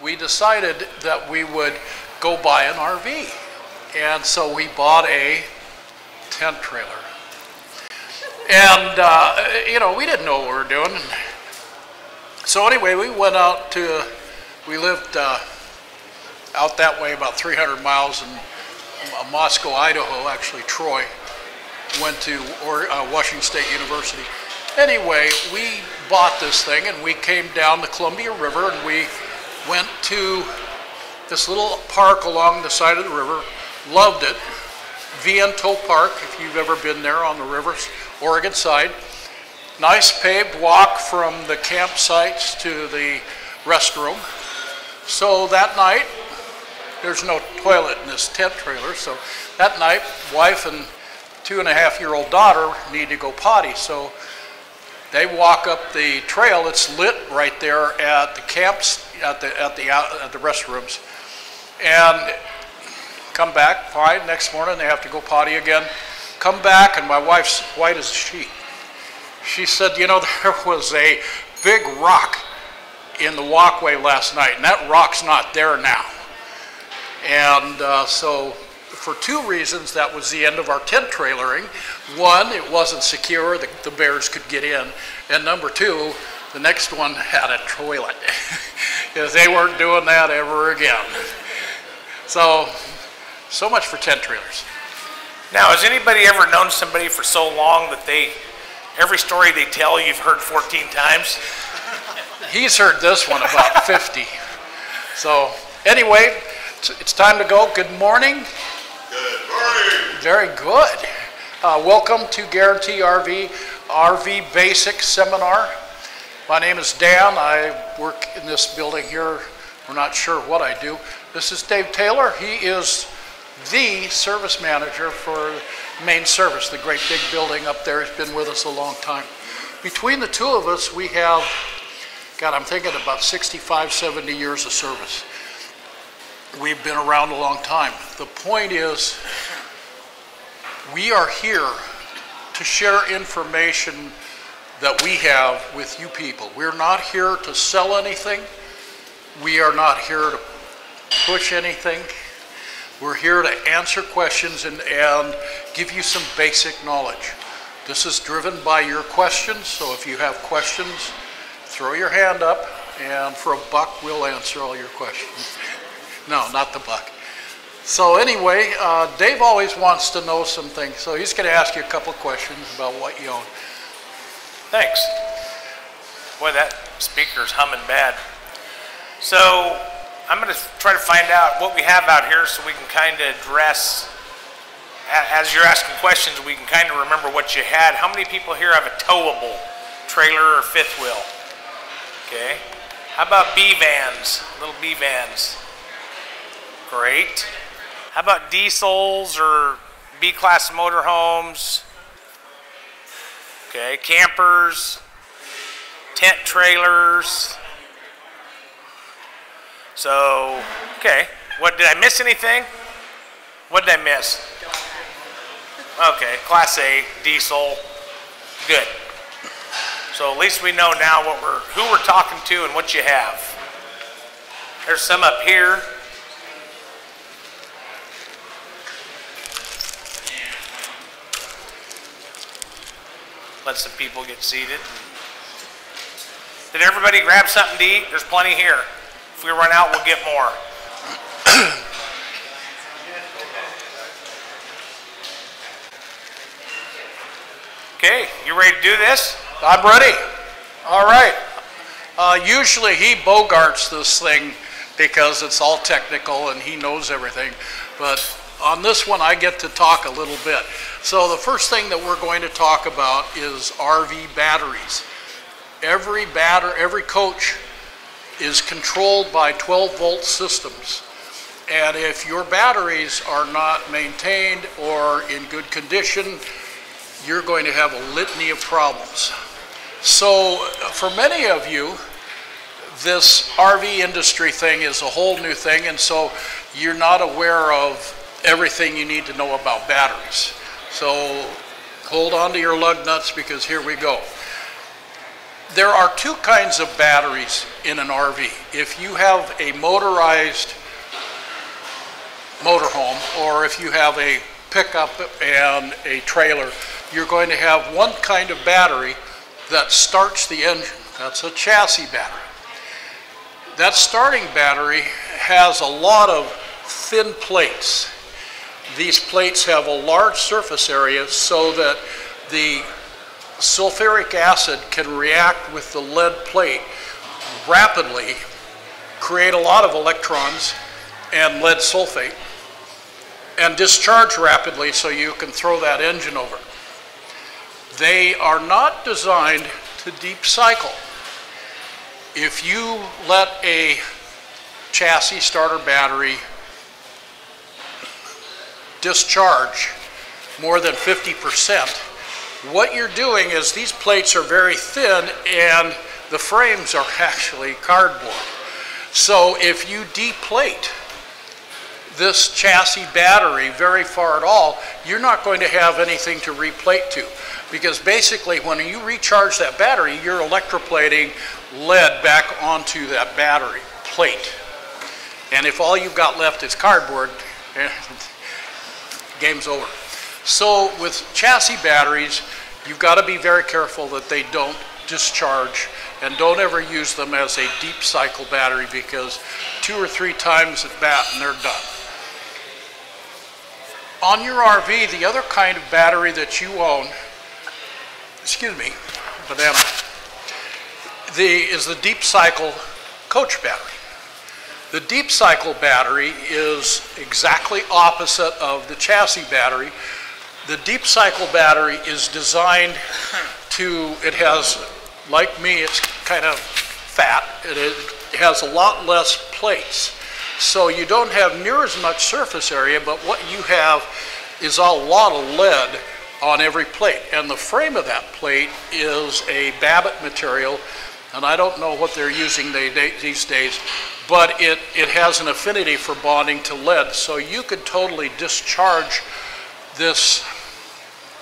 we decided that we would go buy an RV. And so we bought a tent trailer. And, you know, we didn't know what we were doing. So anyway, we went out to, we lived out that way about 300 miles in Moscow, Idaho, actually Troy. Went to Washington State University. Anyway, we bought this thing and we came down the Columbia River and we went to this little park along the side of the river. Loved it. Viento Park, if you've ever been there on the river's Oregon side. Nice paved walk from the campsites to the restroom. So that night, there's no toilet in this tent trailer, so that night, wife and 2.5-year-old daughter need to go potty, so they walk up the trail. It's lit right there at the camps, at the restrooms, and come back. Fine. Next morning they have to go potty again. Come back, and my wife's white as a sheet. She said, you know, there was a big rock in the walkway last night, and that rock's not there now. And so for two reasons, that was the end of our tent trailering. One, it wasn't secure, the bears could get in. And number two, the next one had a toilet, because they weren't doing that ever again. So much for tent trailers. Now, has anybody ever known somebody for so long that every story they tell you've heard 14 times? He's heard this one about 50. So anyway, it's time to go. Good morning. Good morning. Very good. Welcome to Guaranty RV Basic Seminar. My name is Dan. I work in this building here. We're not sure what I do. This is Dave Taylor. He is the service manager for main service, the great big building up there. He's been with us a long time. Between the two of us, we have, God, I'm thinking about 65, 70 years of service. We've been around a long time. The point is, we are here to share information that we have with you people. We're not here to sell anything. We are not here to push anything. We're here to answer questions and give you some basic knowledge. This is driven by your questions, so if you have questions, throw your hand up, and for $1, we'll answer all your questions. No, not the buck. So anyway, Dave always wants to know some things, so he's going to ask you a couple questions about what you own. Thanks. Boy, that speaker's humming bad. So I'm going to try to find out what we have out here so we can kind of address, as you're asking questions, we can kind of remember what you had. How many people here have a towable trailer or fifth wheel? Okay. How about B-vans, little B-vans? Great. How about diesels or B-class motorhomes? Okay, campers, tent trailers. So, okay, did I miss anything? What did I miss? Okay, Class A, diesel, good. So at least we know now who we're talking to and what you have. There's some up here. Let some people get seated. Did everybody grab something to eat? There's plenty here. If we run out, we'll get more. Okay, you ready to do this? I'm ready. All right. Usually he bogarts this thing because it's all technical and he knows everything. But on this one, I get to talk a little bit. So the first thing that we're going to talk about is RV batteries. Every coach is controlled by 12-volt systems. And if your batteries are not maintained or in good condition, you're going to have a litany of problems. So for many of you, this RV industry thing is a whole new thing, and so you're not aware of everything you need to know about batteries. So hold on to your lug nuts because here we go. There are two kinds of batteries in an RV. If you have a motorized motorhome, or if you have a pickup and a trailer, you're going to have one kind of battery that starts the engine. That's a chassis battery. That starting battery has a lot of thin plates. These plates have a large surface area so that the sulfuric acid can react with the lead plate rapidly, create a lot of electrons and lead sulfate, and discharge rapidly so you can throw that engine over. They are not designed to deep cycle. If you let a chassis starter battery discharge more than 50%, what you're doing is these plates are very thin and the frames are actually cardboard. So if you deplate this chassis battery very far at all, you're not going to have anything to replate to. Because basically when you recharge that battery, you're electroplating lead back onto that battery plate. And if all you've got left is cardboard, game's over. So with chassis batteries, you've got to be very careful that they don't discharge, and don't ever use them as a deep cycle battery, because 2 or 3 times at bat and they're done. On your RV, the other kind of battery that you own, excuse me, banana, is the deep cycle coach battery. The deep cycle battery is exactly opposite of the chassis battery. The deep cycle battery is designed to, it has, like me, it's kind of fat. It has a lot less plates. So you don't have near as much surface area, but what you have is a lot of lead on every plate. And the frame of that plate is a Babbitt material, and I don't know what they're using these days, but it has an affinity for bonding to lead. So you could totally discharge this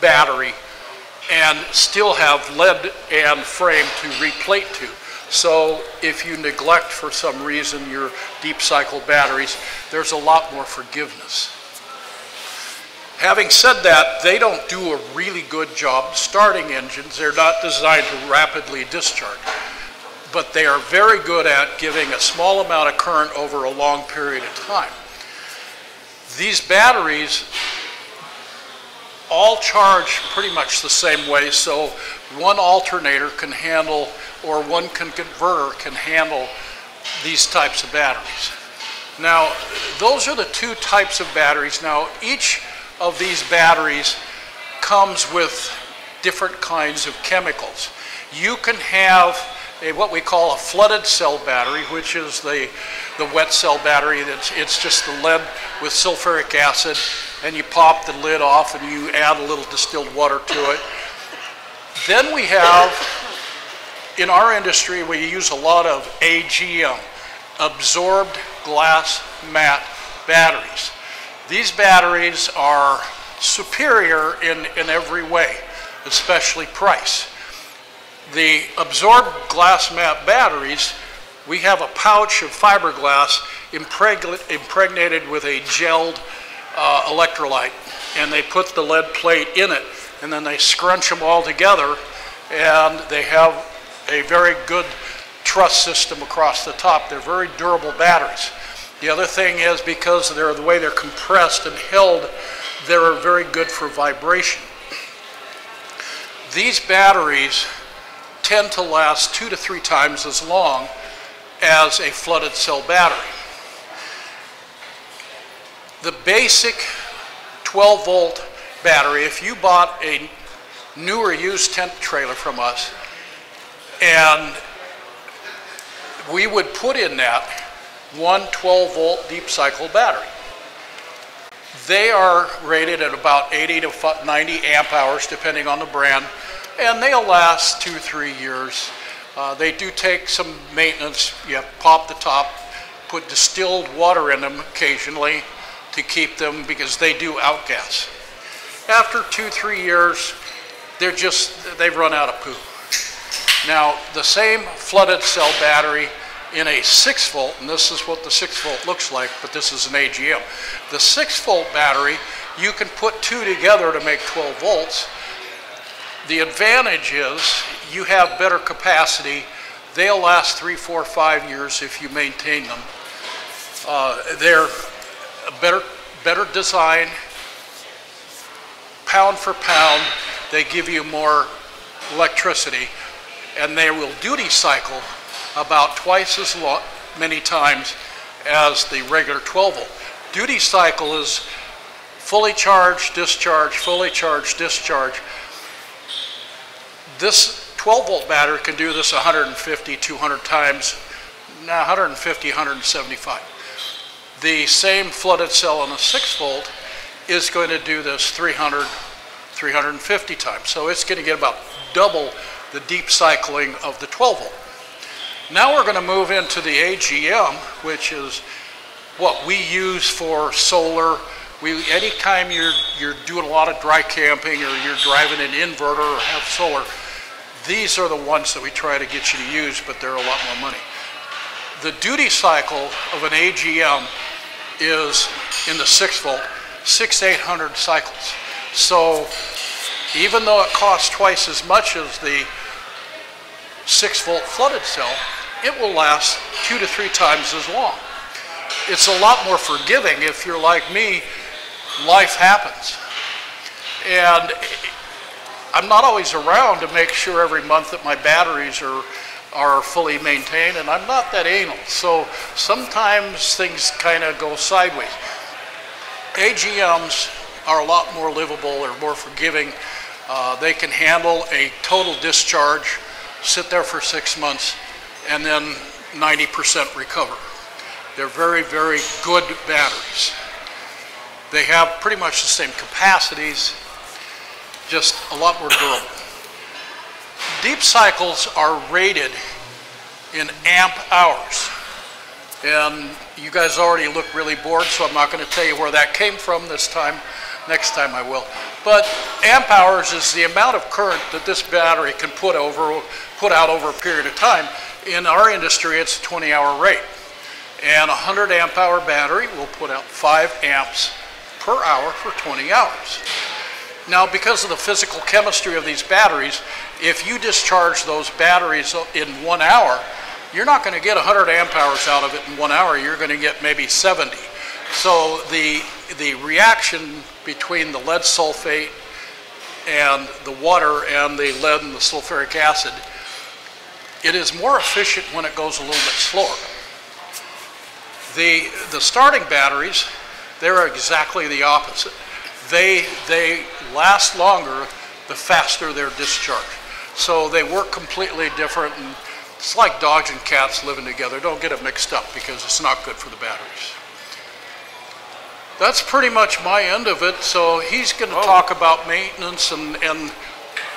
battery and still have lead and frame to replate to. So if you neglect for some reason your deep cycle batteries, there's a lot more forgiveness. Having said that, they don't do a really good job starting engines. They're not designed to rapidly discharge, but they are very good at giving a small amount of current over a long period of time. These batteries all charge pretty much the same way, so one alternator can handle, or one converter can handle these types of batteries. Now, those are the 2 types of batteries. Now, each of these batteries comes with different kinds of chemicals. You can have what we call a flooded cell battery, which is the wet cell battery. It's just the lead with sulfuric acid, and you pop the lid off and you add a little distilled water to it. Then we have, in our industry, we use a lot of AGM, absorbed glass mat batteries. These batteries are superior in every way, especially price. The absorbed glass mat batteries, we have a pouch of fiberglass impregnated with a gelled electrolyte, and they put the lead plate in it, and then they scrunch them all together, and they have a very good truss system across the top. They're very durable batteries. The other thing is, because they're the way they're compressed and held, they're very good for vibration. These batteries tend to last 2 to 3 times as long as a flooded cell battery. The basic 12-volt battery, if you bought a new or used tent trailer from us, and we would put in that one 12-volt deep cycle battery. They are rated at about 80 to 90 amp hours, depending on the brand, and they'll last 2 or 3 years. They do take some maintenance. You have to pop the top, put distilled water in them occasionally to keep them, because they do outgas. After 2 or 3 years, they've run out of poo. Now, the same flooded cell battery in a 6 volt, and this is what the 6 volt looks like, but this is an AGM. The 6 volt battery, you can put two together to make 12 volts. The advantage is you have better capacity. They'll last 3, 4, 5 years if you maintain them. They're a better design, pound for pound. They give you more electricity, and they will duty cycle about twice as many times as the regular 12 volt. Duty cycle is fully charged, discharge, fully charged, discharge. This 12 volt battery can do this 150, 200 times, now 150, 175. The same flooded cell on a 6 volt is going to do this 300, 350 times. So it's going to get about double the deep cycling of the 12 volt. Now we're going to move into the AGM, which is what we use for solar. Anytime you're doing a lot of dry camping or you're driving an inverter or have solar, these are the ones that we try to get you to use, but they're a lot more money. The duty cycle of an AGM is in the 6 volt, 600-800 cycles. So even though it costs twice as much as the 6 volt flooded cell, it will last 2 to 3 times as long. It's a lot more forgiving. If you're like me, life happens. And I'm not always around to make sure every month that my batteries are fully maintained, and I'm not that anal. So sometimes things kind of go sideways. AGMs are a lot more livable or more forgiving. They can handle a total discharge, sit there for 6 months, and then 90% recover. They're very, very good batteries. They have pretty much the same capacities, just a lot more durable. Deep cycles are rated in amp hours. And you guys already look really bored, so I'm not going to tell you where that came from this time. Next time I will. But amp hours is the amount of current that this battery can put out over a period of time. In our industry, it's a 20-hour rate. And a 100 amp hour battery will put out 5 amps per hour for 20 hours. Now, because of the physical chemistry of these batteries, if you discharge those batteries in 1 hour, you're not going to get 100 amp hours out of it in 1 hour. You're going to get maybe 70. So the reaction between the lead sulfate and the water and the lead and the sulfuric acid, it is more efficient when it goes a little bit slower. The starting batteries, they're exactly the opposite. They last longer the faster their discharge. So they work completely different, and it's like dogs and cats living together. Don't get it mixed up because it's not good for the batteries. That's pretty much my end of it. So he's going to talk about maintenance and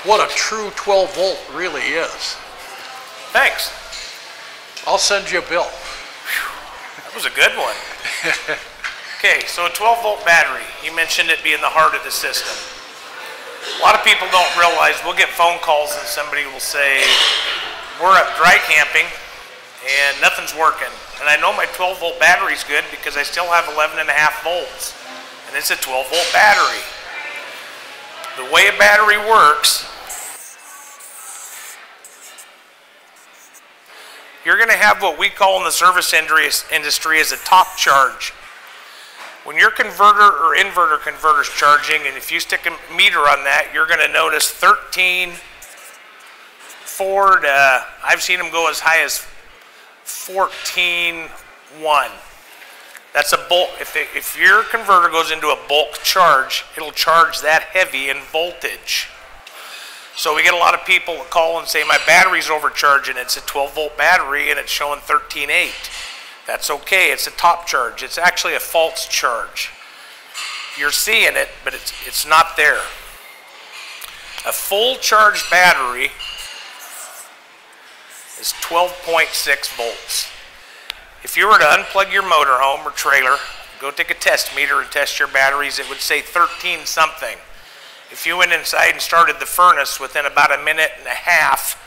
what a true 12 volt really is. Thanks. I'll send you a bill. That was a good one. Okay, so a 12 volt battery. You mentioned it being the heart of the system. A lot of people don't realize we'll get phone calls and somebody will say, we're up dry camping and nothing's working. And I know my 12 volt battery's good because I still have 11.5 volts. And it's a 12 volt battery. The way a battery works, you're going to have what we call in the service industry as a top charge. When your converter or inverter converter's charging, and if you stick a meter on that, you're going to notice 13, 4 to, I've seen them go as high as 14, 1. That's a bulk. If your converter goes into a bulk charge, it'll charge that heavy in voltage. So we get a lot of people that call and say, my battery's overcharging. It's a 12 volt battery and it's showing 13.8. That's okay, it's a top charge. It's actually a false charge. You're seeing it, but it's not there. A full charged battery is 12.6 volts. If you were to unplug your motorhome or trailer, go take a test meter and test your batteries, it would say 13 something. If you went inside and started the furnace within about a minute and a half,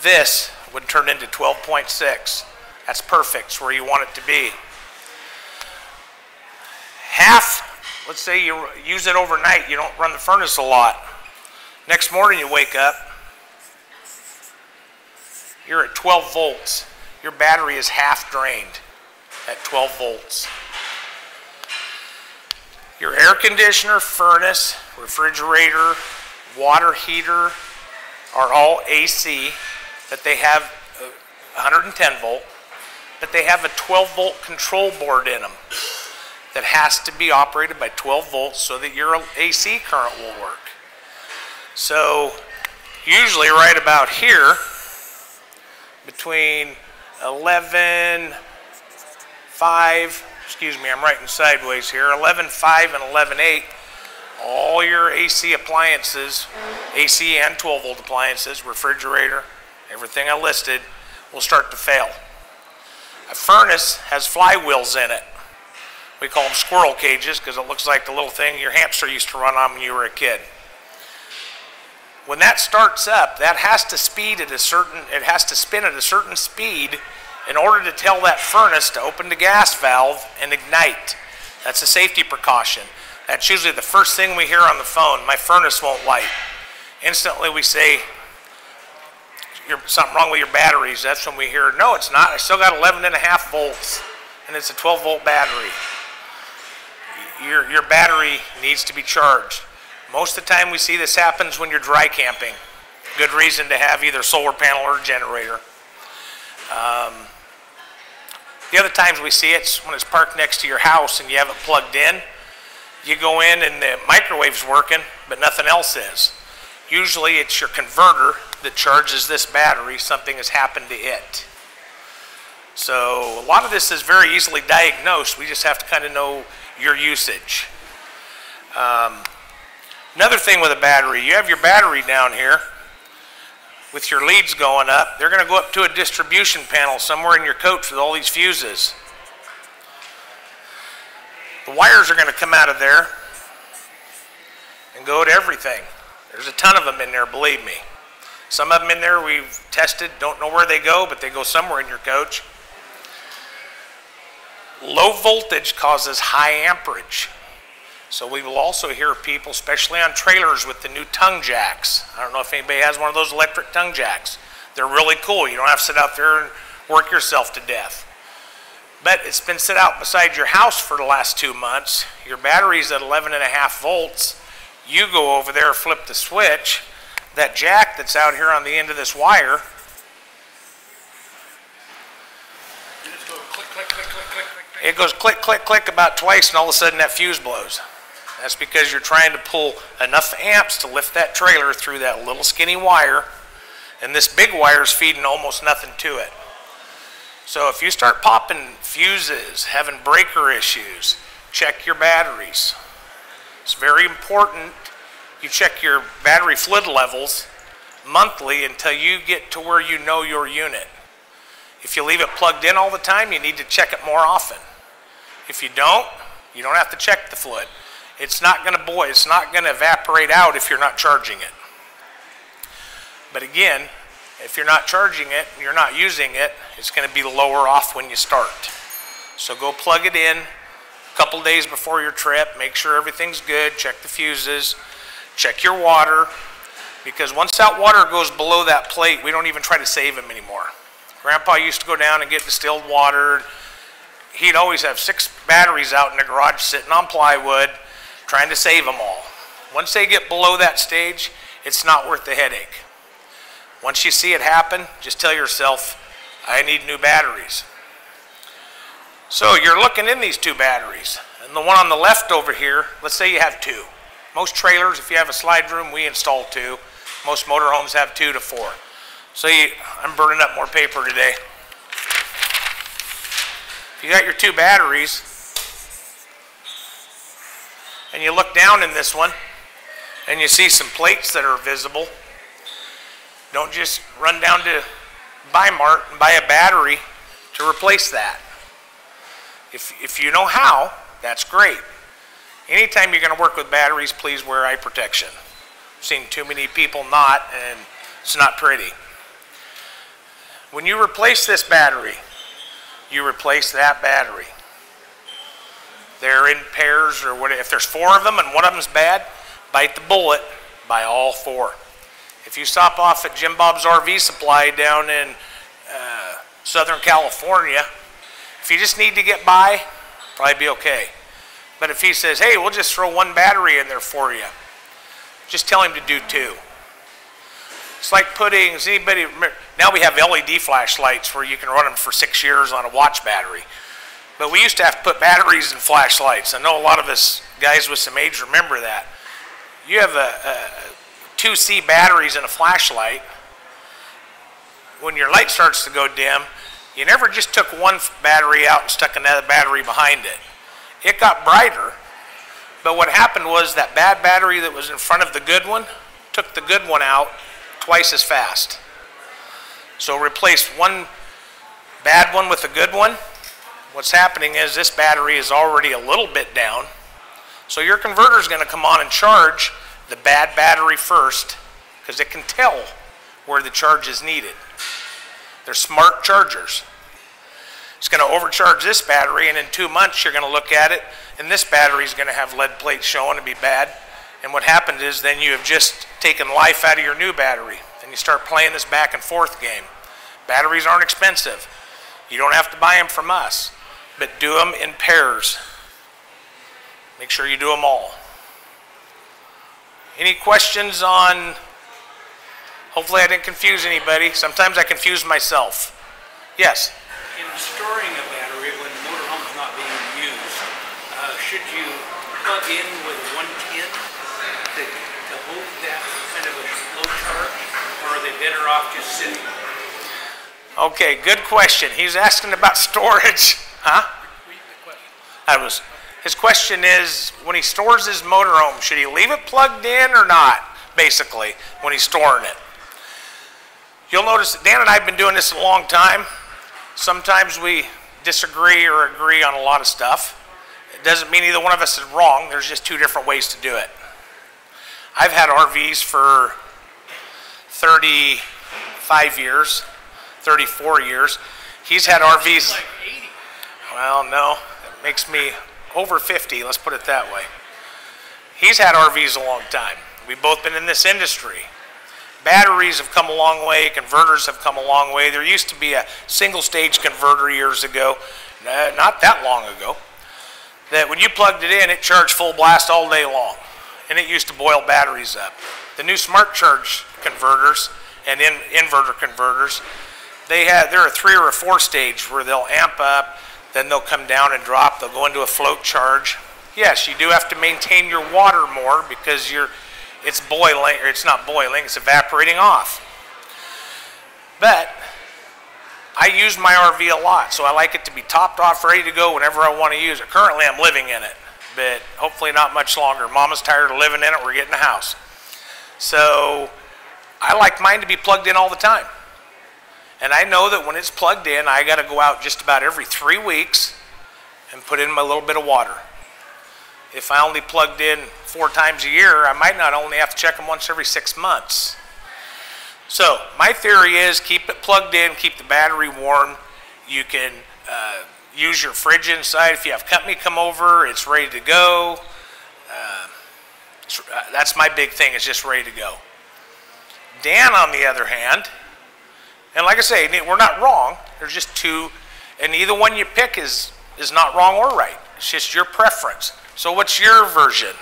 this would turn into 12.6. That's perfect. It's where you want it to be. Half, let's say you use it overnight, you don't run the furnace a lot. Next morning you wake up, you're at 12 volts. Your battery is half drained at 12 volts. Your air conditioner, furnace, refrigerator, water heater are all AC, but they have 110 volt, but they have a 12 volt control board in them that has to be operated by 12 volts so that your AC current will work. So usually right about here, between 11.5, excuse me, I'm writing sideways here, 11.5 and 11.8, all your AC appliances, AC and 12 volt appliances, refrigerator, everything I listed, will start to fail. A furnace has flywheels in it. We call them squirrel cages because it looks like the little thing your hamster used to run on when you were a kid. When that starts up, that has to spin at a certain speed in order to tell that furnace to open the gas valve and ignite. That's a safety precaution. That's usually the first thing we hear on the phone. My furnace won't light. Instantly we say, something wrong with your batteries. That's when we hear, no, it's not. I still got 11.5 volts, and it's a 12 volt battery. Your battery needs to be charged. Most of the time we see this happens when you're dry camping. Good reason to have either solar panel or generator. The other times we see it's when it's parked next to your house and you have it plugged in. You go in and the microwave's working, but nothing else is. Usually it's your converter that charges this battery. Something has happened to it. So a lot of this is very easily diagnosed. We just have to kind of know your usage. Another thing with a battery, you have your battery down here with your leads going up. They're going to go up to a distribution panel somewhere in your coach with all these fuses. The wires are going to come out of there and go to everything. There's a ton of them in there, believe me. Some of them in there we've tested, don't know where they go, but they go somewhere in your coach. Low voltage causes high amperage. So we will also hear people, especially on trailers with the new tongue jacks. I don't know if anybody has one of those electric tongue jacks. They're really cool. You don't have to sit out there and work yourself to death. But it's been set out beside your house for the last 2 months. Your battery's at 11.5 volts. You go over there, flip the switch. That jack that's out here on the end of this wire, it goes click, click, click about twice, and all of a sudden that fuse blows. That's because you're trying to pull enough amps to lift that trailer through that little skinny wire, and this big wire is feeding almost nothing to it. So if you start popping fuses, having breaker issues, check your batteries. It's very important you check your battery fluid levels monthly until you get to where you know your unit. If you leave it plugged in all the time, you need to check it more often. If you don't have to check the fluid. It's not going to boil, it's not going to evaporate out if you're not charging it. But again, if you're not charging it, you're not using it, it's going to be lower off when you start. So go plug it in a couple days before your trip, make sure everything's good, check the fuses, check your water, because once that water goes below that plate, we don't even try to save them anymore. Grandpa used to go down and get distilled water. He'd always have 6 batteries out in the garage sitting on plywood, trying to save them all. Once they get below that stage, it's not worth the headache. Once you see it happen, just tell yourself, I need new batteries. So you're looking in these 2 batteries, and the one on the left over here, let's say you have 2. Most trailers, if you have a slide room, we install 2. Most motorhomes have 2 to 4. So I'm burning up more paper today. If you got your 2 batteries, and you look down in this one, and you see some plates that are visible, don't just run down to Bi-Mart and buy a battery to replace that. If you know how, that's great. Anytime you're going to work with batteries, please wear eye protection. I've seen too many people not, and it's not pretty. When you replace this battery, you replace that battery. They're in pairs or whatever. If there's 4 of them and one of them's bad, bite the bullet, buy all 4. If you stop off at Jim Bob's RV Supply down in Southern California, if you just need to get by, probably be okay. But if he says, hey, we'll just throw 1 battery in there for you, just tell him to do 2. It's like putting, does anybody remember, now we have LED flashlights where you can run them for 6 years on a watch battery. But we used to have to put batteries in flashlights. I know a lot of us guys with some age remember that. You have 2C batteries in a flashlight. When your light starts to go dim, you never just took 1 battery out and stuck another battery behind it. It got brighter, but what happened was that bad battery that was in front of the good one took the good one out twice as fast. So replace 1 bad one with a good one. What's happening is this battery is already a little bit down, so your converter is going to come on and charge the bad battery first because it can tell where the charge is needed. They're smart chargers. It's going to overcharge this battery, and in 2 months you're going to look at it and this battery is going to have lead plates showing and be bad. And what happened is then you have just taken life out of your new battery and you start playing this back and forth game. Batteries aren't expensive. You don't have to buy them from us, but do them in pairs. Make sure you do them all. Any questions on, hopefully I didn't confuse anybody. Sometimes I confuse myself. Yes? In storing a battery when the motorhome is not being used, should you plug in with 110 to hold that kind of a low charge, or are they better off just sitting? Okay, good question. He's asking about storage. Huh? His question is, when he stores his motorhome, should he leave it plugged in or not, basically, when he's storing it? You'll notice that Dan and I have been doing this a long time. Sometimes we disagree or agree on a lot of stuff. It doesn't mean either one of us is wrong. There's just 2 different ways to do it. I've had RVs for 35 years, 34 years. He's had RVs. Like 80. Well, no, it makes me over 50, let's put it that way. He's had RVs a long time. We've both been in this industry. Batteries have come a long way, converters have come a long way. There used to be a single stage converter years ago, not that long ago, that when you plugged it in, it charged full blast all day long, and it used to boil batteries up. The new smart charge converters and inverter converters, they're a 3 or a 4 stage where they'll amp up, then they'll come down and drop, they'll go into a float charge. Yes, you do have to maintain your water more because it's boiling, or it's not boiling, it's evaporating off. But I use my RV a lot, so I like it to be topped off, ready to go whenever I want to use it. Currently I'm living in it, but hopefully not much longer. Mama's tired of living in it, we're getting a house. So I like mine to be plugged in all the time. And I know that when it's plugged in, I got to go out just about every 3 weeks and put in my little bit of water. If I only plugged in 4 times a year, I might not only have to check them once every 6 months. So my theory is keep it plugged in, keep the battery warm. You can use your fridge inside. If you have company come over, it's ready to go. That's my big thing, it's just ready to go. Dan, on the other hand, and like I say, we're not wrong. There's just 2, and either one you pick is not wrong or right. It's just your preference. So what's your version?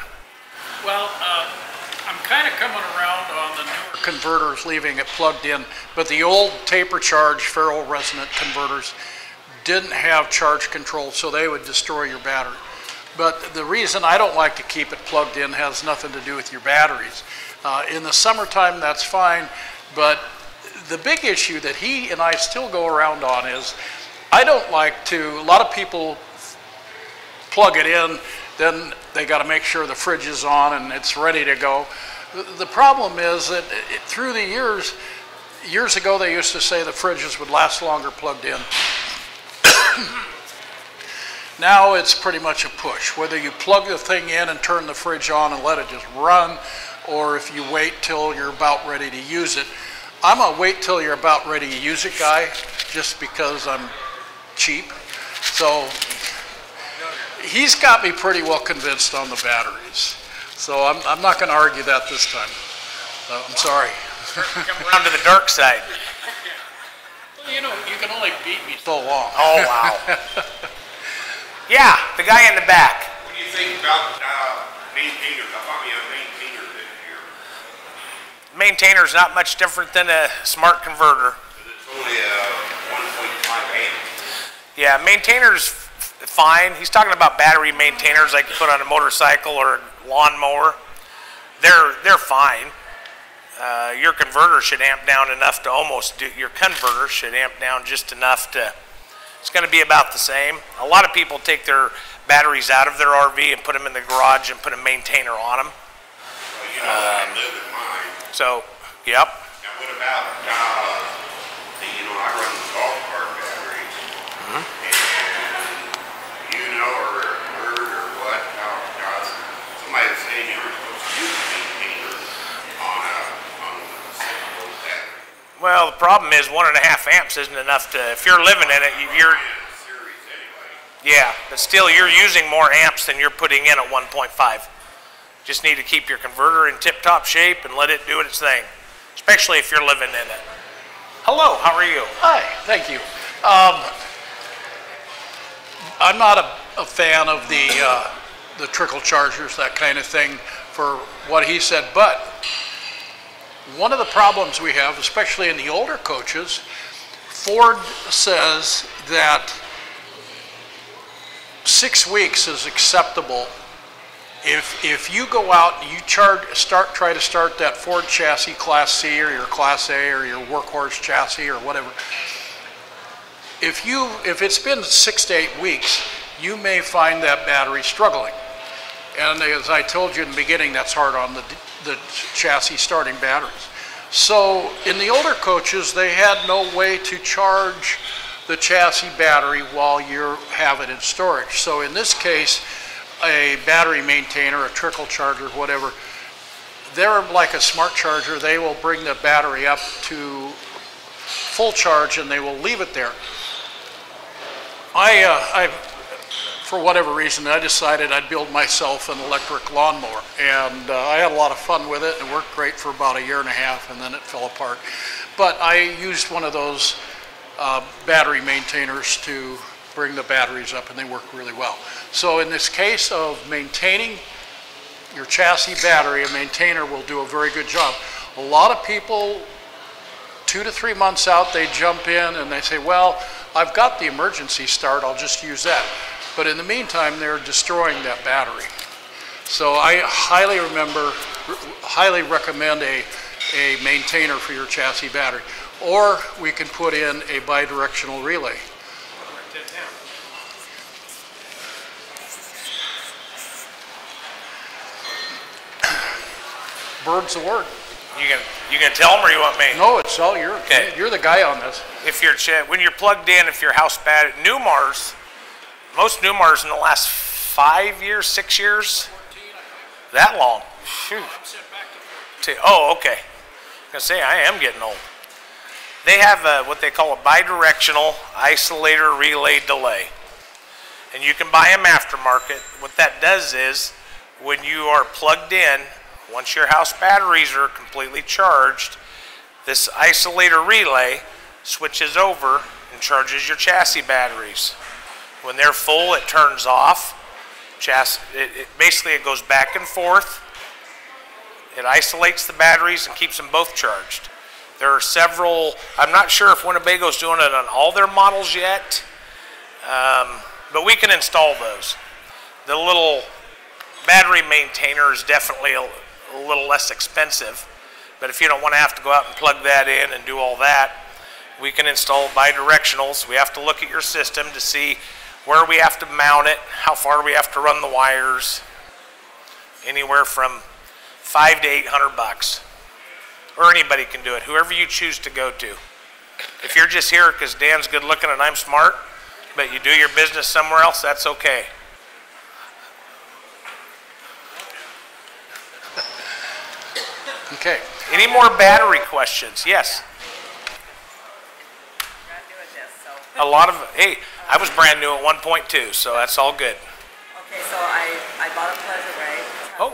Well, I'm kind of coming around on the newer converters, leaving it plugged in, but the old taper charge ferro resonant converters didn't have charge control, so they would destroy your battery. But the reason I don't like to keep it plugged in has nothing to do with your batteries. In the summertime, that's fine, but the big issue that he and I still go around on is I don't like to, a lot of people plug it in, then they got to make sure the fridge is on and it's ready to go. The problem is that through the years ago they used to say the fridges would last longer plugged in. Now it's pretty much a push. Whether you plug the thing in and turn the fridge on and let it just run, or if you wait till you're about ready to use it, I'm a wait till you're about ready to use it guy, just because I'm cheap. So he's got me pretty well convinced on the batteries. So I'm not going to argue that this time. I'm sorry. Come around to the dark side. Well, you know, you can only beat me so long. Oh, wow. Yeah, the guy in the back. What do you think about maintainers? I thought we had maintainers in here. Maintainer's not much different than a smart converter. It's only a 1.5 amp. Yeah, maintainer's fine. He's talking about battery maintainers like you put on a motorcycle or a lawnmower. They're fine. Your converter should amp down enough to your converter should amp down just enough to, it's going to be about the same. A lot of people take their batteries out of their RV and put them in the garage and put a maintainer on them. Well, you know, I live in mine. So, yep. Now what about, you know, I run golf cart batteries. And you know, or heard or what, somebody was saying you were supposed to use a maintainer on a battery. Well, the problem is 1.5 amps isn't enough to, if you're living in it, you're, Series anyway. yeah, but still you're using more amps than you're putting in at 1.5. Just need to keep your converter in tip-top shape and let it do its thing, especially if you're living in it. Hello, how are you? Hi, thank you. I'm not a fan of the trickle chargers, that kind of thing, for what he said, but one of the problems we have, especially in the older coaches, Ford says that 6 weeks is acceptable. If you go out and you try to start that Ford chassis Class C or your Class A or your workhorse chassis or whatever, if it's been 6 to 8 weeks, you may find that battery struggling. And as I told you in the beginning, that's hard on the chassis starting batteries. So in the older coaches, they had no way to charge the chassis battery while you have it in storage. So in this case, a battery maintainer, a trickle charger, whatever, they're like a smart charger. They will bring the battery up to full charge and they will leave it there. For whatever reason, I decided I'd build myself an electric lawnmower, and I had a lot of fun with it. It worked great for about 1.5 years, and then it fell apart. But I used one of those battery maintainers to bring the batteries up, and they work really well. So in this case of maintaining your chassis battery, a maintainer will do a very good job. A lot of people, 2 to 3 months out, they jump in and they say, well, I've got the emergency start, I'll just use that. But in the meantime, they're destroying that battery. So I highly recommend a maintainer for your chassis battery. Or we can put in a bidirectional relay. Bird's the word. You gonna tell them or you want me? No, it's all yours. Okay. You're the guy on this. If when you're plugged in, if your house battery, Newmars, most Newmars in the last 5 years, 6 years, that long. Shoot. Oh, okay. I was gonna say I am getting old. They have what they call a bidirectional isolator relay delay, and you can buy them aftermarket. What that does is, when you are plugged in, once your house batteries are completely charged, this isolator relay switches over and charges your chassis batteries. When they're full, it turns off. Basically, it goes back and forth. It isolates the batteries and keeps them both charged. There are several, I'm not sure if Winnebago's doing it on all their models yet, but we can install those. The little battery maintainer is definitely a little less expensive, but if you don't want to have to go out and plug that in and do all that, we can install bidirectionals. We have to look at your system to see where we have to mount it, how far we have to run the wires, anywhere from $500 to $800. Or anybody can do it, whoever you choose to go to. If you're just here because Dan's good looking and I'm smart, but you do your business somewhere else, that's okay. Okay. Any more battery questions? Yes. A lot of, hey, I was brand new at 1.2, so that's all good. Okay, so I bought a Pleasure Ray. Oh.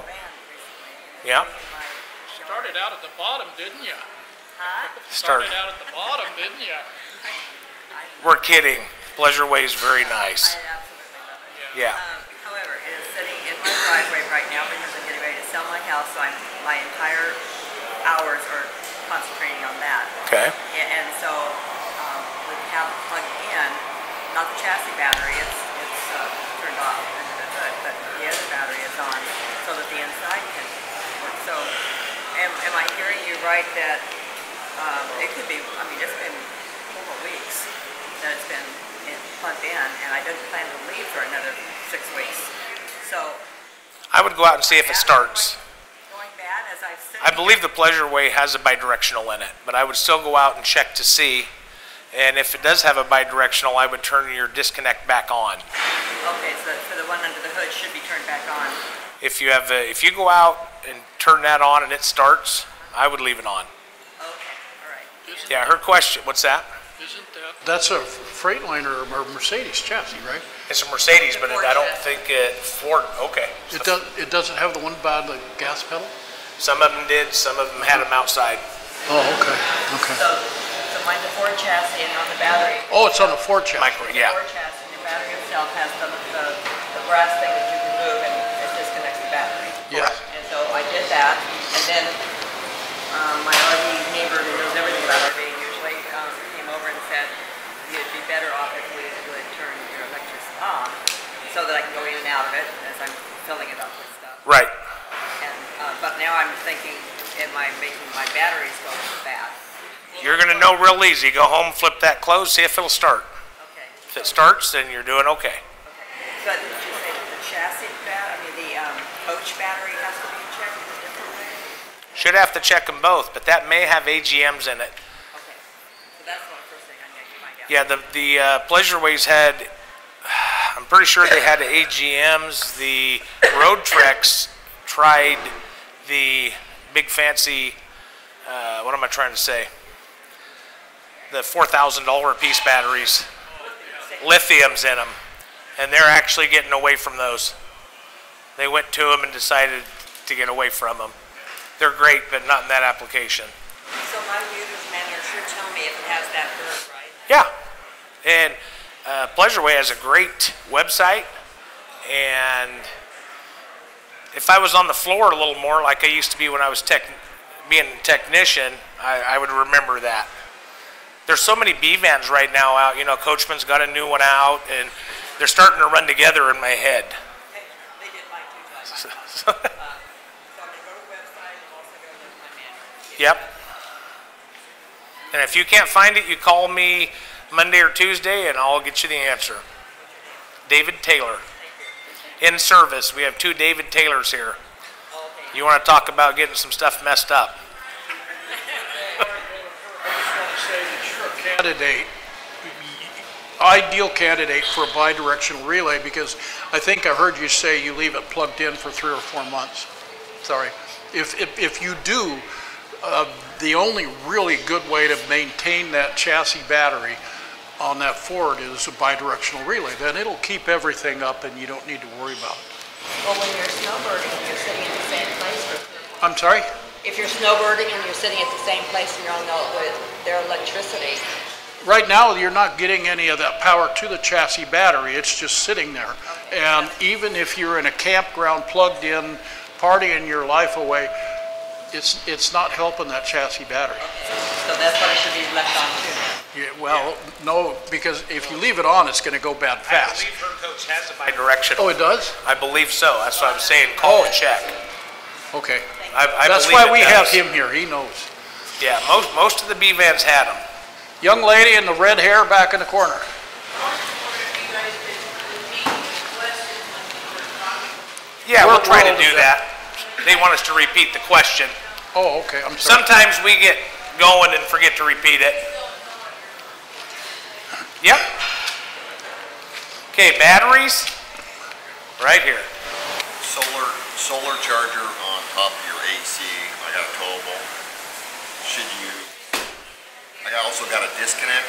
Yeah. Started out at the bottom, didn't you? Huh? Started out at the bottom, didn't you? We're kidding. Pleasure Way is very nice. I absolutely love it. Yeah. However, it is sitting in my driveway right now because I'm getting ready to sell my house, so my entire hours are concentrating on that. Okay. And so we have it plugged in, not the chassis battery, it's turned off under the hood, but the other battery is on so that the inside can work. So am I hearing you right that it could be, I mean, it's been 4 weeks that it's been plugged in, and I didn't plan to leave for another 6 weeks. So I would go out and see if it starts. going bad as I've said. I believe the Pleasure Way has a bidirectional in it, but I would still go out and check to see. And if it does have a bidirectional, I would turn your disconnect back on. Okay, so the one under the hood should be turned back on. If you go out and turn that on and it starts, I would leave it on. Okay, all right. Yeah, her question, what's that? Isn't that? That's a Freightliner or Mercedes chassis, right? It's a Mercedes, but I don't think it Ford. Okay. It doesn't have the one by the gas pedal? Some of them did. Some of them had them outside. Oh, okay. Okay. So mine's a Ford chassis, and on the battery. Oh, it's on the Ford chassis. Yeah. The Ford chassis, the battery itself has the brass thing that you can move, and it disconnects the battery. Yes. And so I did that, and then my RV neighbor who knows everything about RV usually came over and said you'd be better off if we would turn your electricity on so that I can go in and out of it as I'm filling it up with stuff. Right. And but now I'm thinking, am I making my batteries go bad? You're going to know real easy. Go home, flip that close, see if it'll start. Okay. If it starts, then you're doing okay. But did you say that the chassis battery, I mean the coach battery has to be checked in a different way? Should have to check them both, but that may have AGMs in it. Okay. So that's the first thing I need to find out. Yeah, the Pleasure Ways had, I'm pretty sure they had AGMs. The Road Treks tried the big fancy, what am I trying to say? The $4,000 a piece batteries, lithiums in them, and they're actually getting away from those. They went to them and decided to get away from them. They're great, but not in that application. So my user's manual should tell me if it has that bird, right? Yeah, and Pleasure Way has a great website, and if I was on the floor a little more like I used to be when I was being a technician, I would remember that. There's so many B vans right now out. You know, Coachman's got a new one out, and they're starting to run together in my head. They did mine too, so I'm going to go to the website and also go to my manual. Yep. And if you can't find it, you call me Monday or Tuesday, and I'll get you the answer. David Taylor. In service. We have 2 David Taylors here. Okay. You want to talk about getting some stuff messed up? Candidate, ideal candidate for a bidirectional relay, because I think I heard you say you leave it plugged in for 3 or 4 months. Sorry. If you do, the only really good way to maintain that chassis battery on that Ford is a bidirectional relay. Then it'll keep everything up and you don't need to worry about it. Well, when you're snowbirding and you're sitting in the same place. I'm sorry? If you're snowbirding and you're sitting at the same place and you're on their electricity. Right now, you're not getting any of that power to the chassis battery. It's just sitting there. Okay. And even if you're in a campground plugged in, partying your life away, it's not helping that chassis battery. So that's what it should be left on too. Yeah, well, no, because if you leave it on, it's going to go bad I fast. believe her coach has a bidirectional. Oh, it does? I believe so. That's what I'm saying. Call and check. Okay. I That's believe why it we does. have him here. He knows. Yeah, most of the B vans had them. Young lady in the red hair back in the corner. Yeah, We're we'll try to old do as that. They want us to repeat the question. Oh, okay. I'm sorry. Sometimes we get going and forget to repeat it. Yep. Okay, batteries, right here. Solar charger on top of your AC. I got a towable. I also got a disconnect.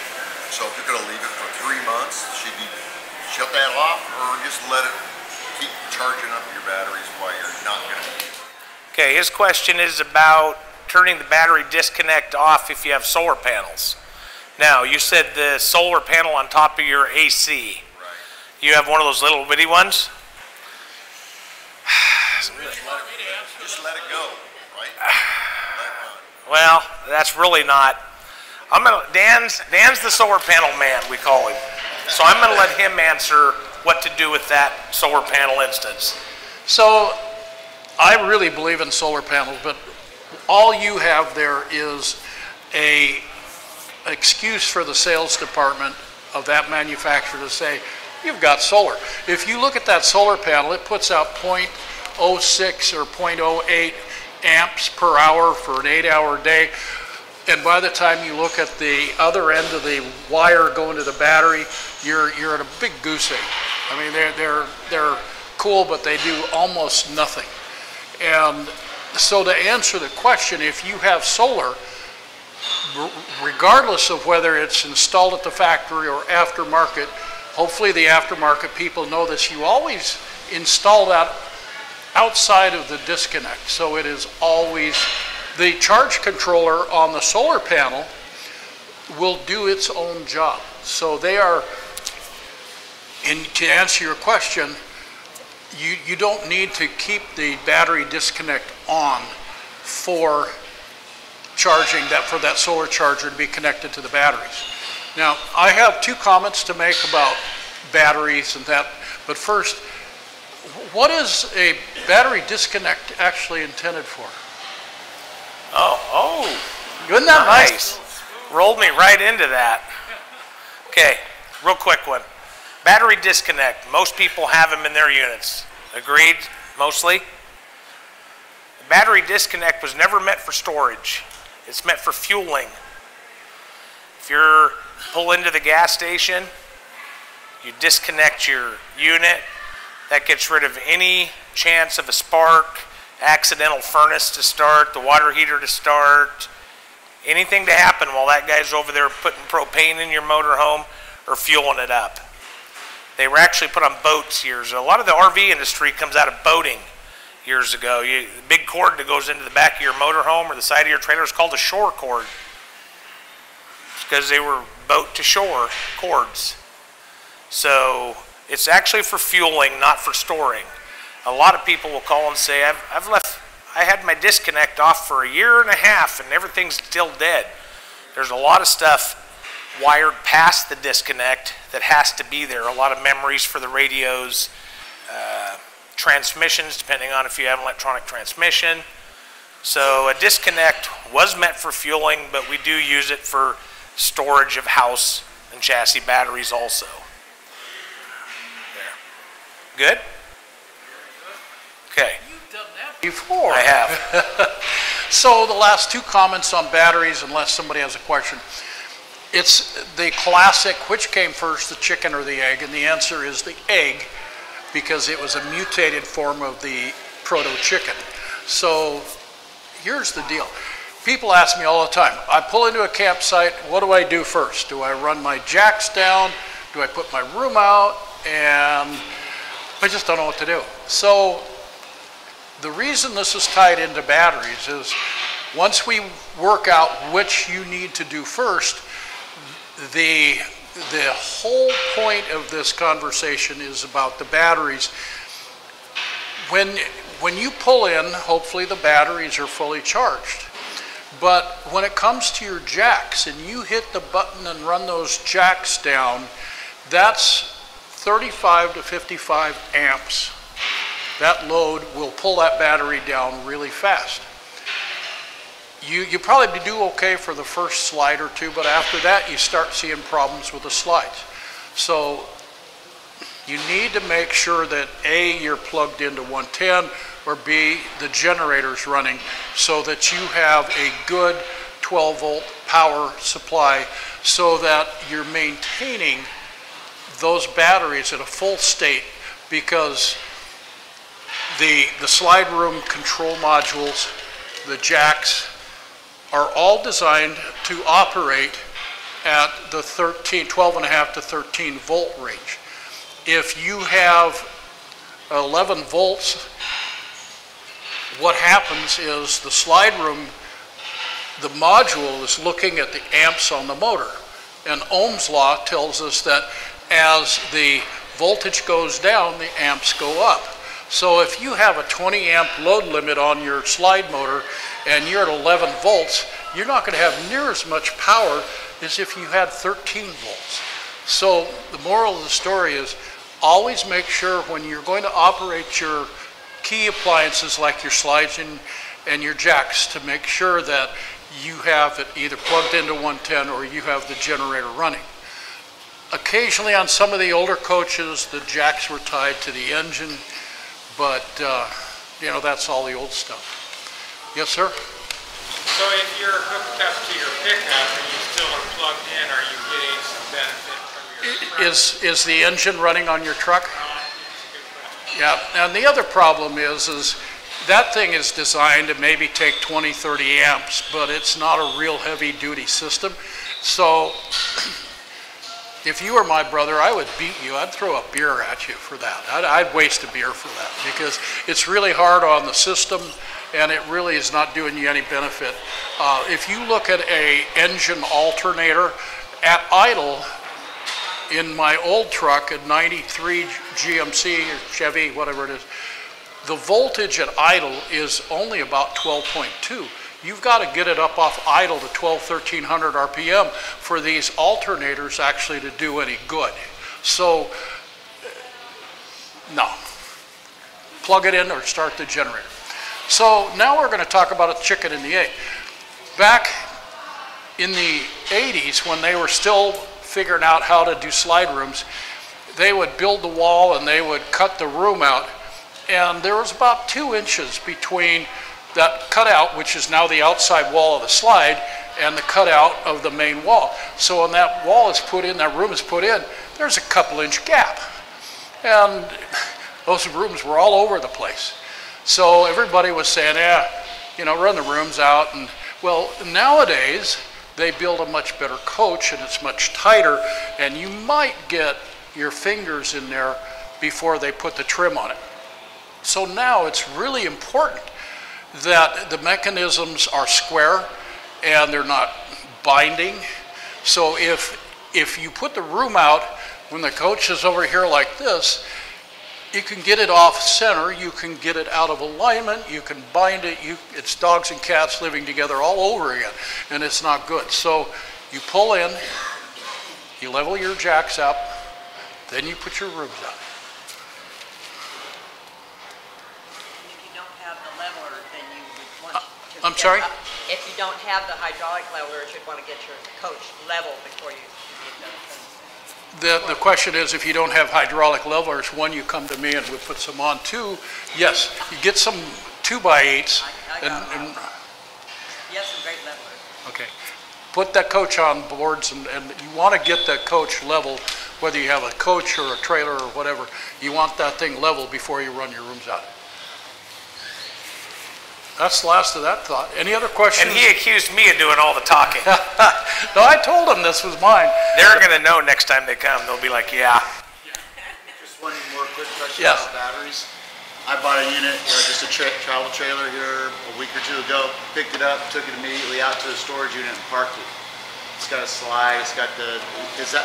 So if you're gonna leave it for 3 months, should you shut that off or just let it keep charging up your batteries while you're not gonna use it? Okay, his question is about turning the battery disconnect off if you have solar panels. Now, you said the solar panel on top of your AC. Right. You have one of those little bitty ones? Just let it go, right? Let it run. Well, that's really not. Dan's the solar panel man, we call him. So I'm gonna let him answer what to do with that solar panel instance. So I really believe in solar panels, but all you have there is a excuse for the sales department of that manufacturer to say, you've got solar. If you look at that solar panel, it puts out 0.06 or 0.08 amps per hour for an 8-hour day. And by the time you look at the other end of the wire going to the battery, you're at a big goose egg. I mean, they're cool, but they do almost nothing. And so to answer the question, if you have solar, regardless of whether it's installed at the factory or aftermarket, hopefully the aftermarket people know this, you always install that outside of the disconnect. So it is always, the charge controller on the solar panel will do its own job. So they are, and to answer your question, you don't need to keep the battery disconnect on for charging for that solar charger to be connected to the batteries. Now, I have 2 comments to make about batteries and that, but first, what is a battery disconnect actually intended for? Oh, Isn't that nice? Rolled me right into that. Okay, real quick one. Battery disconnect. Most people have them in their units. Agreed? Mostly? The battery disconnect was never meant for storage. It's meant for fueling. If you're pull into the gas station, you disconnect your unit. That gets rid of any chance of a spark, accidental furnace to start, the water heater to start, anything to happen while that guy's over there putting propane in your motorhome or fueling it up. They were actually put on boats years ago. A lot of the RV industry comes out of boating years ago. The big cord that goes into the back of your motorhome or the side of your trailer is called a shore cord. It's because they were boat to shore cords. So it's actually for fueling, not for storing. A lot of people will call and say, I had my disconnect off for 1.5 years and everything's still dead. There's a lot of stuff wired past the disconnect that has to be there. A lot of memories for the radios, transmissions, depending on if you have an electronic transmission. So a disconnect was meant for fueling, but we do use it for storage of house and chassis batteries also. There. Good? Okay. You've done that before. I have. So the last 2 comments on batteries, unless somebody has a question. It's the classic, which came first, the chicken or the egg? And the answer is the egg, because it was a mutated form of the proto-chicken. So here's the deal. People ask me all the time, I pull into a campsite, what do I do first? Do I run my jacks down? Do I put my room out? And I just don't know what to do. So the reason this is tied into batteries is once we work out which you need to do first, the whole point of this conversation is about the batteries. When you pull in, hopefully the batteries are fully charged. But when it comes to your jacks and you hit the button and run those jacks down, that's 35 to 55 amps. That load will pull that battery down really fast. You probably do okay for the first slide or 2, but after that you start seeing problems with the slides. So you need to make sure that A, you're plugged into 110, or B, the generator's running so that you have a good 12-volt power supply so that you're maintaining those batteries at a full state, because the slide room control modules, the jacks, are all designed to operate at the 12.5 to 13 volt range. If you have 11 volts, what happens is the slide room, the module is looking at the amps on the motor. And Ohm's law tells us that as the voltage goes down, the amps go up. So if you have a 20 amp load limit on your slide motor and you're at 11 volts, you're not going to have near as much power as if you had 13 volts. So the moral of the story is always make sure when you're going to operate your key appliances like your slides and your jacks to make sure that you have it either plugged into 110 or you have the generator running. Occasionally on some of the older coaches, the jacks were tied to the engine, but you know, that's all the old stuff. Yes, sir? So if you're hooked up to your pickup and you still are plugged in, are you getting some benefit from your truck? Is the engine running on your truck? Yeah, and the other problem is that thing is designed to maybe take 20, 30 amps, but it's not a real heavy duty system. So if you were my brother, I would beat you. I'd throw a beer at you for that. I'd waste a beer for that because it's really hard on the system and it really is not doing you any benefit. If you look at a engine alternator at idle, in my old truck, a 93 GMC or Chevy, whatever it is, the voltage at idle is only about 12.2. You've got to get it up off idle to 1300 RPM for these alternators actually to do any good. So, no. Plug it in or start the generator. So now we're going to talk about a chicken and the egg. Back in the 80s when they were still figuring out how to do slide rooms, they would build the wall and they would cut the room out. And there was about 2 inches between that cutout, which is now the outside wall of the slide, and the cutout of the main wall. So when that wall is put in, that room is put in, there's a couple-inch gap. And those rooms were all over the place. So everybody was saying, yeah, you know, run the rooms out. And well, nowadays, they build a much better coach and it's much tighter, and you might get your fingers in there before they put the trim on it. So now it's really important that the mechanisms are square and they're not binding. So if you put the room out when the coach is over here like this, you can get it off center, you can get it out of alignment, you can bind it, it's dogs and cats living together all over again, and it's not good. So you pull in, you level your jacks up, then you put your rooms out. If you don't have the leveler, then you would want to I'm sorry? If you don't have the hydraulic leveler, you'd want to get your coach level before you get done. The question is, if you don't have hydraulic levelers, 1, you come to me and we'll put some on. 2, yes, you get some 2x8s. Yes, some great levelers. Okay. Put that coach on boards and you want to get that coach level, whether you have a coach or a trailer or whatever, you want that thing level before you run your rooms out. That's the last of that thought. Any other questions? And he accused me of doing all the talking. No, I told him this was mine. They're going to know next time they come. They'll be like, yeah. Just one more quick question Yes. about batteries. I bought a unit, just a travel trailer here a week or 2 ago, picked it up, took it immediately out to the storage unit and parked it. It's got a slide, it's got the,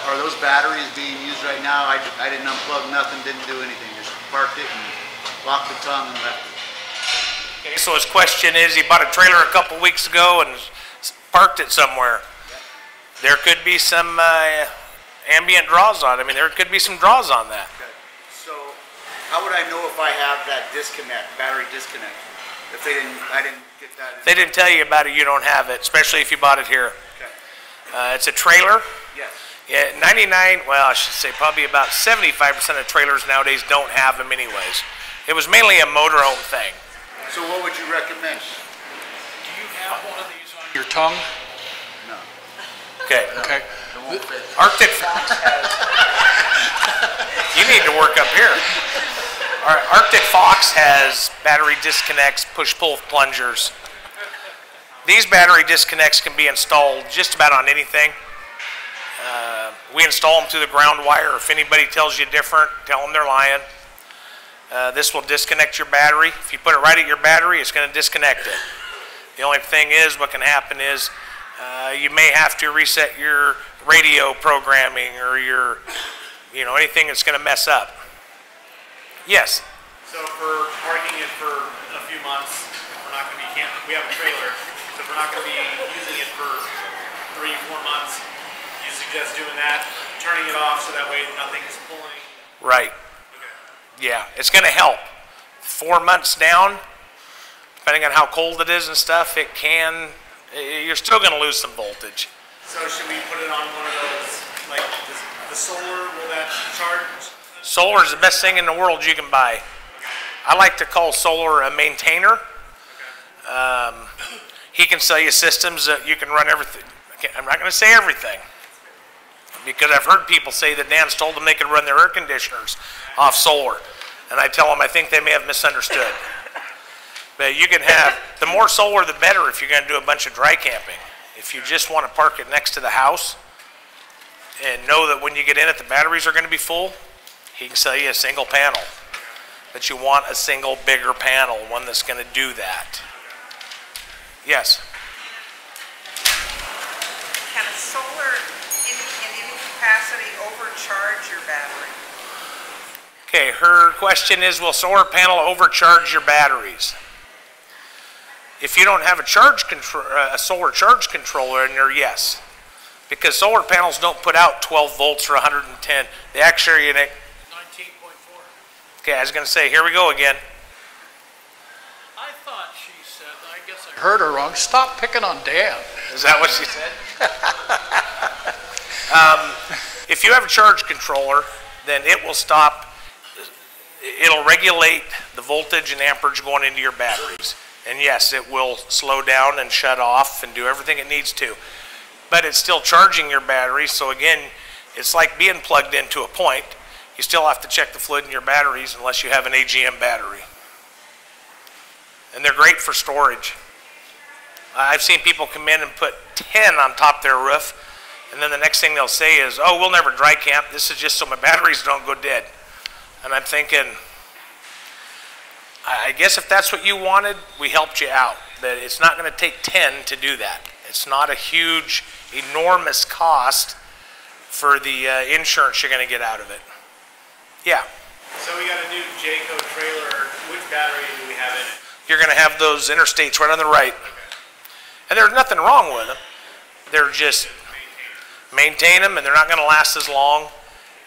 are those batteries being used right now? I didn't unplug nothing, didn't do anything, just parked it and locked the tongue and left it. Okay, so his question is, he bought a trailer a couple weeks ago and parked it somewhere. There could be some ambient draws on it. I mean, there could be some draws on that. Okay. So how would I know if I have that disconnect, battery disconnect? If I didn't get that. If they didn't tell you about it, you don't have it, especially if you bought it here. Okay. It's a trailer. Yes. Yeah, 99, well, I should say probably about 75% of trailers nowadays don't have them anyways. It was mainly a motorhome thing. So what would you recommend? Do you have one of these on your tongue? No. Okay. Okay. It won't fit. Arctic Fox has, you need to work up here. Arctic Fox has battery disconnects, push-pull plungers. These battery disconnects can be installed just about on anything. We install them through the ground wire. If anybody tells you different, tell them they're lying. This will disconnect your battery. If you put it right at your battery, it's going to disconnect it. The only thing is, what can happen is you may have to reset your radio programming or your, anything that's going to mess up. Yes? So for parking it for a few months, we're not going to be we have a trailer, so if we're not going to be using it for 3-4 months, you suggest doing that, turning it off so that way nothing's pulling? Right. Yeah, it's going to help. 4 months down, depending on how cold it is and stuff, you're still going to lose some voltage. So should we put it on one of those, like the solar, will that charge? Solar is the best thing in the world you can buy. I like to call solar a maintainer. He can sell you systems that you can run everything. I'm not going to say everything, because I've heard people say that Dan's told them they can run their air conditioners off solar. And I tell them I think they may have misunderstood. But you can have, the more solar the better if you're going to do a bunch of dry camping. If you just want to park it next to the house and know that when you get in it the batteries are going to be full, he can sell you a single panel. But you want a single bigger panel, one that's going to do that. Yes? Can a solar in any capacity overcharge your battery? Okay, her question is, will solar panel overcharge your batteries? If you don't have a solar charge controller in there, yes. Because solar panels don't put out 12 volts or 110. They actually, 19.4. Okay, I was going to say, here we go again. I thought she said, I guess I heard her wrong. Stop picking on Dan. Is that what she said? If you have a charge controller, then it will stop. It'll regulate the voltage and amperage going into your batteries. And yes, it will slow down and shut off and do everything it needs to. But it's still charging your batteries, so again, it's like being plugged into a point. You still have to check the fluid in your batteries unless you have an AGM battery. And they're great for storage. I've seen people come in and put 10 on top of their roof, and then the next thing they'll say is, oh, we'll never dry camp. This is just so my batteries don't go dead. And I'm thinking, I guess if that's what you wanted, we helped you out. But it's not going to take 10 to do that. It's not a huge, enormous cost for the insurance you're going to get out of it. Yeah. So we got a new Jayco trailer. Which battery do we have in it? You're going to have those interstates right on the right. And there's nothing wrong with them. They're just maintain them, and they're not going to last as long.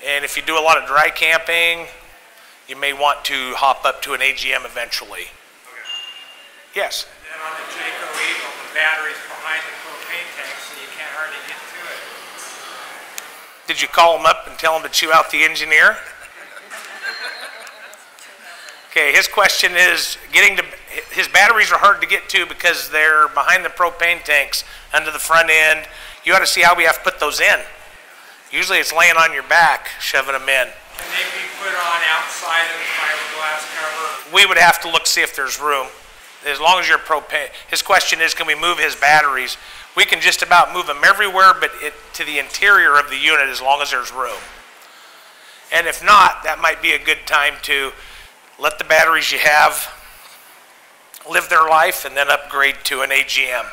And if you do a lot of dry camping, you may want to hop up to an AGM eventually. Okay. Yes? And then on the Jayco Eagle, the battery's behind the propane tank, so you can't hardly get to it. Did you call him up and tell him to chew out the engineer? Okay, his question is, his batteries are hard to get to because they're behind the propane tanks under the front end. You ought to see how we have to put those in. Usually it's laying on your back, shoving them in. Can they be put on outside of the fiberglass cover? We would have to look, see if there's room. As long as you're propane. His question is, can we move his batteries? We can just about move them everywhere but to the interior of the unit as long as there's room. And if not, that might be a good time to let the batteries you have live their life and then upgrade to an AGM.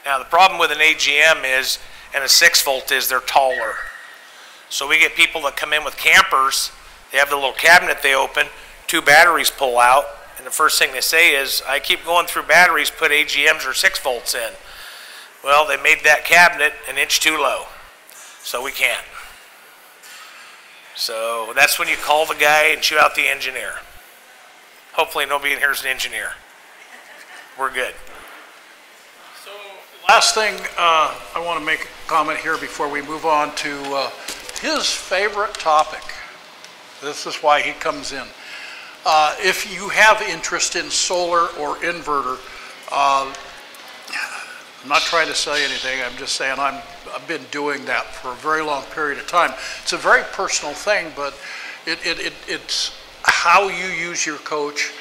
Now the problem with an AGM is, and a 6-volt is, they're taller. So we get people that come in with campers, they have the little cabinet they open, 2 batteries pull out, and the first thing they say is, I keep going through batteries, put AGMs or 6 volts in. Well, they made that cabinet an inch too low, so we can't. So that's when you call the guy and chew out the engineer. Hopefully nobody in here is an engineer. We're good. So last thing, I want to make a comment here before we move on to his favorite topic. This is why he comes in. If you have interest in solar or inverter, I'm not trying to say anything, I'm just saying I've been doing that for a very long period of time. It's a very personal thing, but it's how you use your coach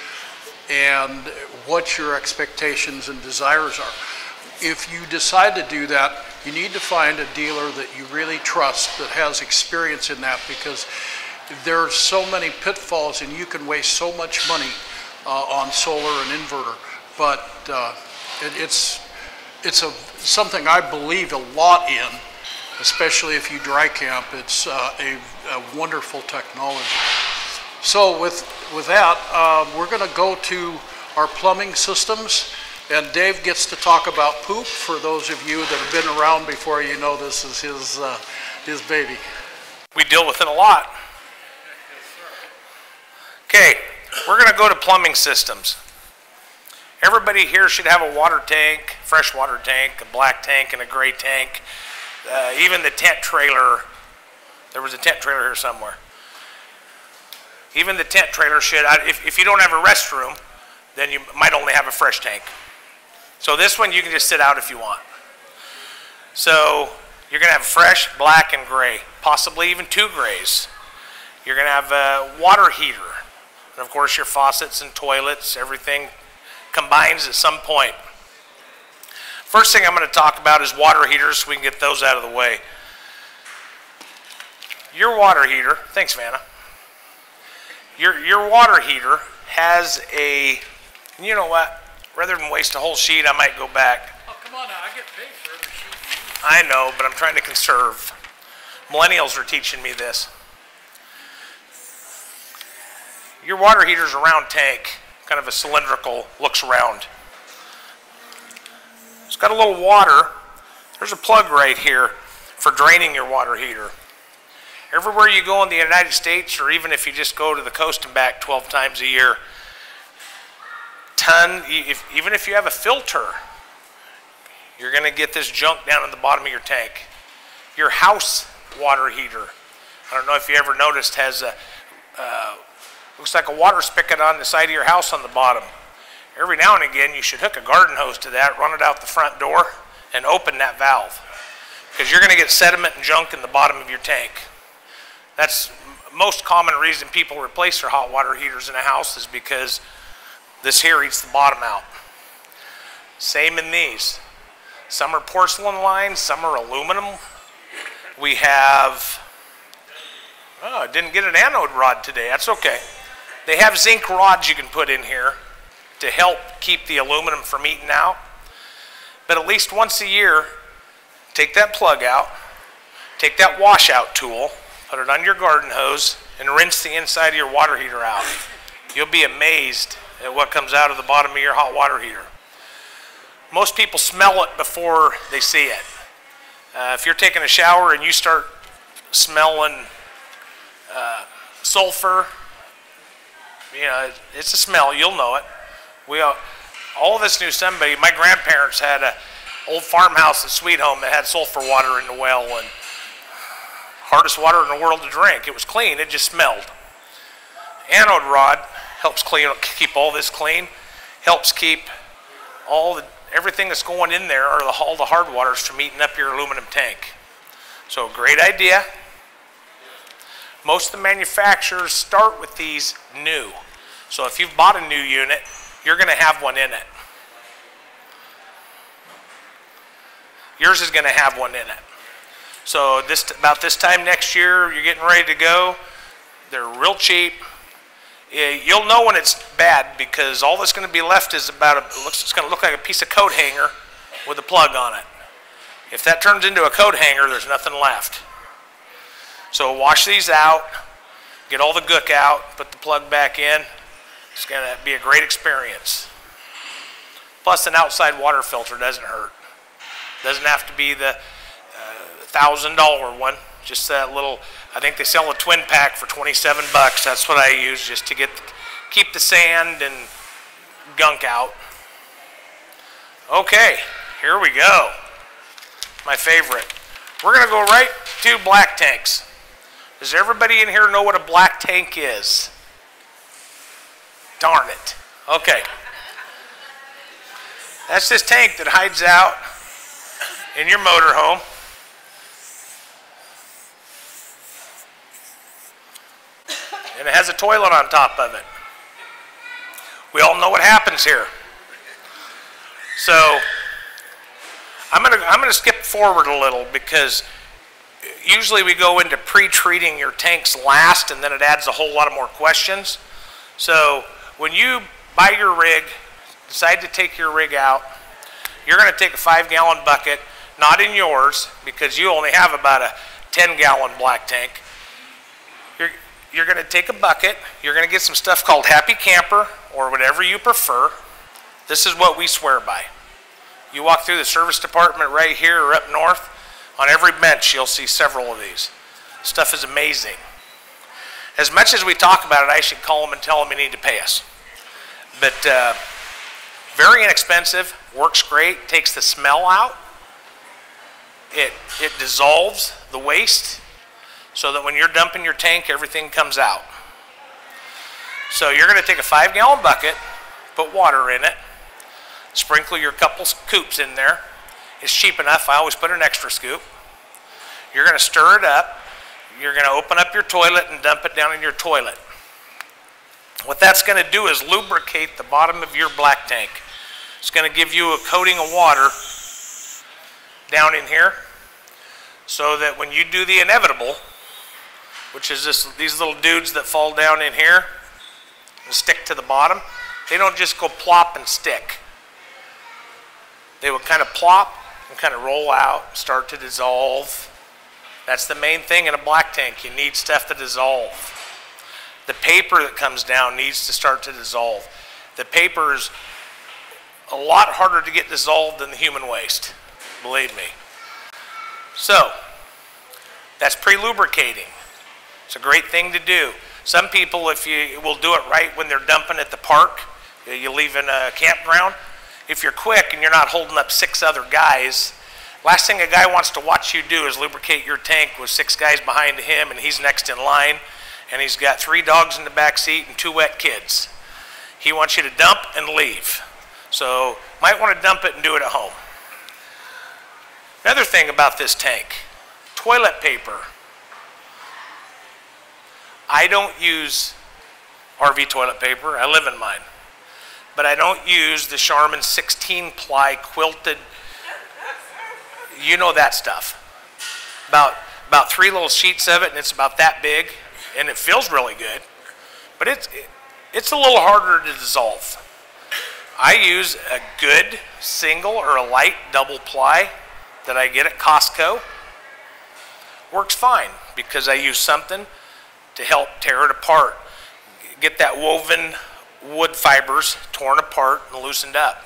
and what your expectations and desires are. If you decide to do that, you need to find a dealer that you really trust, that has experience in that, because there are so many pitfalls and you can waste so much money on solar and inverter. But it's something I believe a lot in, especially if you dry camp. It's a wonderful technology. So with that, we're going to go to our plumbing systems, and Dave gets to talk about poop. For those of you that have been around before, you know this is his baby. We deal with it a lot. Okay, we're going to go to plumbing systems. Everybody here should have a water tank, fresh water tank, a black tank, and a gray tank. Even the tent trailer, there was a tent trailer here somewhere. Even the tent trailer should, if you don't have a restroom, then you might only have a fresh tank. So this one you can just sit out if you want. So you're going to have fresh, black, and gray, possibly even 2 grays. You're going to have a water heater. And of course your faucets and toilets, everything combines at some point. First thing I'm going to talk about is water heaters, so we can get those out of the way. Your water heater, thanks Vanna. Your water heater has a, you know what, rather than waste a whole sheet, I might go back. Oh, come on now, I get paid for every sheet. I know, but I'm trying to conserve. Millennials are teaching me this. Your water heater's a round tank, kind of a cylindrical, looks round. It's got a little water. There's a plug right here for draining your water heater. Everywhere you go in the United States, or even if you just go to the coast and back 12 times a year, even if you have a filter, you're going to get this junk down at the bottom of your tank. Your house water heater, I don't know if you ever noticed, has a looks like a water spigot on the side of your house on the bottom. Every now and again you should hook a garden hose to that, run it out the front door, and open that valve, because you're going to get sediment and junk in the bottom of your tank. That's most common reason people replace their hot water heaters in a house, is because this here eats the bottom out. Same in these. Some are porcelain lined, some are aluminum. We have, oh, I didn't get an anode rod today, that's okay. They have zinc rods you can put in here to help keep the aluminum from eating out. But at least once a year, take that plug out, take that washout tool, put it on your garden hose, and rinse the inside of your water heater out. You'll be amazed at what comes out of the bottom of your hot water heater. Most people smell it before they see it. If you're taking a shower and you start smelling sulfur, you know, it's a smell, you'll know it. All of us knew somebody. My grandparents had an old farmhouse at Sweet Home that had sulfur water in the well, and hardest water in the world to drink. It was clean, it just smelled. Anode rod helps keep all this clean, helps keep everything that's going in there, or all the hard waters, from eating up your aluminum tank. So great idea. Most of the manufacturers start with these new. So if you've bought a new unit, you're going to have one in it. Yours is going to have one in it. So about this time next year, you're getting ready to go. They're real cheap. You'll know when it's bad, because all that's going to be left is it's going to look like a piece of coat hanger with a plug on it. If that turns into a coat hanger, there's nothing left. So wash these out, get all the gook out, put the plug back in. It's going to be a great experience. Plus, an outside water filter doesn't hurt. Doesn't have to be the $1,000 one. Just that little, I think they sell a twin pack for 27 bucks. That's what I use, just to keep the sand and gunk out. Okay, here we go. My favorite. We're going to go right to black tanks. Does everybody in here know what a black tank is? Darn it. Okay. That's this tank that hides out in your motorhome. And it has a toilet on top of it. We all know what happens here. So I'm gonna skip forward a little because usually we go into pre-treating your tanks last, and then it adds a whole lot of more questions. So when you buy your rig, decide to take your rig out, you're going to take a 5-gallon bucket, not in yours because you only have about a 10-gallon black tank. You're going to take a bucket, you're going to get some stuff called Happy Camper or whatever you prefer. This is what we swear by. You walk through the service department right here or up north, on every bench you'll see several of these. Stuff is amazing. As much as we talk about it, I should call them and tell them you need to pay us. But very inexpensive, works great, takes the smell out. It dissolves the waste so that when you're dumping your tank, everything comes out. So you're going to take a 5-gallon bucket, put water in it, sprinkle your couple scoops in there. It's cheap enough, I always put an extra scoop. You're going to stir it up. You're going to open up your toilet and dump it down in your toilet. What that's going to do is lubricate the bottom of your black tank. It's going to give you a coating of water down in here so that when you do the inevitable, which is these little dudes that fall down in here and stick to the bottom, they don't just go plop and stick. They will kind of plop and kind of roll out, start to dissolve. That's the main thing in a black tank. You need stuff to dissolve. The paper that comes down needs to start to dissolve. The paper is a lot harder to get dissolved than the human waste, believe me. So, that's pre-lubricating. It's a great thing to do. Some people, if you will do it right when they're dumping at the park, you leave in a campground. If you're quick and you're not holding up 6 other guys, last thing a guy wants to watch you do is lubricate your tank with 6 guys behind him and he's next in line and he's got 3 dogs in the back seat and 2 wet kids. He wants you to dump and leave. So might want to dump it and do it at home. Another thing about this tank, toilet paper. I don't use RV toilet paper. I live in mine. But I don't use the Charmin 16-ply quilted, you know that stuff. About 3 little sheets of it, and it's about that big, and it feels really good. But it's a little harder to dissolve. I use a good single or a light double ply that I get at Costco. Works fine because I use something to help tear it apart. Get that woven wood fibers torn apart and loosened up.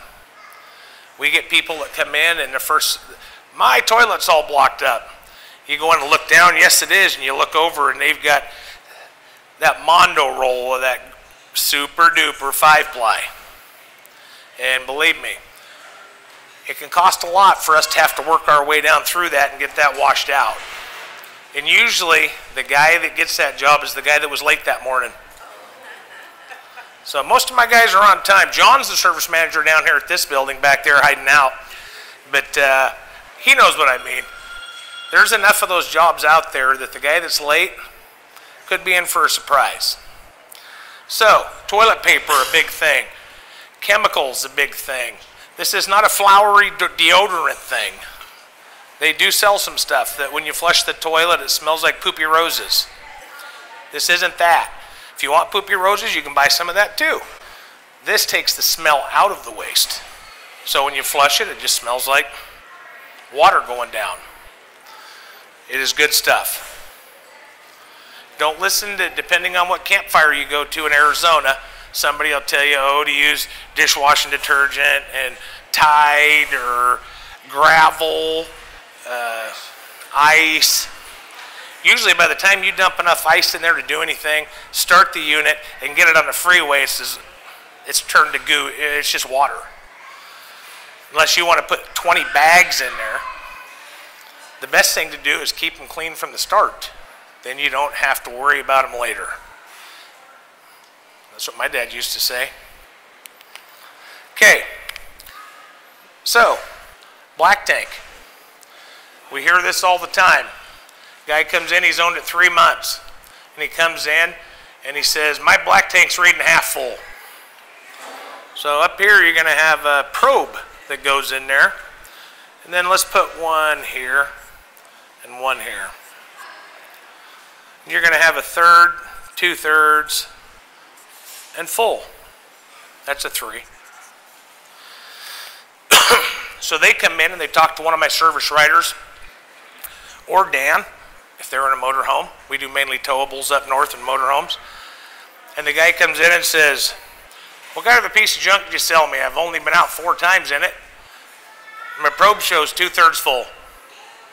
We get people that come in and my toilet's all blocked up. You go in and look down, yes it is, and you look over and they've got that Mondo roll of that super duper 5-ply. And believe me, it can cost a lot for us to have to work our way down through that and get that washed out. And usually the guy that gets that job is the guy that was late that morning. So most of my guys are on time. John's the service manager down here at this building back there hiding out. But he knows what I mean. There's enough of those jobs out there that the guy that's late could be in for a surprise. So, toilet paper, a big thing. Chemicals, a big thing. This is not a flowery deodorant thing. They do sell some stuff that when you flush the toilet, it smells like poopy roses. This isn't that. If you want poopy roses, you can buy some of that too. This takes the smell out of the waste. So when you flush it, it just smells like water going down. It is good stuff. Don't listen to, depending on what campfire you go to in Arizona, somebody will tell you, oh, to use dishwashing detergent and Tide or gravel, ice. Usually by the time you dump enough ice in there to do anything, start the unit and get it on the freeway, it's turned to goo. It's just water. Unless you want to put 20 bags in there, the best thing to do is keep them clean from the start. Then you don't have to worry about them later. That's what my dad used to say. Okay, so black tank. We hear this all the time. Guy comes in, he's owned it 3 months, and he comes in and he says, my black tank's reading half full. So up here you're going to have a probe that goes in there, And then let's put one here and one here. You're going to have a third, 2/3, and full. That's a 3. So they come in and they talk to one of my service writers, or Dan, if they're in a motorhome. We do mainly towables up north in motorhomes. And the guy comes in and says, "What kind of a piece of junk did you sell me? I've only been out 4 times in it. My probe shows 2/3 full,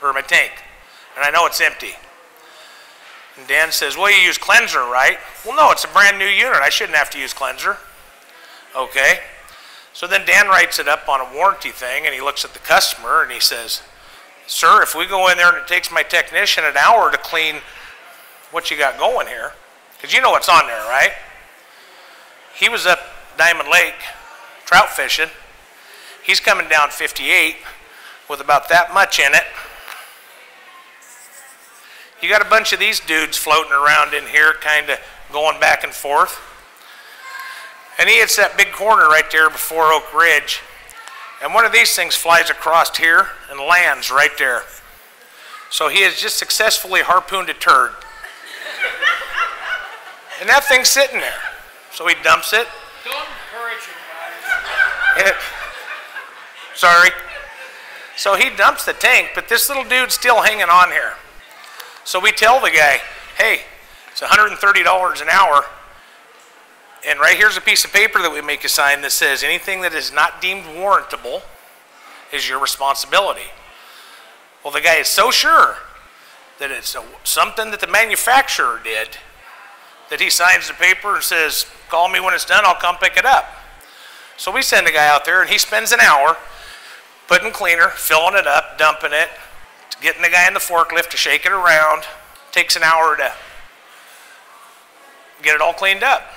or my tank, and I know it's empty." And Dan says, "Well, you use cleanser, right?" "Well, no, it's a brand new unit. I shouldn't have to use cleanser." Okay. So then Dan writes it up on a warranty thing, and he looks at the customer and he says, "Sir, if we go in there and it takes my technician an hour to clean what you got going here," because you know what's on there, right? He was up Diamond Lake trout fishing. He's coming down 58 with about that much in it. You got a bunch of these dudes floating around in here, kind of going back and forth. And he hits that big corner right there before Oak Ridge. And one of these things flies across here and lands right there. So he has just successfully harpooned a turd. And that thing's sitting there. So he dumps it. Don't encourage him, guys. Sorry. So he dumps the tank, but this little dude's still hanging on here. So we tell the guy, "Hey, it's $130 an hour. And right here's a piece of paper that we make you sign that says anything that is not deemed warrantable is your responsibility." Well, the guy is so sure that it's something that the manufacturer did that he signs the paper and says, "Call me when it's done, I'll come pick it up." So we send the guy out there and he spends an hour putting cleaner, filling it up, dumping it, getting the guy in the forklift to shake it around. Takes an hour to get it all cleaned up.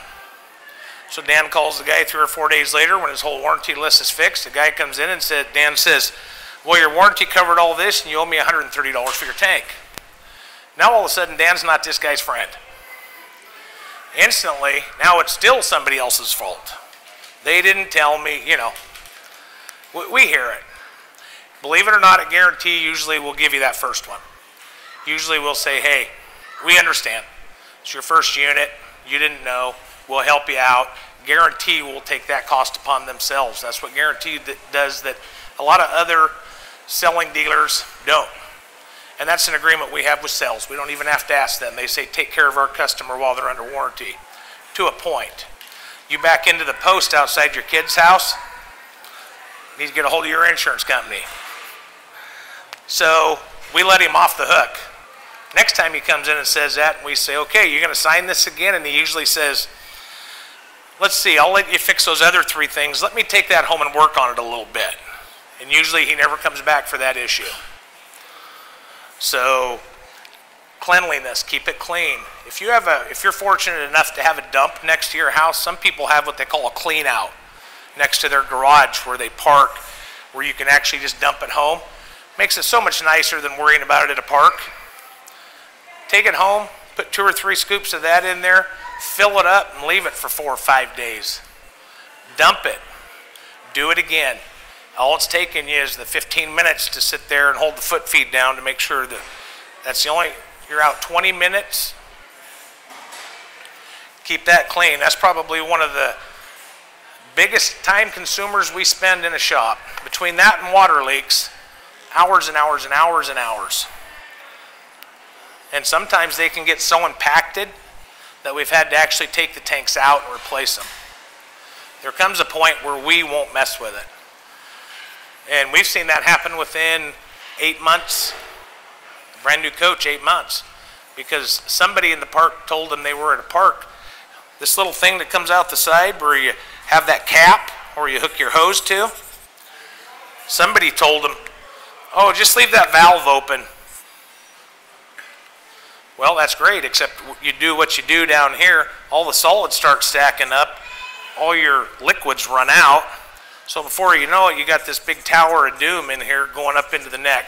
So Dan calls the guy 3 or 4 days later when his whole warranty list is fixed. The guy comes in and Dan says, "Well, your warranty covered all this and you owe me $130 for your tank." Now all of a sudden Dan's not this guy's friend. Instantly, now it's still somebody else's fault. They didn't tell me, you know. We hear it. Believe it or not, at Guaranty, usually we'll give you that first one. Usually we'll say, "Hey, we understand. It's your first unit. You didn't know. We'll help you out." Guaranty will take that cost upon themselves. That's what Guaranty does that a lot of other selling dealers don't. And that's an agreement we have with sales. We don't even have to ask them. They say, "Take care of our customer while they're under warranty," to a point. You back into the post outside your kid's house, you need to get a hold of your insurance company. So we let him off the hook. Next time he comes in and says that, and we say, "Okay, you're going to sign this again?" And he usually says, "Let's see, I'll let you fix those other 3 things. Let me take that home and work on it a little bit." And usually he never comes back for that issue. So cleanliness, keep it clean. If you're fortunate enough to have a dump next to your house, some people have what they call a clean out next to their garage where they park, where you can actually just dump it home. Makes it so much nicer than worrying about it at a park. Take it home, put 2 or 3 scoops of that in there, fill it up, and leave it for 4 or 5 days. Dump it. Do it again. All it's taking you is the 15 minutes to sit there and hold the foot feed down to make sure that that's the only, you're out 20 minutes. Keep that clean. That's probably one of the biggest time consumers we spend in a shop. Between that and water leaks, hours and hours and hours and hours. And sometimes they can get so impacted that we've had to actually take the tanks out and replace them. There comes a point where we won't mess with it. And we've seen that happen within 8 months. Brand new coach, 8 months. Because somebody in the park told them they were at a park. This little thing that comes out the side where you have that cap or you hook your hose to. Somebody told them, "Oh, just leave that valve open." Well, that's great, except you do what you do down here, all the solids start stacking up, all your liquids run out, so before you know it, you got this big tower of doom in here going up into the neck.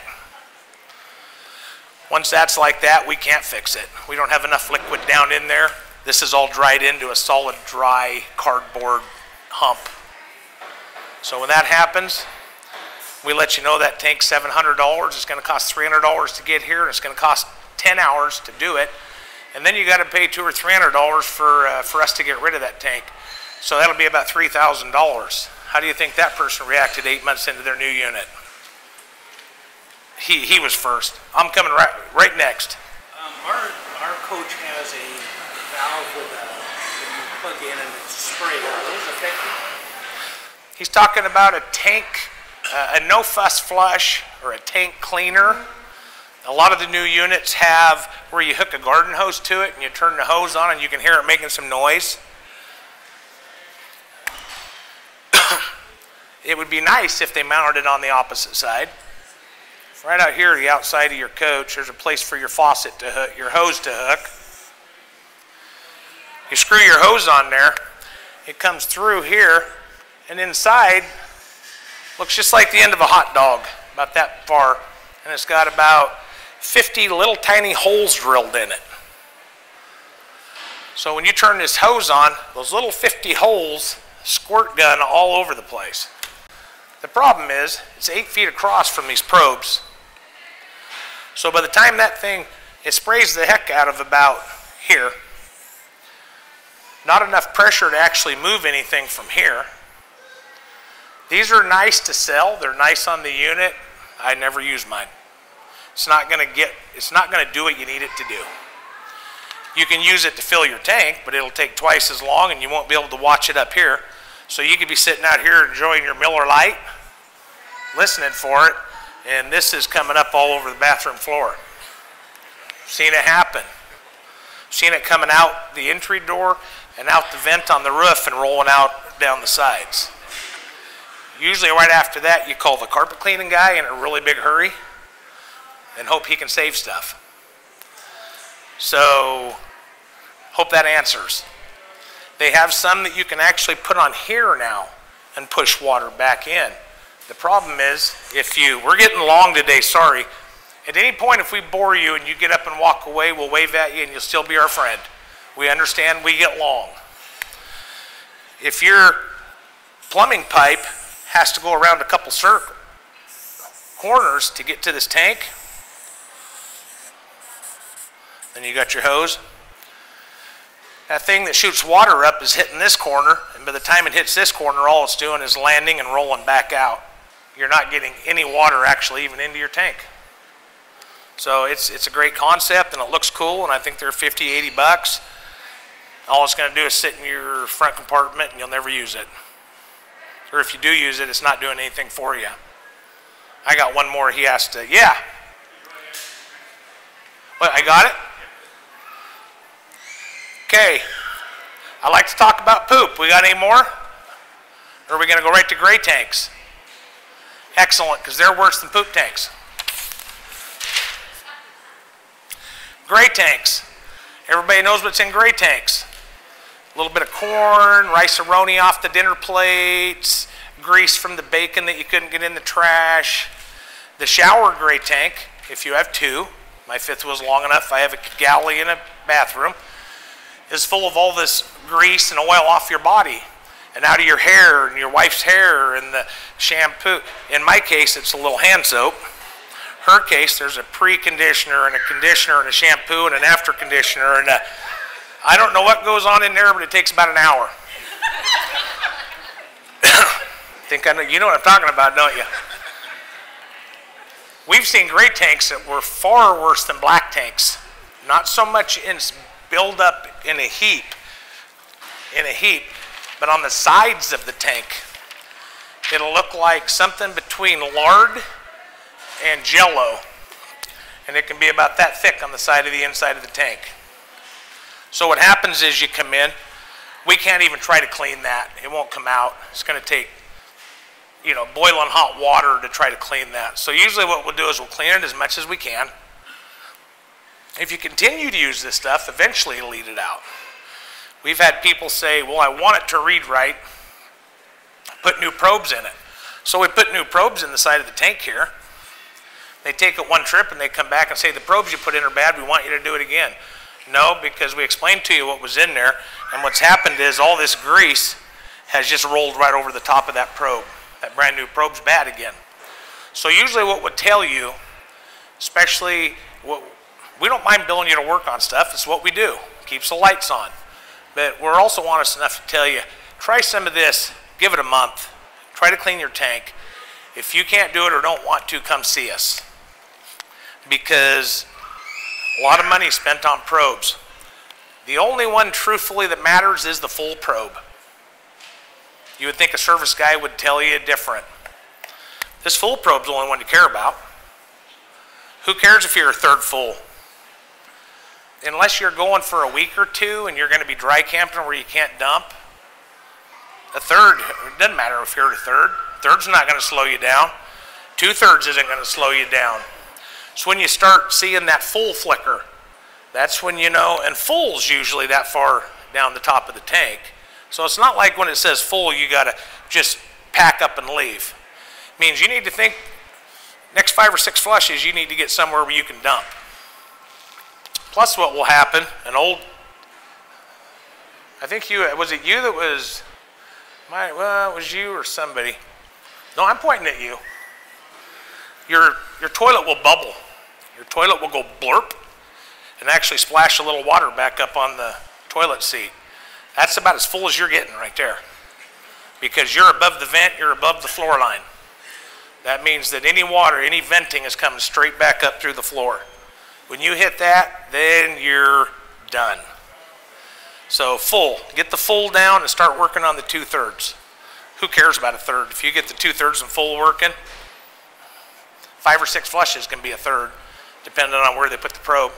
Once that's like that, we can't fix it. We don't have enough liquid down in there. This is all dried into a solid, dry cardboard hump. So when that happens, We let you know that tank's $700. It's going to cost $300 to get here, and it's going to cost 10 hours to do it. And then you got to pay $200 or $300 for us to get rid of that tank. So that'll be about $3,000. How do you think that person reacted 8 months into their new unit? He was first. I'm coming right next. Our coach has a valve with a, that you plug in and it's sprayed. Are those effective? He's talking about a tank, a no-fuss flush or a tank cleaner. A lot of the new units have where you hook a garden hose to it and you turn the hose on and you can hear it making some noise. It would be nice if they mounted it on the opposite side. Right out here, the outside of your coach, there's a place for your faucet to hook, your hose to hook. You screw your hose on there, it comes through here, and inside looks just like the end of a hot dog, about that far, and it's got about 50 little tiny holes drilled in it. So when you turn this hose on, those little 50 holes squirt gun all over the place. The problem is, it's 8 feet across from these probes. So by the time that thing, it sprays the heck out of about here. Not enough pressure to actually move anything from here. These are nice to sell. They're nice on the unit. I never use mine. It's not going to do what you need it to do. You can use it to fill your tank, but it'll take twice as long and you won't be able to watch it up here. So you could be sitting out here enjoying your Miller Lite, listening for it, and this is coming up all over the bathroom floor. Seen it happen. Seen it coming out the entry door and out the vent on the roof and rolling out down the sides. Usually right after that you call the carpet cleaning guy in a really big hurry and hope he can save stuff. So, hope that answers. They have some that you can actually put on here now and push water back in. The problem is, we're getting long today, sorry. At any point if we bore you and you get up and walk away, we'll wave at you and you'll still be our friend. We understand we get long. If your plumbing pipe has to go around a couple corners to get to this tank, then you got your hose. That thing that shoots water up is hitting this corner, and by the time it hits this corner, all it's doing is landing and rolling back out. You're not getting any water actually even into your tank. So it's a great concept and it looks cool, and I think they're 50, 80 bucks. All it's going to do is sit in your front compartment and you'll never use it. Or if you do use it, it's not doing anything for you. I got one more he has to, yeah. What, I got it? Okay. I like to talk about poop. We got any more? Or are we going to go right to gray tanks? Excellent, because they're worse than poop tanks. Gray tanks. Everybody knows what's in gray tanks. A little bit of corn, rice-a-roni off the dinner plates, grease from the bacon that you couldn't get in the trash. The shower gray tank, if you have two, my fifth was long enough, I have a galley in a bathroom, is full of all this grease and oil off your body and out of your hair and your wife's hair and the shampoo. In my case, it's a little hand soap. Her case, there's a pre-conditioner and a conditioner and a shampoo and an after conditioner and I don't know what goes on in there, but it takes about an hour. Think I know, you know what I'm talking about, don't you? We've seen gray tanks that were far worse than black tanks. Not so much in build up in a heap, but on the sides of the tank. It'll look like something between lard and Jell-O, and it can be about that thick on the side of the inside of the tank. So what happens is you come in, we can't even try to clean that. It won't come out. It's going to take, you know, boiling hot water to try to clean that. So usually what we'll do is we'll clean it as much as we can. If you continue to use this stuff, eventually it'll eat it out. We've had people say, well, I want it to read right. Put new probes in it. So we put new probes in the side of the tank here. They take it one trip and they come back and say, the probes you put in are bad, we want you to do it again. No, because we explained to you what was in there, and what's happened is all this grease has just rolled right over the top of that probe. That brand new probe's bad again. So usually what would tell you, especially, we don't mind billing you to work on stuff, it's what we do, keeps the lights on. But we're also honest enough to tell you, try some of this, give it a month, try to clean your tank. If you can't do it or don't want to, come see us. Because a lot of money spent on probes. The only one truthfully that matters is the full probe. You would think a service guy would tell you different. This full probe's the only one you care about. Who cares if you're a third full? Unless you're going for a week or two and you're going to be dry camping where you can't dump. A third, it doesn't matter if you're a third. Third's not going to slow you down. 2/3 isn't going to slow you down. So when you start seeing that full flicker, that's when you know, and full's usually that far down the top of the tank. So it's not like when it says full, you got to just pack up and leave. It means you need to think, next 5 or 6 flushes, you need to get somewhere where you can dump. Plus what will happen, I think was it you that was, well, it was you or somebody. No, I'm pointing at you. Your toilet will bubble. Your toilet will go blurp and actually splash a little water back up on the toilet seat. That's about as full as you're getting right there. Because you're above the vent, you're above the floor line. That means that any water, any venting is coming straight back up through the floor. When you hit that, then you're done. So full, get the full down and start working on the 2/3. Who cares about a third? If you get the 2/3 and full working, 5 or 6 flushes can be a third, depending on where they put the probe.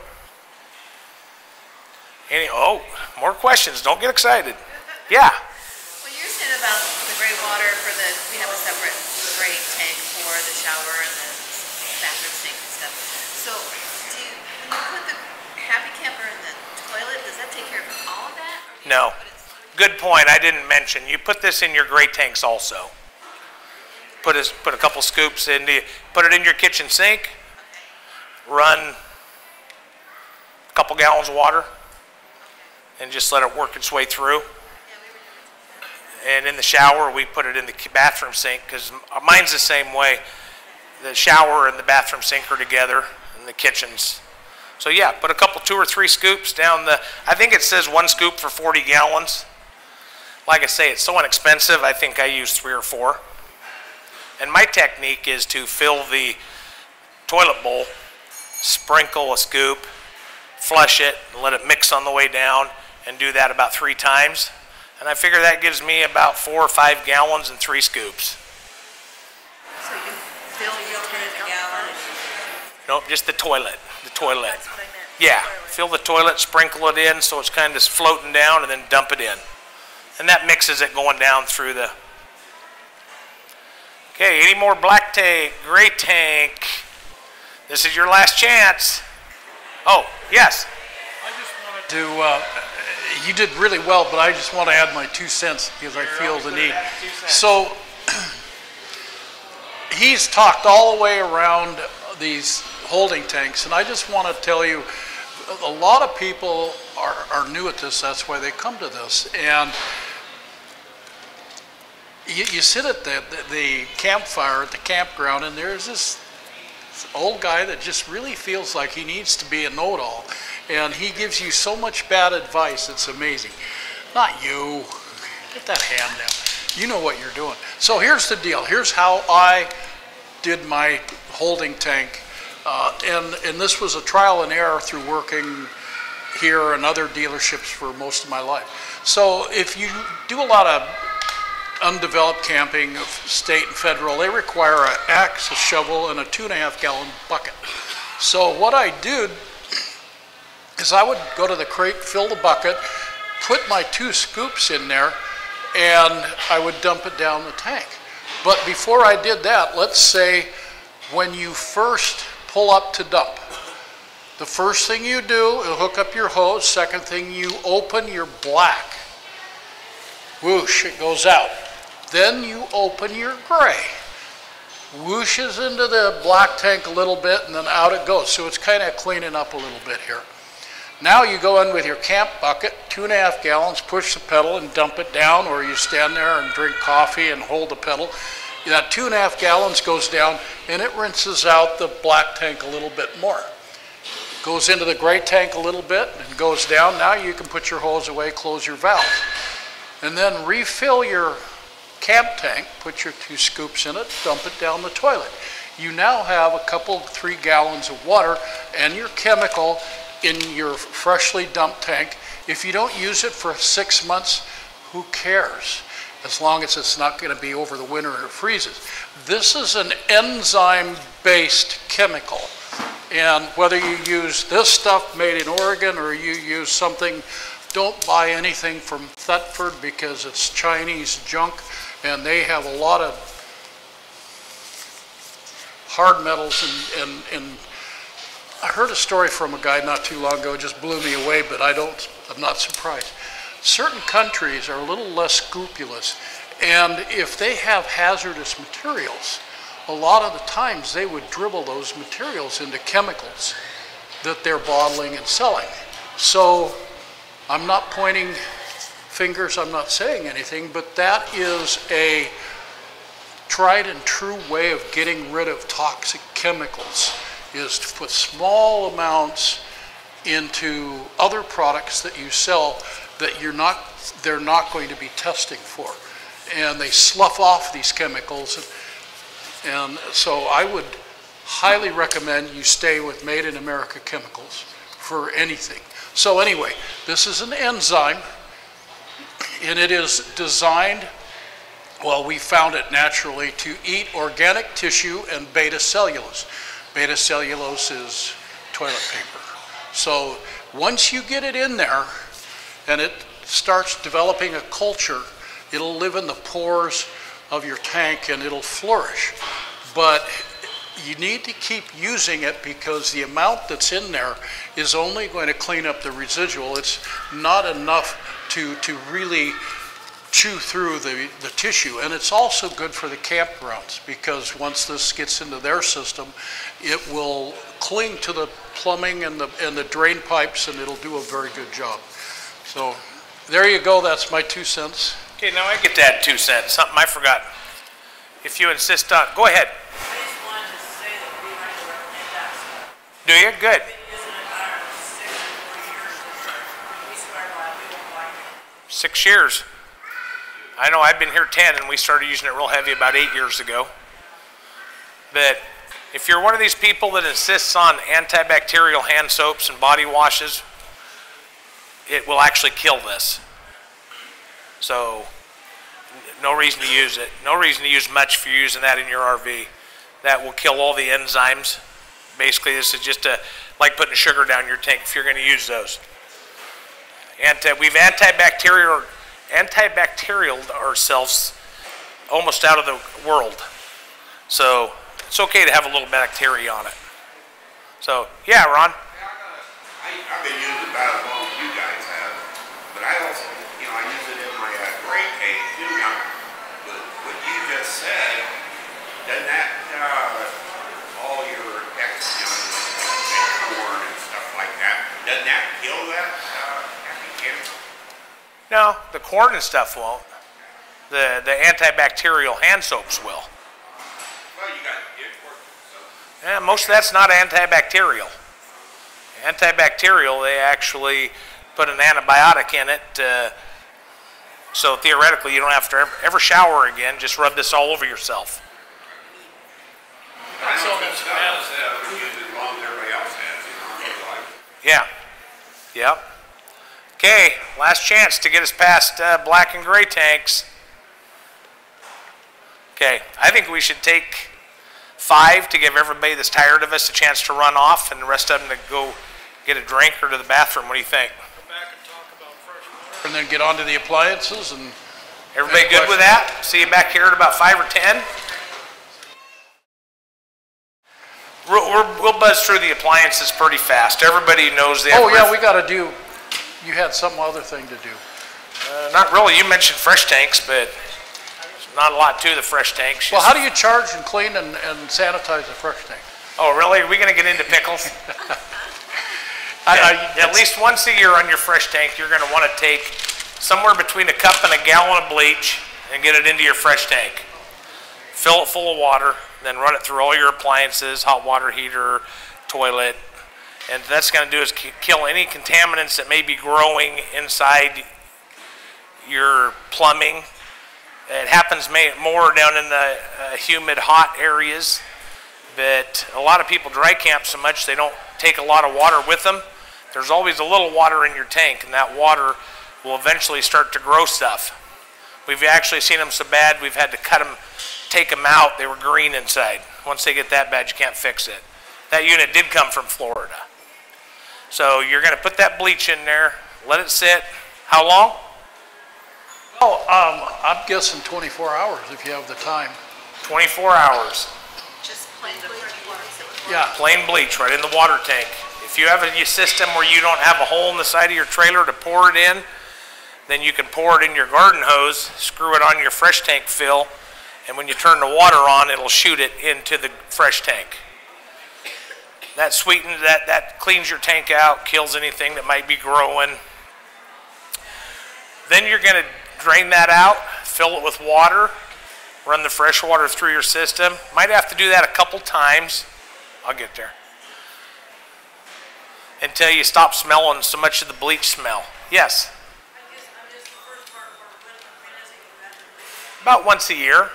Oh, more questions. Don't get excited. Yeah. Well, you're saying about the gray water we have a separate gray tank for the shower and the bathroom sink and stuff. So, when you put the happy camper in the toilet, does that take care of all of that? No. Good point. I didn't mention. You put this in your gray tanks also. Put a couple scoops put it in your kitchen sink. Run a couple gallons of water. And just let it work its way through. And in the shower, we put it in the bathroom sink because mine's the same way. The shower and the bathroom sink are together in the kitchens. So yeah, put a couple 2 or 3 scoops down I think it says 1 scoop for 40 gallons. Like I say, it's so inexpensive, I think I use 3 or 4. And my technique is to fill the toilet bowl, sprinkle a scoop, flush it, and let it mix on the way down, and do that about 3 times. And I figure that gives me about 4 or 5 gallons and 3 scoops. So you fill your gallon? Nope, just the toilet. The toilet. That's what I meant. Yeah, fill the toilet, sprinkle it in so it's kind of floating down, and then dump it in. And that mixes it going down through the... Okay, any more black tank, gray tank? This is your last chance. Oh, yes. I just wanted to, you did really well, but I just want to add my 2 cents because I feel the need. So, he's talked all the way around these holding tanks, and I just want to tell you, a lot of people are new at this, that's why they come to this. And you sit at the campfire at the campground, and there's this old guy that just really feels like he needs to be a know-it-all, and he gives you so much bad advice, it's amazing. Not you. Get that hand down. You know what you're doing. So here's the deal. Here's how I did my holding tank, and this was a trial and error through working here and other dealerships for most of my life. So if you do a lot of undeveloped camping, state and federal, they require an axe, a shovel, and a 2.5 gallon bucket. So what I did is I would go to the creek, fill the bucket, put my 2 scoops in there, and I would dump it down the tank. But before I did that, let's say when you first pull up to dump, the first thing you do is hook up your hose. Second thing, you open your black. Whoosh, it goes out. Then you open your gray. Whooshes into the black tank a little bit, and then out it goes. So it's kind of cleaning up a little bit here. Now you go in with your camp bucket, 2.5 gallons, push the pedal and dump it down, or you stand there and drink coffee and hold the pedal. That 2.5 gallons goes down and it rinses out the black tank a little bit more. Goes into the gray tank a little bit and goes down. Now you can put your hose away, close your valve. And then refill your camp tank, put your 2 scoops in it, dump it down the toilet. You now have a couple, 3 gallons of water and your chemical in your freshly dumped tank. If you don't use it for 6 months, who cares? As long as it's not going to be over the winter and it freezes. This is an enzyme-based chemical. And whether you use this stuff made in Oregon or you use something, don't buy anything from Thetford because it's Chinese junk and they have a lot of hard metals and I heard a story from a guy not too long ago, it just blew me away, but I'm not surprised. Certain countries are a little less scrupulous, and if they have hazardous materials, a lot of the times they would dribble those materials into chemicals that they're bottling and selling. So I'm not pointing fingers, I'm not saying anything, but that is a tried and true way of getting rid of toxic chemicals, is to put small amounts into other products that you sell that they're not going to be testing for. And they slough off these chemicals. And so I would highly recommend you stay with Made in America chemicals for anything. So anyway, this is an enzyme and it is designed, well, we found it naturally to eat organic tissue and beta cellulose. Beta cellulose is toilet paper. So once you get it in there and it starts developing a culture, it'll live in the pores of your tank and it'll flourish. But you need to keep using it because the amount that's in there is only going to clean up the residual. It's not enough to really chew through the tissue. And it's also good for the campgrounds because once this gets into their system, it will cling to the plumbing and the drain pipes and it'll do a very good job. So there you go, that's my 2 cents. Okay, now I get to add 2 cents, something I forgot. If you insist on, go ahead. I just wanted to say that we highly recommend that stuff. Do you? Good. We've been using it about 6 or 4 years. We started out, we don't like it. 6 years. I know I've been here 10 and we started using it real heavy about 8 years ago. But if you're one of these people that insists on antibacterial hand soaps and body washes, it will actually kill this. So no reason to use it. No reason to use much if you're using that in your RV. That will kill all the enzymes. Basically, this is just like putting sugar down your tank if you're going to use those. We've antibacterial ourselves almost out of the world. So it's okay to have a little bacteria on it. So, yeah, Ron? I've been using about as long as you guys have, but I also, I use it in my gray tank too. Now, what you just said, doesn't that, all your corn and stuff like that, doesn't that kill that happy chemical? No, the corn and stuff won't. The antibacterial hand soaps will. Well, you got soap. Yeah, most of that's not antibacterial. Antibacterial, they actually put an antibiotic in it, so theoretically you don't have to ever shower again. Just rub this all over yourself. I know it's bad as that. We use it as long as everybody else has. Yeah. Yep. Okay, last chance to get us past black and gray tanks. Okay, I think we should take 5 to give everybody that's tired of us a chance to run off and the rest of them to go get a drink or to the bathroom. What do you think? Go back and talk about fresh water. And then get on to the appliances and... Everybody good with that? See you back here at about 5 or 10? We'll buzz through the appliances pretty fast. Everybody knows the... Oh yeah, we got to do... You had some other thing to do. Not really. You mentioned fresh tanks, but there's not a lot to the fresh tanks. Well, how do you charge and clean and sanitize a fresh tank? Oh, really? Are we going to get into pickles? At least once a year on your fresh tank, you're going to want to take somewhere between a cup and a gallon of bleach and get it into your fresh tank. fill it full of water, then run it through all your appliances, hot water heater, toilet, and that's going to do is kill any contaminants that may be growing inside your plumbing. It happens more down in the humid, hot areas, but a lot of people dry camp so much they don't take a lot of water with them. There's always a little water in your tank, and that water will eventually start to grow stuff. We've actually seen them so bad we've had to cut them, take them out. They were green inside. Once they get that bad, you can't fix it. That unit did come from Florida. So you're going to put that bleach in there, let it sit. How long? Well, I'm guessing 24 hours if you have the time. 24 hours. Just plain bleach water. Yeah. Plain bleach right in the water tank. If you have a system where you don't have a hole in the side of your trailer to pour it in, then you can pour it in your garden hose, screw it on your fresh tank fill, and when you turn the water on, it'll shoot it into the fresh tank. That sweetens, that cleans your tank out, kills anything that might be growing. Then you're going to drain that out, fill it with water, run the fresh water through your system. Might have to do that a couple times. I'll get there. Until you stop smelling so much of the bleach smell. Yes? About once a year.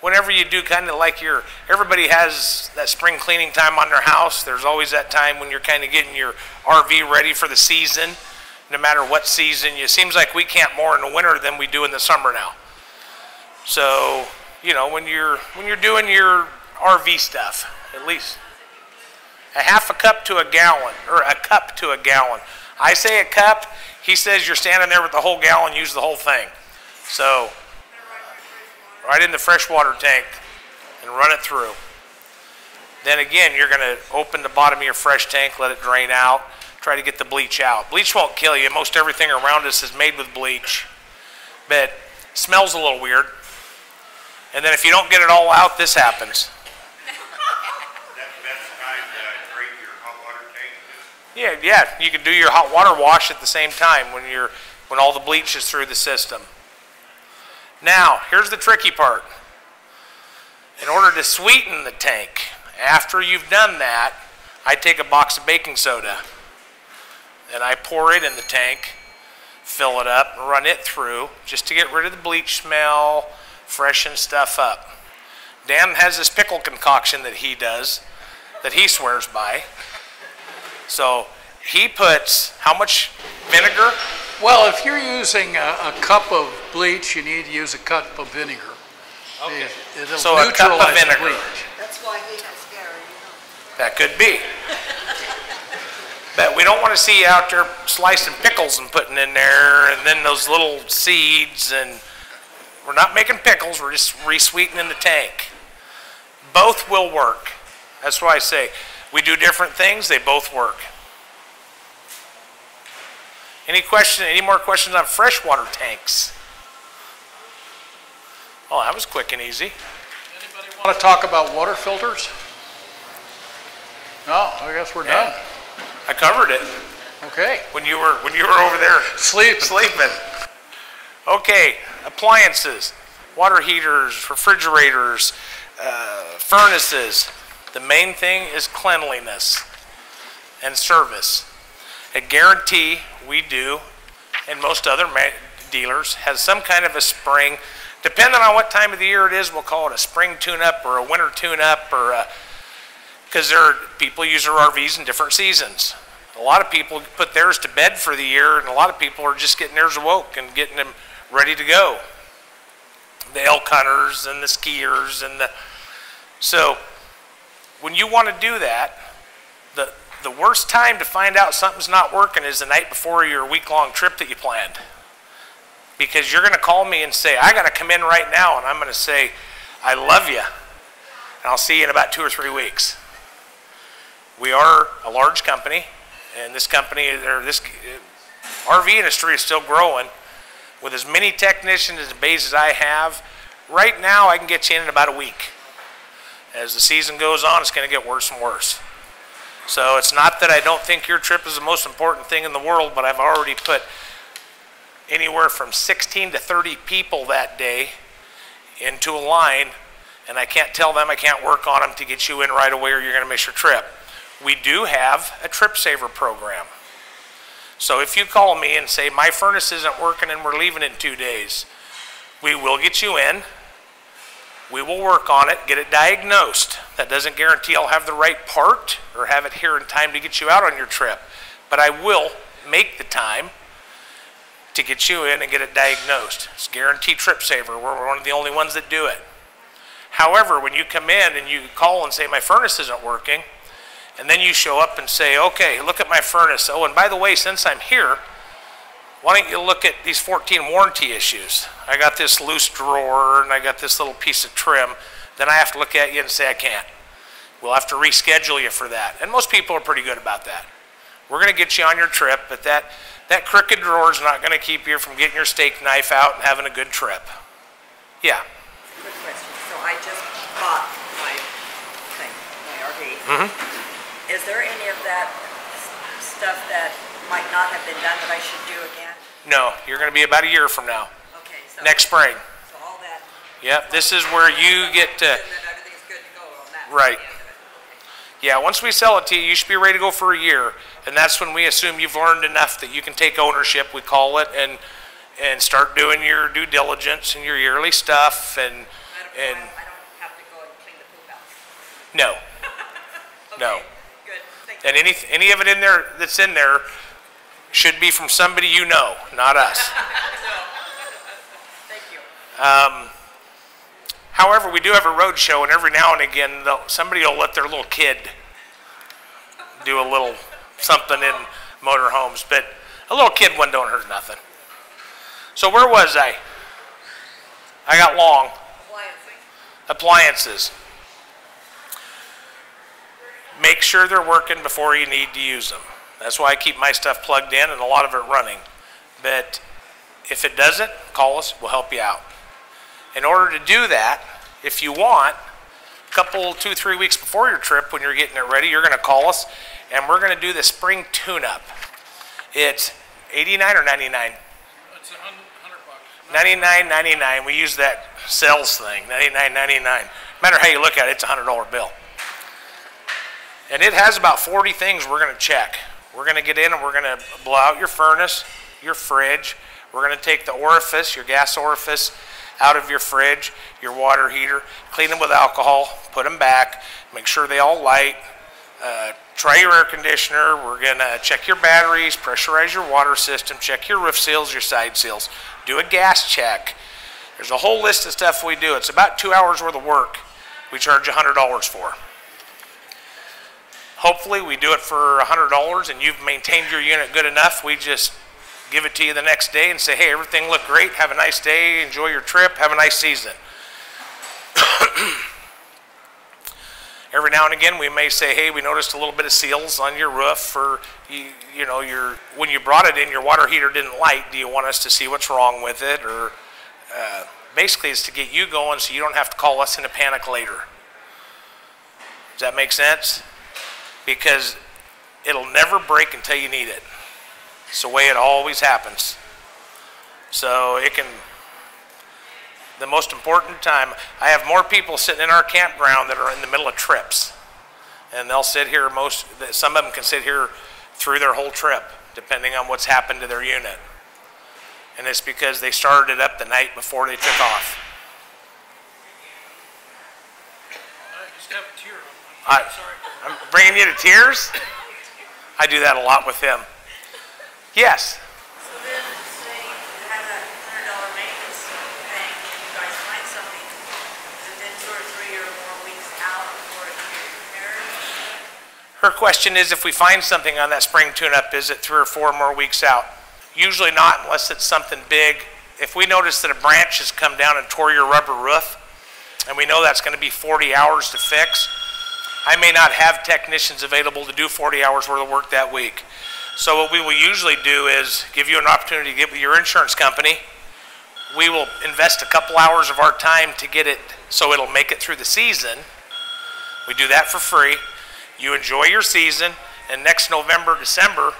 Whenever you do kind of like everybody has that spring cleaning time on their house. There's always that time when you're kind of getting your RV ready for the season. No matter what season, it seems like we camp more in the winter than we do in the summer now. So, you know, when you're doing your RV stuff, at least a half a cup to a gallon, or a cup to a gallon. I say a cup, he says you're standing there with the whole gallon, use the whole thing. So, right in the freshwater tank and run it through. Then again, you're going to open the bottom of your fresh tank, let it drain out, try to get the bleach out. Bleach won't kill you. Most everything around us is made with bleach, but it smells a little weird. And then if you don't get it all out, this happens. That's the time to drink your hot water tank? Yeah, you can do your hot water wash at the same time when all the bleach is through the system. Now, here's the tricky part. In order to sweeten the tank, after you've done that, I take a box of baking soda and I pour it in the tank, fill it up, and run it through just to get rid of the bleach smell, freshen stuff up. Dan has this pickle concoction that he does, that he swears by. So he puts how much vinegar? Well, if you're using a cup of bleach, you need to use a cup of vinegar. Okay. It'll So a cup of neutralize the vinegar. bleach. That's why he has Gary, you know. That could be. But we don't want to see you out there slicing pickles and putting in there, and then those little seeds, and we're not making pickles, we're just re-sweetening the tank. Both will work. That's why I say we do different things, they both work. Any more questions on freshwater tanks? Oh, that was quick and easy. Anybody want to talk about water filters? No, I guess we're done. I covered it. Okay. When you were over there sleeping. Okay, appliances, water heaters, refrigerators, furnaces. The main thing is cleanliness and service. At Guaranty, we do, and most other dealers, has some kind of a spring. Depending on what time of the year it is, we'll call it a spring tune-up or a winter tune-up, or because people use their RVs in different seasons. A lot of people put theirs to bed for the year, and a lot of people are just getting theirs awoke and getting them ready to go. The elk hunters and the skiers so when you want to do that, the worst time to find out something's not working is the night before your week-long trip that you planned. Because you're going to call me and say, I got to come in right now, and I'm going to say, I love you, and I'll see you in about 2 or 3 weeks. We are a large company, and this company, this RV industry is still growing. With as many technicians and bays as I have, right now I can get you in about a week. As the season goes on, it's going to get worse and worse. So it's not that I don't think your trip is the most important thing in the world, but I've already put anywhere from 16 to 30 people that day into a line and I can't tell them I can't work on them to get you in right away or you're going to miss your trip. We do have a trip saver program. So if you call me and say my furnace isn't working and we're leaving in 2 days, we will get you in. We will work on it, get it diagnosed. That doesn't guarantee I'll have the right part or have it here in time to get you out on your trip. But I will make the time to get you in and get it diagnosed. It's guaranteed trip saver. We're one of the only ones that do it. However, when you come in and you call and say my furnace isn't working, and then you show up and say, okay, look at my furnace. Oh, and by the way, since I'm here, why don't you look at these 14 warranty issues? I got this loose drawer and I got this little piece of trim. Then I have to look at you and say I can't. We'll have to reschedule you for that. And most people are pretty good about that. We're going to get you on your trip, but that crooked drawer is not going to keep you from getting your steak knife out and having a good trip. Yeah. Good question. So I just bought my thing, my RV. Is there any of that stuff that might not have been done that I should do again? No, you're going to be about a year from now. Okay. So next spring. So all that. Yep, this is where you get to. Everything's good to go on that. Right. Yeah, once we sell it to you, you should be ready to go for a year. And that's when we assume you've learned enough that you can take ownership, we call it, and start doing your due diligence and your yearly stuff. And I don't have to go and clean the poop house. No. Okay, No. Good. Thank you. And any of it in there that's in there should be from somebody you know, not us. Thank you. However, we do have a road show, and every now and again, somebody will let their little kid do a little something in motorhomes, but a little kid one don't hurt nothing. So where was I? I got long. Appliances. Make sure they're working before you need to use them. That's why I keep my stuff plugged in and a lot of it running. But if it doesn't, call us, we'll help you out. In order to do that, if you want, a couple, 2-3 weeks before your trip when you're getting it ready, you're going to call us and we're going to do the spring tune-up. It's $89 or $99? It's $100. $99.99. We use that sales thing, $99.99. No matter how you look at it, it's a $100 bill. And it has about 40 things we're going to check. We're going to get in and we're going to blow out your furnace, your fridge. We're going to take the orifice, your gas orifice, out of your fridge, your water heater, clean them with alcohol, put them back, make sure they all light. Try your air conditioner. We're going to check your batteries, pressurize your water system, check your roof seals, your side seals. Do a gas check. There's a whole list of stuff we do. It's about 2 hours worth of work we charge $100 for. Hopefully we do it for $100 and you've maintained your unit good enough. We just give it to you the next day and say, hey, everything looked great. Have a nice day. Enjoy your trip. Have a nice season. Every now and again we may say, hey, we noticed a little bit of seals on your roof, or you know, when you brought it in, your water heater didn't light. Do you want us to see what's wrong with it? Or basically it's to get you going so you don't have to call us in a panic later. Does that make sense? Because it'll never break until you need it. It's the way it always happens. So it can, the most important time, I have more people sitting in our campground that are in the middle of trips. And they'll sit here, some of them can sit here through their whole trip, depending on what's happened to their unit. And it's because they started it up the night before they took off. I just have a tear. I'm sorry. I'm bringing you to tears? I do that a lot with him. Yes? So then, say you have that $100 maintenance thing, and you guys find something, is it then 2 or 3 or more weeks out before it can be repaired? Her question is, if we find something on that spring tune-up, is it 3 or 4 more weeks out? Usually not, unless it's something big. If we notice that a branch has come down and tore your rubber roof, and we know that's going to be 40 hours to fix, I may not have technicians available to do 40 hours worth of work that week. So what we will usually do is give you an opportunity to get with your insurance company. We will invest a couple hours of our time to get it so it'll make it through the season. We do that for free. You enjoy your season, and next November, December,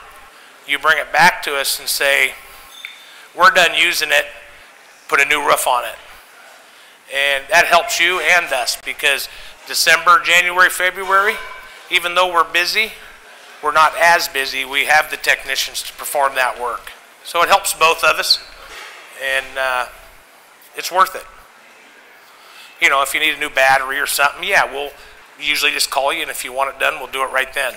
you bring it back to us and say, we're done using it, put a new roof on it. And that helps you and us, because December, January, February, even though we're busy, we're not as busy. We have the technicians to perform that work. So it helps both of us, and it's worth it. You know, if you need a new battery or something, yeah, we'll usually just call you, and if you want it done, we'll do it right then.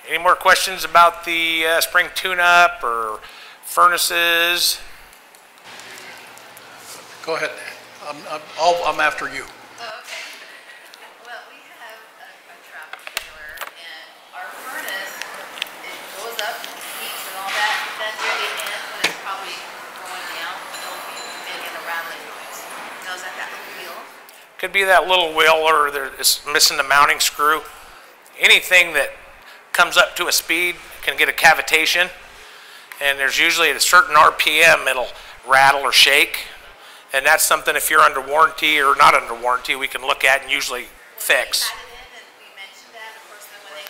Any more questions about the spring tune-up or furnaces? Go ahead. I'm after you. Oh, okay. Well, we have a tractor trailer, and our furnace, it goes up, heats and all that. Then near the end, when it's probably going down, it'll be making a rattling noise. Now, is that little wheel? Could be that little wheel, or it's missing the mounting screw. Anything that comes up to a speed can get a cavitation, and there's usually at a certain RPM it'll rattle or shake, and that's something, if you're under warranty or not under warranty, we can look at and usually fix. We had it in, and we mentioned that, of course, then when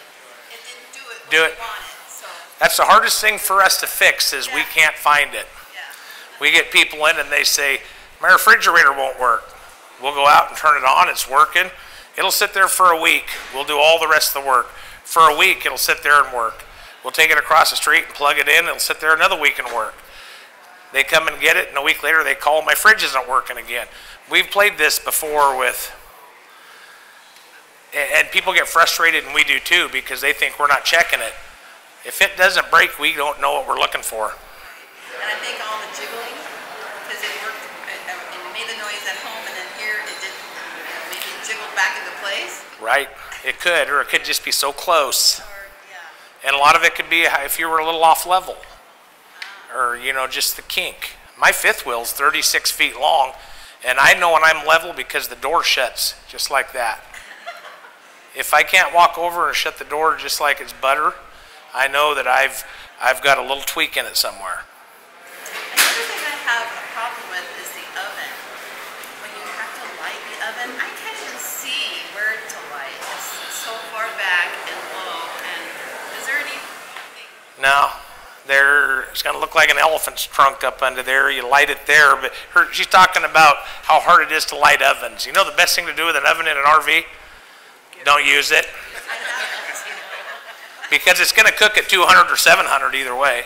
it didn't do it when we wanted, so. That's the hardest thing for us to fix, is we can't find it. Yeah. We get people in and they say, my refrigerator won't work. We'll go out and turn it on, it's working. It'll sit there for a week. We'll do all the rest of the work. For a week, it'll sit there and work. We'll take it across the street and plug it in, it'll sit there another week and work. They come and get it, and a week later they call, my fridge isn't working again. We've played this before with, and people get frustrated, and we do too, because they think we're not checking it. If it doesn't break, we don't know what we're looking for. And I think all the jiggling, because it worked, it made the noise at home, and then here it didn't, maybe it jiggled back into place. Right, it could, or it could just be so close. Or, yeah. And a lot of it could be if you were a little off level, or, you know, just the kink. My fifth wheel's 36 feet long, and I know when I'm level because the door shuts just like that. If I can't walk over and shut the door just like it's butter, I know that I've got a little tweak in it somewhere. Another thing I have a problem with is the oven. When you have to light the oven, I can't even see where to light. It's so far back and low. And is there any? No, it's going to look like an elephant's trunk up under there. You light it there, but she's talking about how hard it is to light ovens. You know the best thing to do with an oven in an RV? Don't use it. Because it's going to cook at 200 or 700 either way.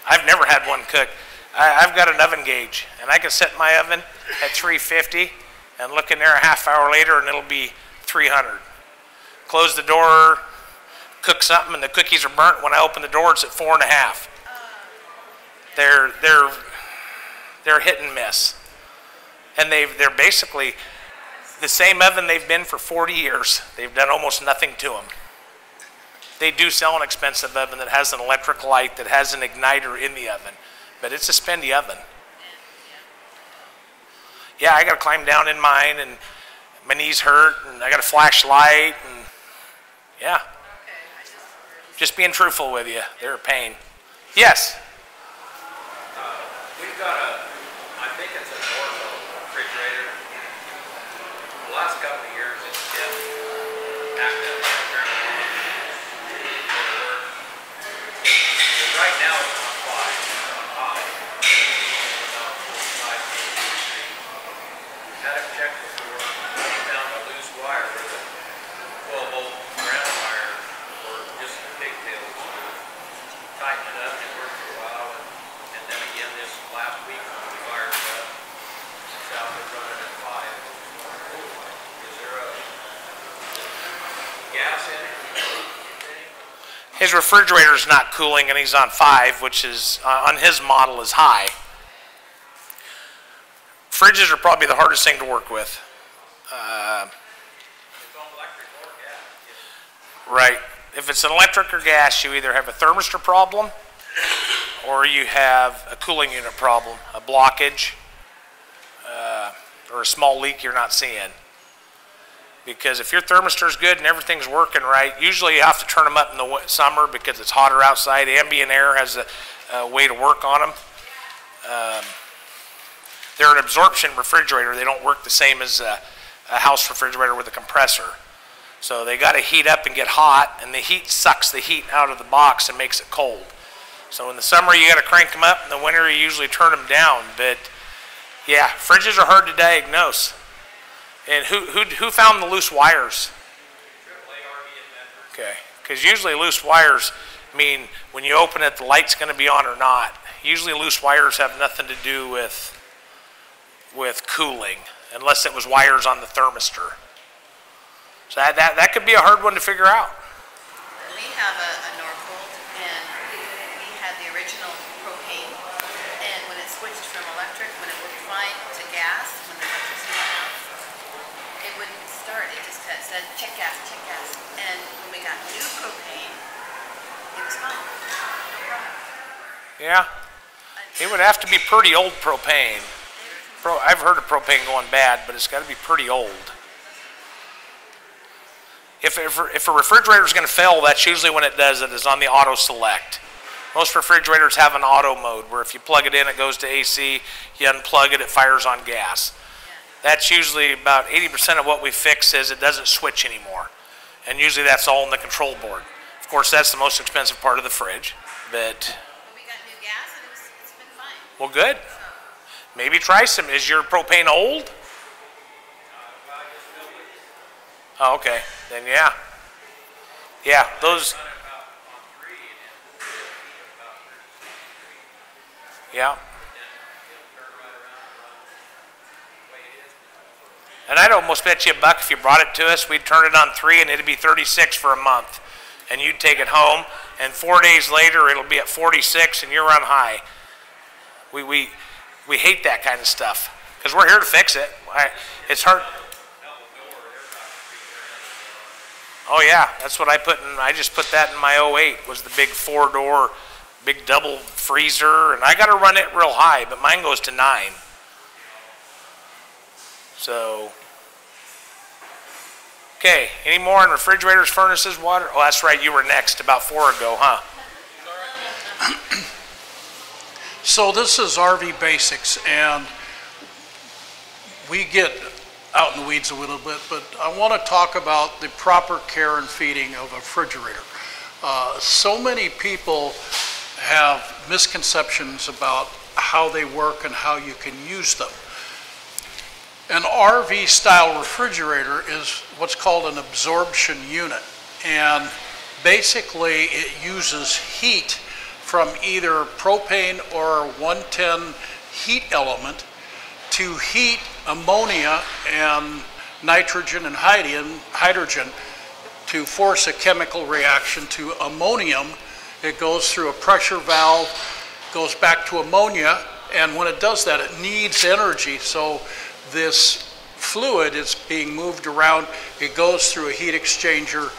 I've never had one cook. I've got an oven gauge, and I can set my oven at 350 and look in there a half hour later, and it'll be 300. Close the door, cook something, and the cookies are burnt. When I open the door, it's at 4.5. They're hit and miss, and they're basically the same oven they've been for 40 years. They've done almost nothing to them. They do sell an expensive oven that has an electric light, that has an igniter in the oven, but it's a spendy oven. Yeah, I got to climb down in mine, and my knees hurt, and I got a flashlight, and yeah. Just being truthful with you, they're a pain. Yes? We've got I think it's a Norco refrigerator. The last couple of years it's been active. Right now it's on 5, on high. Had it checked before. We found a loose wire with a 12-volt ground wire, or just the pigtails. Tighten it up, it worked for a while, and then again this last week when we fired it up, it's out there running at 5. Is there a gas in it? His refrigerator is not cooling, and he's on 5, which is, on his model, is high. Fridges are probably the hardest thing to work with. Right. If it's an electric or gas, you either have a thermistor problem or you have a cooling unit problem, a blockage, or a small leak you're not seeing. Because if your thermistor's good and everything's working right, usually you have to turn them up in the summer because it's hotter outside. Ambient air has a way to work on them. They're an absorption refrigerator. They don't work the same as a house refrigerator with a compressor. So they got to heat up and get hot, and the heat sucks the heat out of the box and makes it cold. So in the summer you got to crank them up, in the winter you usually turn them down. But yeah, fridges are hard to diagnose. And who found the loose wires? Okay, because usually loose wires mean when you open it the light's going to be on or not. Usually loose wires have nothing to do with cooling, unless it was wires on the thermistor. So that could be a hard one to figure out. We have a Norcold, and we had the original propane, and when it switched from electric, when it worked fine, to gas, when the electricity went out, it wouldn't start. It just said, check gas, check gas. And when we got new propane, it was fine. No problem. Yeah. It would have to be pretty old propane. I've heard of propane going bad, but it's got to be pretty old. If a refrigerator is going to fail, that's usually when it does it, is on the auto select. Most refrigerators have an auto mode where if you plug it in, it goes to AC, you unplug it, it fires on gas. That's usually about 80% of what we fix is it doesn't switch anymore. And usually that's all in the control board. Of course, that's the most expensive part of the fridge, but... We got new gas, and it's been fine. Well, good. Maybe try some. Is your propane old? Oh, okay. Then yeah. Yeah, those... Yeah. And I'd almost bet you $1 if you brought it to us, we'd turn it on 3 and it'd be 36 for a month. And you'd take it home, and 4 days later it'll be at 46 and you're on high. We hate that kind of stuff because we're here to fix it. It's hard. Oh yeah, that's what I put in. I just put that in my 08, was the big 4-door, big double freezer, and I got to run it real high, but mine goes to 9. So, okay, any more on refrigerators, furnaces, water? Oh, that's right, you were next about 4 ago, huh? So this is RV Basics, and we get out in the weeds a little bit, but I want to talk about the proper care and feeding of a refrigerator. So many people have misconceptions about how they work and how you can use them. An RV style refrigerator is what's called an absorption unit, and basically it uses heat from either propane or 110 heat element to heat ammonia and nitrogen and hydrogen to force a chemical reaction to ammonium. It goes through a pressure valve, goes back to ammonia, and when it does that, it needs energy. So this fluid is being moved around. It goes through a heat exchanger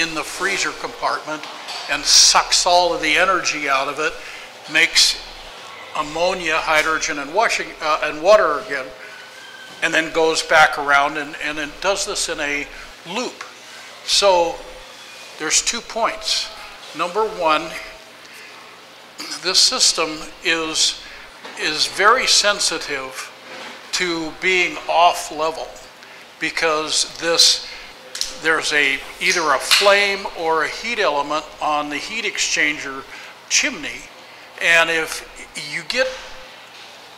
in the freezer compartment and sucks all of the energy out of it, makes ammonia, hydrogen, and water again, and then goes back around and it does this in a loop. So there's 2 points. Number one, this system is very sensitive to being off level, because there's either a flame or a heat element on the heat exchanger chimney, and if you get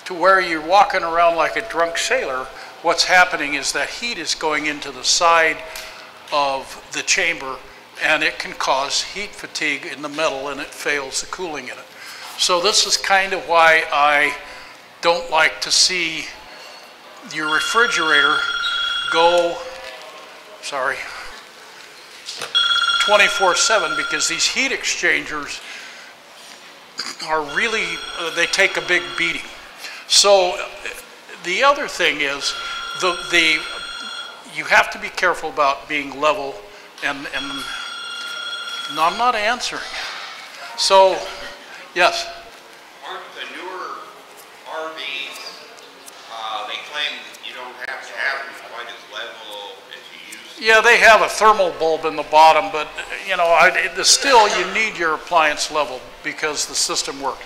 to where you're walking around like a drunk sailor, what's happening is that heat is going into the side of the chamber, and it can cause heat fatigue in the metal, and it fails the cooling in it. So this is kind of why I don't like to see your refrigerator go, 24/7, because these heat exchangers are really, they take a big beating. So the other thing is, you have to be careful about being level, and no, I'm not answering. So, yes? Aren't the newer RVs, they claim you don't have to have them quite as level as you used to? Yeah, they have a thermal bulb in the bottom, but you know, still you need your appliance level because the system works.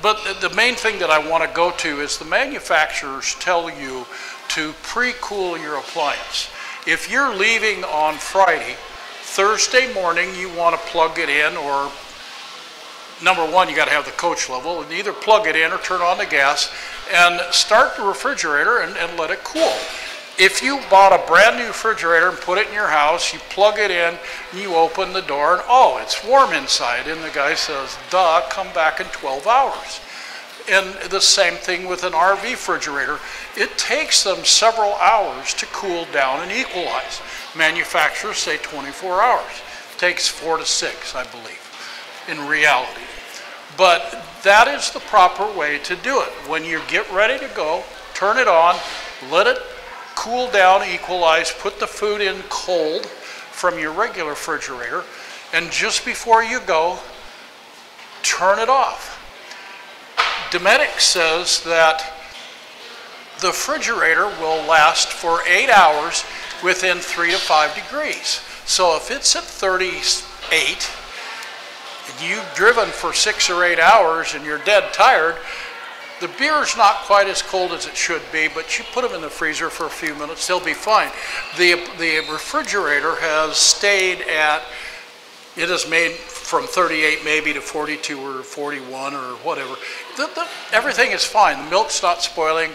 But the main thing that I want to go to is the manufacturers tell you to pre-cool your appliance. If you're leaving on Friday, Thursday morning you want to plug it in, or number one, you got to have the coach level, and either plug it in or turn on the gas and start the refrigerator and let it cool. If you bought a brand new refrigerator and put it in your house, you plug it in, you open the door, and oh, it's warm inside. And the guy says, duh, come back in 12 hours. And the same thing with an RV refrigerator. It takes them several hours to cool down and equalize. Manufacturers say 24 hours. It takes 4 to 6, I believe, in reality. But that is the proper way to do it. When you get ready to go, turn it on, let it cool down, equalize, put the food in cold from your regular refrigerator, and just before you go, turn it off. Dometic says that the refrigerator will last for 8 hours within 3 to 5 degrees. So if it's at 38, and you've driven for 6 or 8 hours and you're dead tired, the beer's not quite as cold as it should be, but you put them in the freezer for a few minutes, they'll be fine. The refrigerator has stayed at, it is made from 38 maybe to 42 or 41 or whatever. Everything is fine. The milk's not spoiling.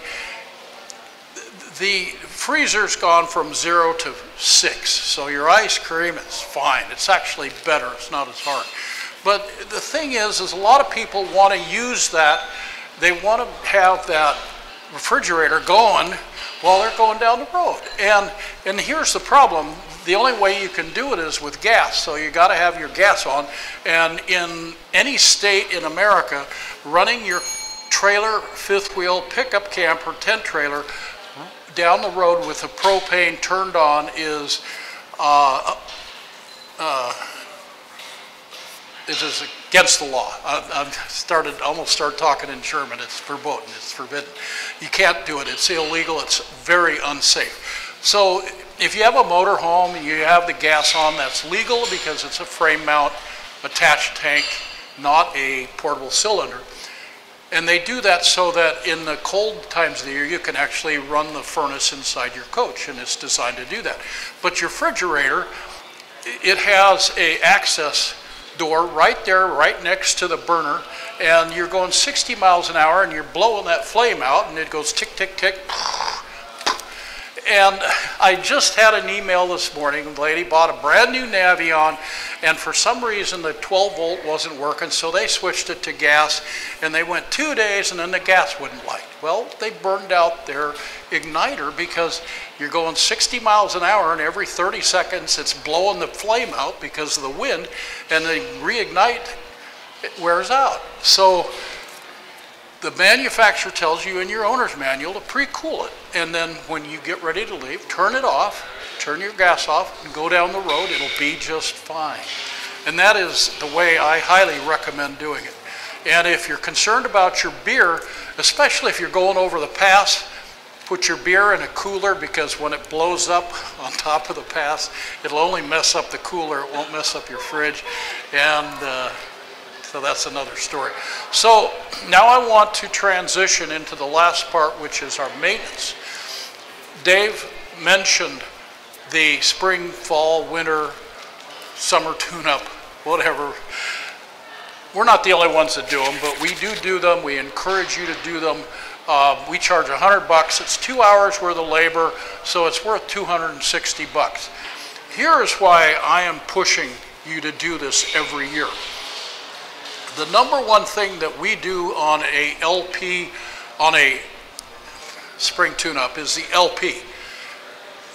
The freezer's gone from 0 to 6, so your ice cream is fine. It's actually better. It's not as hard. But the thing is a lot of people want to use that. They want to have that refrigerator going while they're going down the road. And here's the problem. The only way you can do it is with gas. So you got to have your gas on. And in any state in America, running your trailer, fifth wheel, pickup camper, tent trailer down the road with the propane turned on is against the law. I almost started talking in German. It's verboten. It's forbidden. You can't do it. It's illegal. It's very unsafe. So if you have a motor home and you have the gas on, that's legal because it's a frame mount attached tank, not a portable cylinder. And they do that so that in the cold times of the year, you can actually run the furnace inside your coach, and it's designed to do that. But your refrigerator, it has an access door right there, right next to the burner, and you're going 60 miles an hour, and you're blowing that flame out, and it goes tick, tick, tick. And I just had an email this morning. A lady bought a brand new Navion, and for some reason the 12 volt wasn't working, so they switched it to gas, and they went 2 days and then the gas wouldn't light. Well, they burned out their igniter because you're going 60 miles an hour, and every 30 seconds it's blowing the flame out because of the wind, and the reignite, it wears out. So the manufacturer tells you in your owner's manual to pre-cool it, and then when you get ready to leave, turn it off, turn your gas off, and go down the road. It'll be just fine. And that is the way I highly recommend doing it. And if you're concerned about your beer, especially if you're going over the pass, put your beer in a cooler, because when it blows up on top of the pass, it'll only mess up the cooler. It won't mess up your fridge. And so that's another story. So now I want to transition into the last part, which is our maintenance. Dave mentioned the spring, fall, winter, summer tune-up, whatever. We're not the only ones that do them, but we do them. We encourage you to do them. We charge $100. It's 2 hours worth of labor, so it's worth $260. Here is why I am pushing you to do this every year. The number one thing that we do on a LP, on a spring tune-up, is the LP.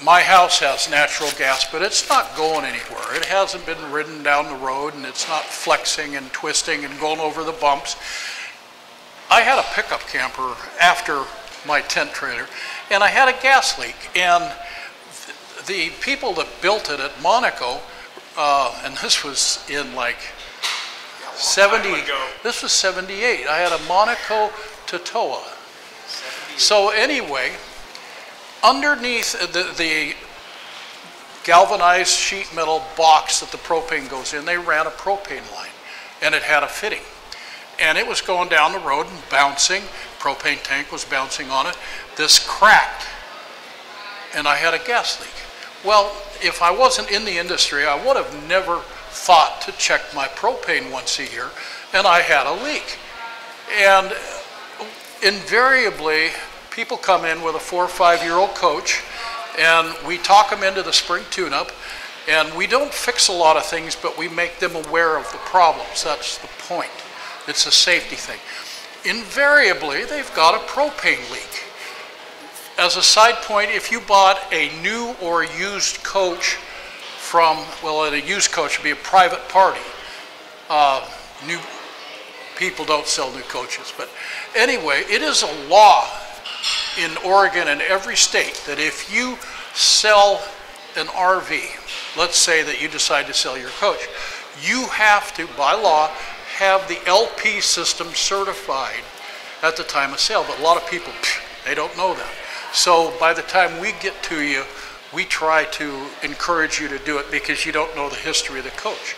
My house has natural gas, but it's not going anywhere. It hasn't been ridden down the road, and it's not flexing and twisting and going over the bumps. I had a pickup camper after my tent trailer, and I had a gas leak. And the people that built it at Monaco, and this was in like 70, this was 78. I had a Monaco Tatoa. So anyway, underneath the galvanized sheet metal box that the propane goes in, they ran a propane line, and it had a fitting. And it was going down the road and bouncing. Propane tank was bouncing on it. This cracked, and I had a gas leak. Well, if I wasn't in the industry, I would have never thought to check my propane once a year. and I had a leak. And invariably, people come in with a 4 or 5-year-old coach, and we talk them into the spring tune-up, and we don't fix a lot of things, but we make them aware of the problems. That's the point. It's a safety thing. Invariably, they've got a propane leak. As a side point, if you bought a new or used coach from, well, a used coach would be a private party. New people don't sell new coaches, but anyway, it is a law in Oregon and every state that if you sell an RV, let's say that you decide to sell your coach, you have to, by law, have the LP system certified at the time of sale. But a lot of people, they don't know that. So by the time we get to you, we try to encourage you to do it because you don't know the history of the coach.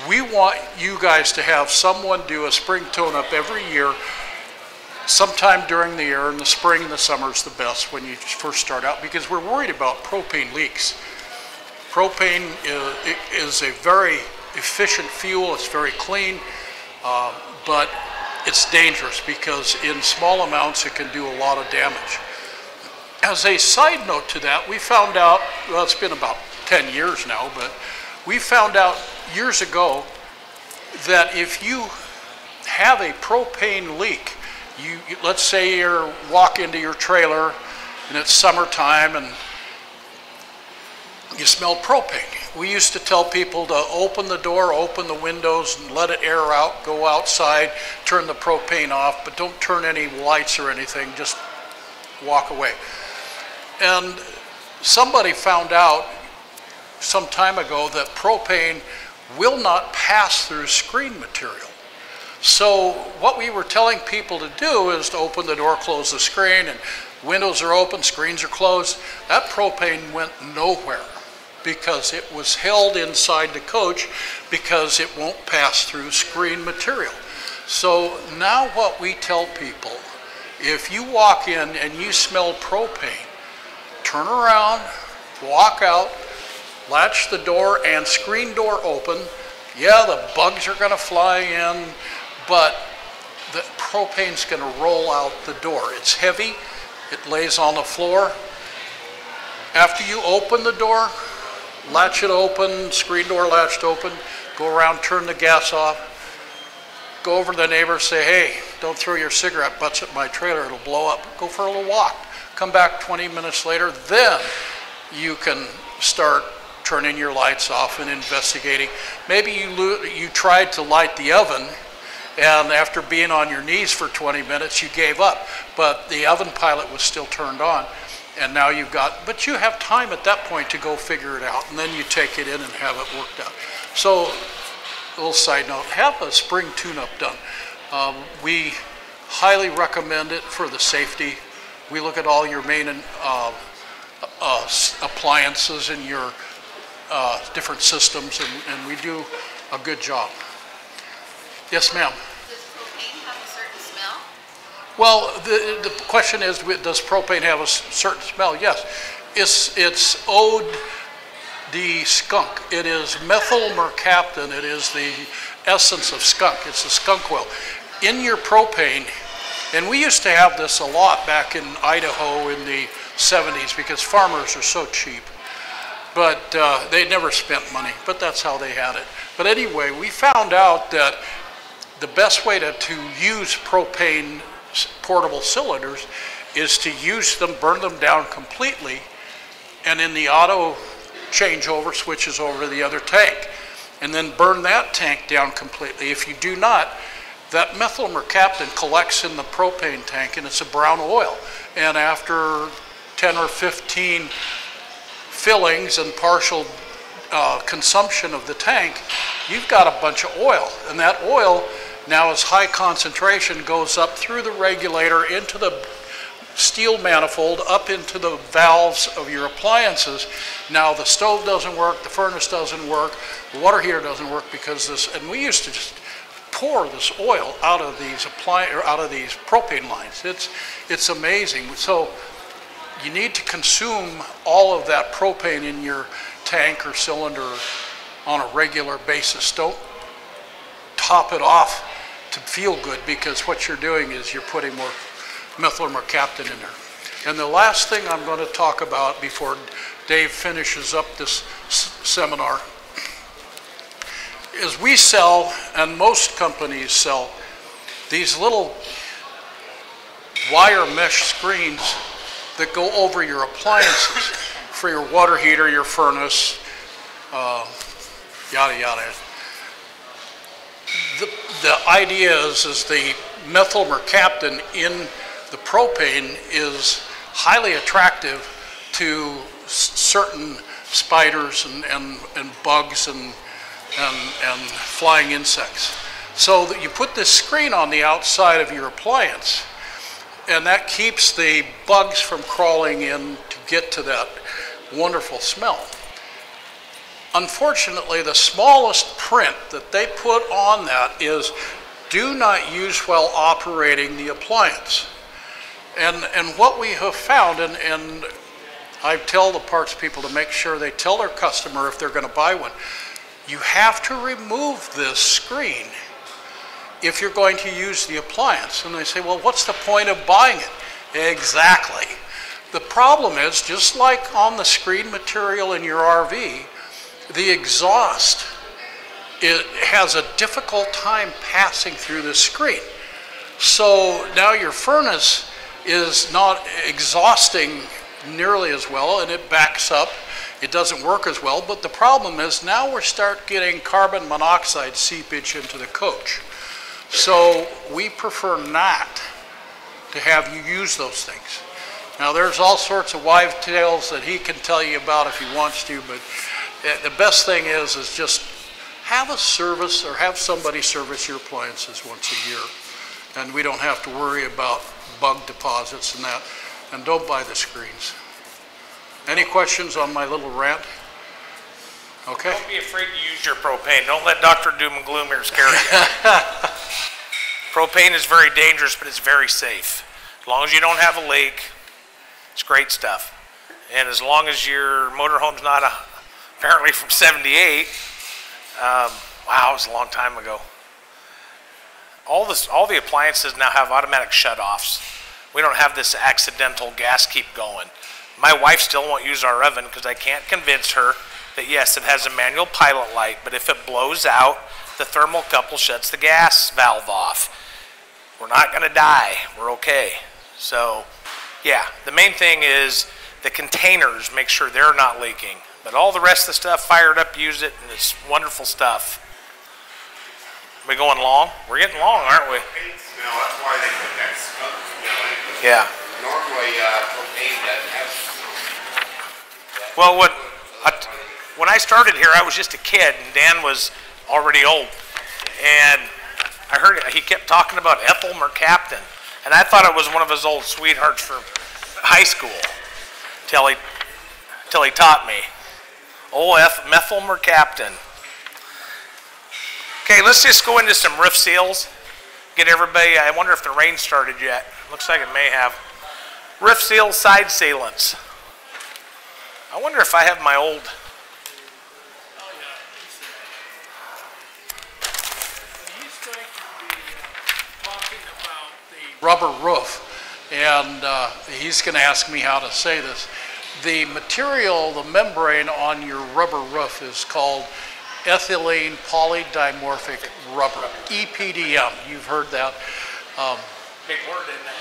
We want you guys to have someone do a spring tune-up every year, sometime during the year. In the spring and the summer is the best when you first start out, because we're worried about propane leaks. Propane is a very efficient fuel. It's very clean, but it's dangerous because in small amounts it can do a lot of damage. As a side note to that, we found out, well, it's been about 10 years now, but we found out years ago that if you have a propane leak, let's say you walk into your trailer and it's summertime and you smell propane. We used to tell people to open the door, open the windows, and let it air out, go outside, turn the propane off, but don't turn any lights or anything, just walk away. And somebody found out some time ago that propane will not pass through screen material. So what we were telling people to do is to open the door, close the screen, and windows are open, screens are closed. That propane went nowhere because it was held inside the coach because it won't pass through screen material. So now what we tell people, if you walk in and you smell propane, turn around, walk out, latch the door and screen door open. Yeah, the bugs are going to fly in, but the propane's going to roll out the door. It's heavy, it lays on the floor. After you open the door, latch it open, screen door latched open, go around, turn the gas off, go over to the neighbor, say, hey, don't throw your cigarette butts at my trailer, it'll blow up. Go for a little walk. Come back 20 minutes later, then you can start turning your lights off and investigating. Maybe you tried to light the oven, and after being on your knees for 20 minutes, you gave up, but the oven pilot was still turned on, and now but you have time at that point to go figure it out, and then you take it in and have it worked out. So, a little side note, have a spring tune-up done. We highly recommend it for the safety. We look at all your main appliances and your different systems, and we do a good job. Yes, ma'am. Does propane have a certain smell? Well, the question is, does propane have a certain smell? Yes. It's Eau de skunk. It is methyl mercaptan. It is the essence of skunk. It's the skunk oil. In your propane, and we used to have this a lot back in Idaho in the 70s because farmers are so cheap. But they never spent money, but that's how they had it. But anyway, we found out that the best way to use propane portable cylinders is to use them, burn them down completely, and in the auto changeover switches over to the other tank, and then burn that tank down completely. If you do not, that methyl mercaptan collects in the propane tank, and it's a brown oil. And after 10 or 15 fillings and partial consumption of the tank, you've got a bunch of oil. And that oil now is high concentration, goes up through the regulator into the steel manifold, up into the valves of your appliances. Now the stove doesn't work, the furnace doesn't work, the water heater doesn't work because this, and we used to just pour this oil out of these propane lines. It's amazing. So you need to consume all of that propane in your tank or cylinder on a regular basis. Don't top it off to feel good, because what you're doing is you're putting more methyl mercaptan in there. And the last thing I'm going to talk about before Dave finishes up this seminar is we sell, and most companies sell, these little wire mesh screens that go over your appliances for your water heater, your furnace, yada yada. The idea is the methyl mercaptan in the propane is highly attractive to certain spiders and bugs and flying insects. So that you put this screen on the outside of your appliance, and that keeps the bugs from crawling in to get to that wonderful smell. Unfortunately, the smallest print that they put on that is, do not use while operating the appliance. And what we have found, and I tell the parts people to make sure they tell their customer if they're going to buy one, you have to remove this screen if you're going to use the appliance. And they say, well, what's the point of buying it? Exactly. The problem is, just like on the screen material in your RV, the exhaust, it has a difficult time passing through the screen. So now your furnace is not exhausting nearly as well, and it backs up. It doesn't work as well, but the problem is now we start getting carbon monoxide seepage into the coach. So we prefer not to have you use those things. Now there's all sorts of wives' tales that he can tell you about if he wants to, but the best thing is just have a service or have somebody service your appliances once a year. And we don't have to worry about bug deposits and that. And don't buy the screens. Any questions on my little rant? Okay. Don't be afraid to use your propane. Don't let Dr. Doom and Gloom here scare you. Propane is very dangerous, but it's very safe. As long as you don't have a leak, it's great stuff. And as long as your motorhome's not apparently from '78, wow, it was a long time ago. All the appliances now have automatic shutoffs. We don't have this accidental gas keep going. My wife still won't use our oven because I can't convince her that yes, it has a manual pilot light, but if it blows out, the thermocouple shuts the gas valve off. We're not going to die. We're okay. So, yeah, the main thing is the containers, make sure they're not leaking. But all the rest of the stuff, fire it up, use it, and it's wonderful stuff. We going long? We're getting long, aren't we? Propane smell, that's why they put that skunk smell in it. Yeah. Normally, propane doesn't have. Well, when I started here, I was just a kid, and Dan was already old. And I heard he kept talking about ethyl mercaptan, and I thought it was one of his old sweethearts from high school, till he taught me. Methyl mercaptan. Okay, let's just go into some roof seals. Get everybody, I wonder if the rain started yet. Looks like it may have. Roof seals, side sealants. I wonder if I have my old. He's going to be talking about the rubber roof, and he's going to ask me how to say this. The material, the membrane on your rubber roof is called ethylene polydimorphic rubber, EPDM. You've heard that. Big word in there.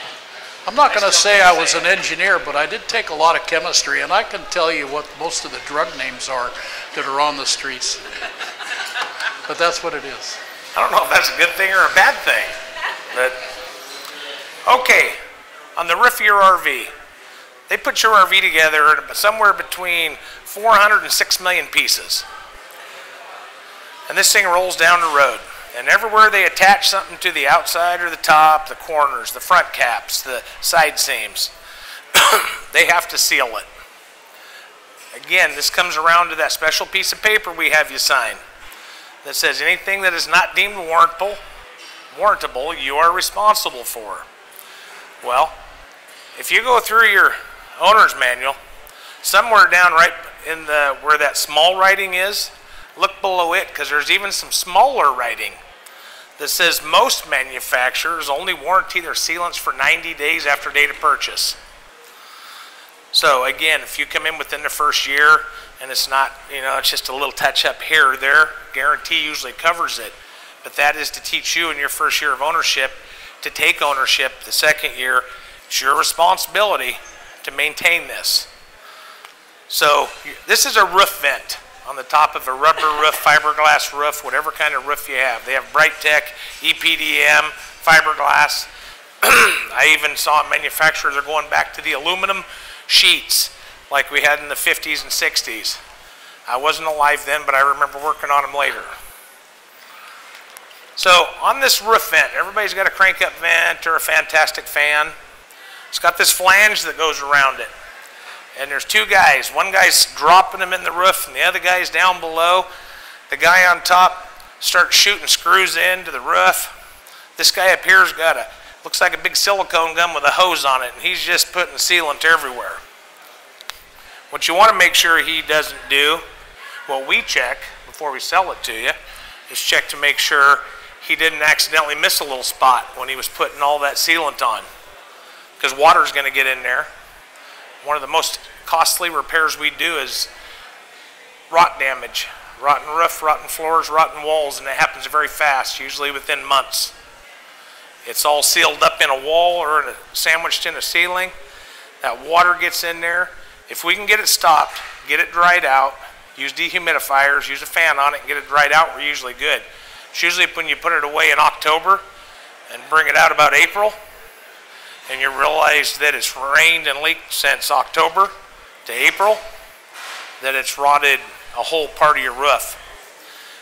I'm not going to say I was an engineer, but I did take a lot of chemistry, and I can tell you what most of the drug names are that are on the streets. But that's what it is. I don't know if that's a good thing or a bad thing. But okay, on the roof of your RV, they put your RV together somewhere between 400 and 6 million pieces. And this thing rolls down the road. And everywhere they attach something to the outside or the top, the corners, the front caps, the side seams, they have to seal it. Again, this comes around to that special piece of paper we have you sign that says anything that is not deemed warrantable, you are responsible for. Well, if you go through your owner's manual, somewhere down right in where that small writing is, look below it, because there's even some smaller writing that says most manufacturers only warranty their sealants for 90 days after date of purchase. So again, if you come in within the first year and it's not, you know, it's just a little touch up here or there, Guaranty usually covers it. But that is to teach you in your first year of ownership to take ownership. The second year, it's your responsibility to maintain this. So this is a roof vent on the top of a rubber roof, fiberglass roof, whatever kind of roof you have. They have Brightech, EPDM, fiberglass. I even saw manufacturers are going back to the aluminum sheets like we had in the 50s and 60s. I wasn't alive then, but I remember working on them later. So on this roof vent, everybody's got a crank up vent or a fantastic fan. It's got this flange that goes around it. And there's two guys. One guy's dropping them in the roof and the other guy's down below. The guy on top starts shooting screws into the roof. This guy up here's got a, looks like a big silicone gun with a hose on it, and he's just putting sealant everywhere. What you want to make sure he doesn't do, what we check before we sell it to you, is check to make sure he didn't accidentally miss a little spot when he was putting all that sealant on, because water's going to get in there. One of the most costly repairs we do is rot damage. Rotten roof, rotten floors, rotten walls, and it happens very fast, usually within months. It's all sealed up in a wall or sandwiched in a ceiling. That water gets in there. If we can get it stopped, get it dried out, use dehumidifiers, use a fan on it and get it dried out, we're usually good. It's usually when you put it away in October and bring it out about April, and you realize that it's rained and leaked since October to April, that it's rotted a whole part of your roof.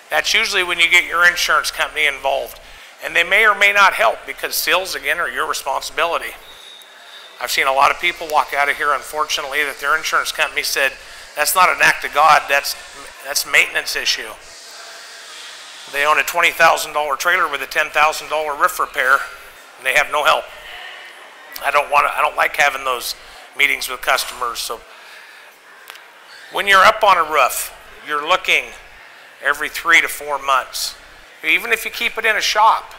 That's usually when you get your insurance company involved. And they may or may not help, because seals, again, are your responsibility. I've seen a lot of people walk out of here, unfortunately, that their insurance company said, that's not an act of God, that's a maintenance issue. They own a $20,000 trailer with a $10,000 roof repair, and they have no help. I don't like having those meetings with customers. So when you're up on a roof, you're looking every 3 to 4 months. Even if you keep it in a shop,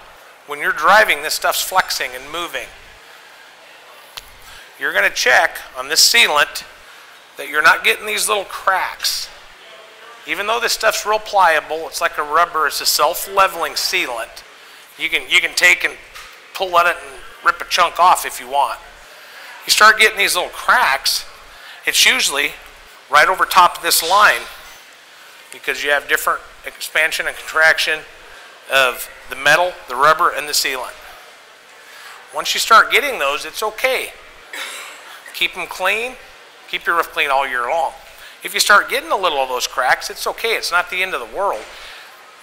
when you're driving, this stuff's flexing and moving. You're going to check on this sealant that you're not getting these little cracks. Even though this stuff's real pliable, it's like a rubber, it's a self-leveling sealant. You can take and pull at it and rip a chunk off if you want. You start getting these little cracks, it's usually right over top of this line, because you have different expansion and contraction of the metal, the rubber, and the sealant. Once you start getting those, it's okay. Keep them clean. Keep your roof clean all year long. If you start getting a little of those cracks, it's okay. It's not the end of the world.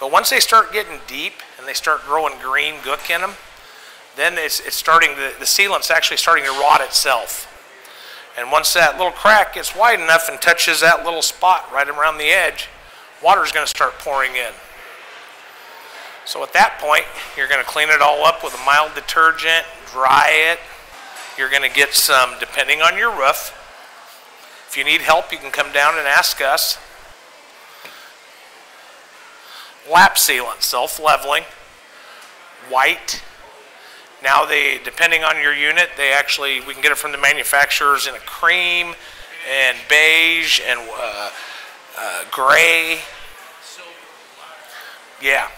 But once they start getting deep and they start growing green gook in them, then it's starting, the sealant's actually starting to rot itself. And once that little crack gets wide enough and touches that little spot right around the edge, water's going to start pouring in. So at that point, you're going to clean it all up with a mild detergent, dry it. You're going to get some, depending on your roof. If you need help, you can come down and ask us. Lap sealant, self-leveling, white. Now they, depending on your unit, they actually, we can get it from the manufacturers in a cream and beige and gray. Yeah.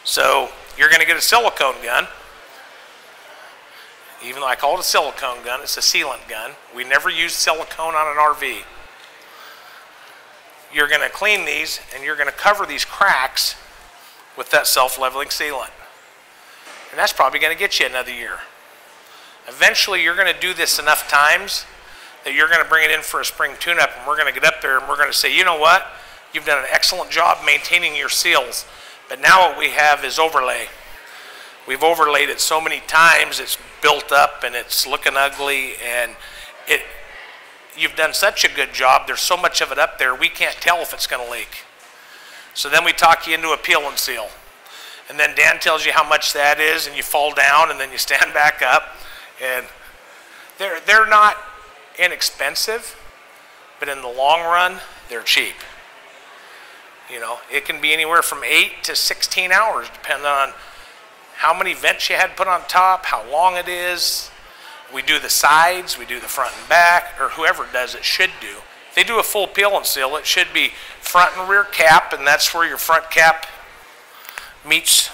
So you're going to get a silicone gun. Even though I call it a silicone gun, it's a sealant gun. We never use silicone on an RV. You're going to clean these and you're going to cover these cracks with that self-leveling sealant. And that's probably going to get you another year. Eventually you're going to do this enough times that you're going to bring it in for a spring tune-up, and we're going to get up there and we're going to say, you know what? You've done an excellent job maintaining your seals, but now what we have is overlay. We've overlaid it so many times, it's built up and it's looking ugly, and you've done such a good job, there's so much of it up there, we can't tell if it's going to leak. So then we talk you into a peel and seal. And then Dan tells you how much that is, and you fall down, and then you stand back up. And they're not inexpensive, but in the long run, they're cheap. You know, it can be anywhere from 8 to 16 hours, depending on how many vents you had put on top, how long it is. We do the sides, we do the front and back, or whoever does it should do. If they do a full peel and seal, it should be front and rear cap, and that's where your front cap meets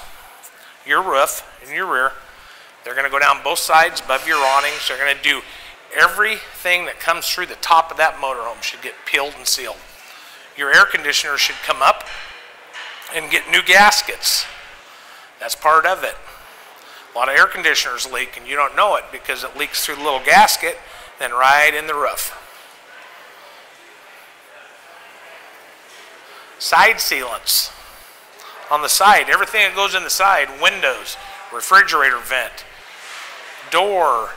your roof and your rear. They're going to go down both sides above your awnings. They're going to do everything that comes through the top of that motorhome should get peeled and sealed. Your air conditioner should come up and get new gaskets. That's part of it. A lot of air conditioners leak and you don't know it because it leaks through the little gasket, then right in the roof. Side sealants. On the side, everything that goes in the side, windows, refrigerator vent, door,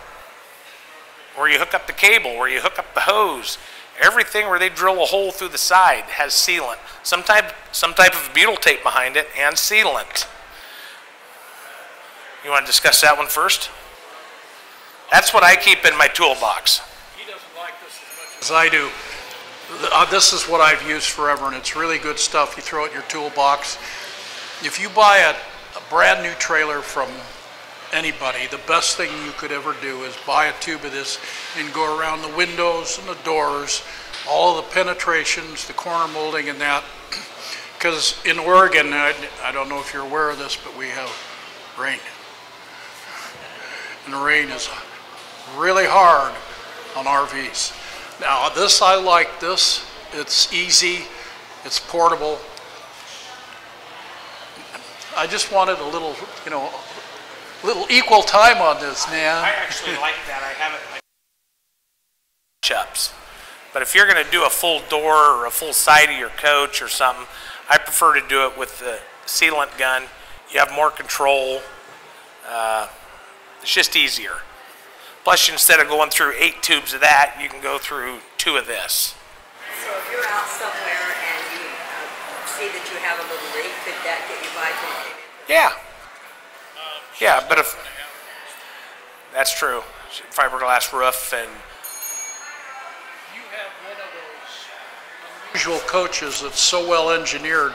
where you hook up the cable, where you hook up the hose, everything where they drill a hole through the side has sealant. Some type of butyl tape behind it and sealant. You want to discuss that one first? That's what I keep in my toolbox. He doesn't like this as much as I do. This is what I've used forever, and it's really good stuff. You throw it in your toolbox. If you buy a brand new trailer from anybody, the best thing you could ever do is buy a tube of this and go around the windows and the doors, all of the penetrations, the corner molding and that. Because in Oregon, I don't know if you're aware of this, but we have rain. And the rain is really hard on RVs. Now this, I like this. It's easy, it's portable. I just wanted a little, you know, little equal time on this, man. I actually like that. I have it. Ups. But if you're going to do a full door or a full side of your coach or something, I prefer to do it with the sealant gun. You have more control. It's just easier. Plus, instead of going through 8 tubes of that, you can go through 2 of this. So if you're out somewhere and you see that you have a little leak, could that get you by to the Yeah. Yeah, but if that's true, fiberglass roof and You have one of those unusual coaches that's so well engineered,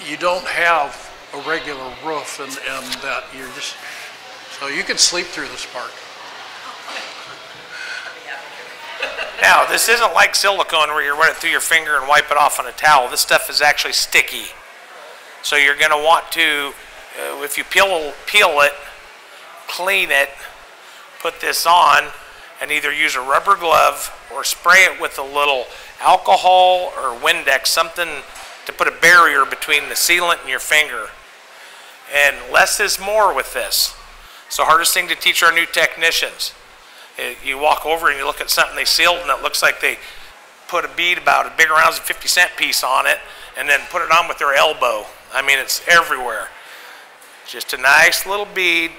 you don't have a regular roof and that you're just, so you can sleep through this part. now this isn't like silicone where you run it through your finger and wipe it off on a towel. This stuff is actually sticky, so you're going to want to, if you peel it, clean it, put this on, and either use a rubber glove or spray it with a little alcohol or Windex, something to put a barrier between the sealant and your finger. And less is more with this. It's the hardest thing to teach our new technicians. You walk over and you look at something they sealed and it looks like they put a bead about a big around 50-cent piece on it and then put it on with their elbow. I mean, it's everywhere. Just a nice little bead,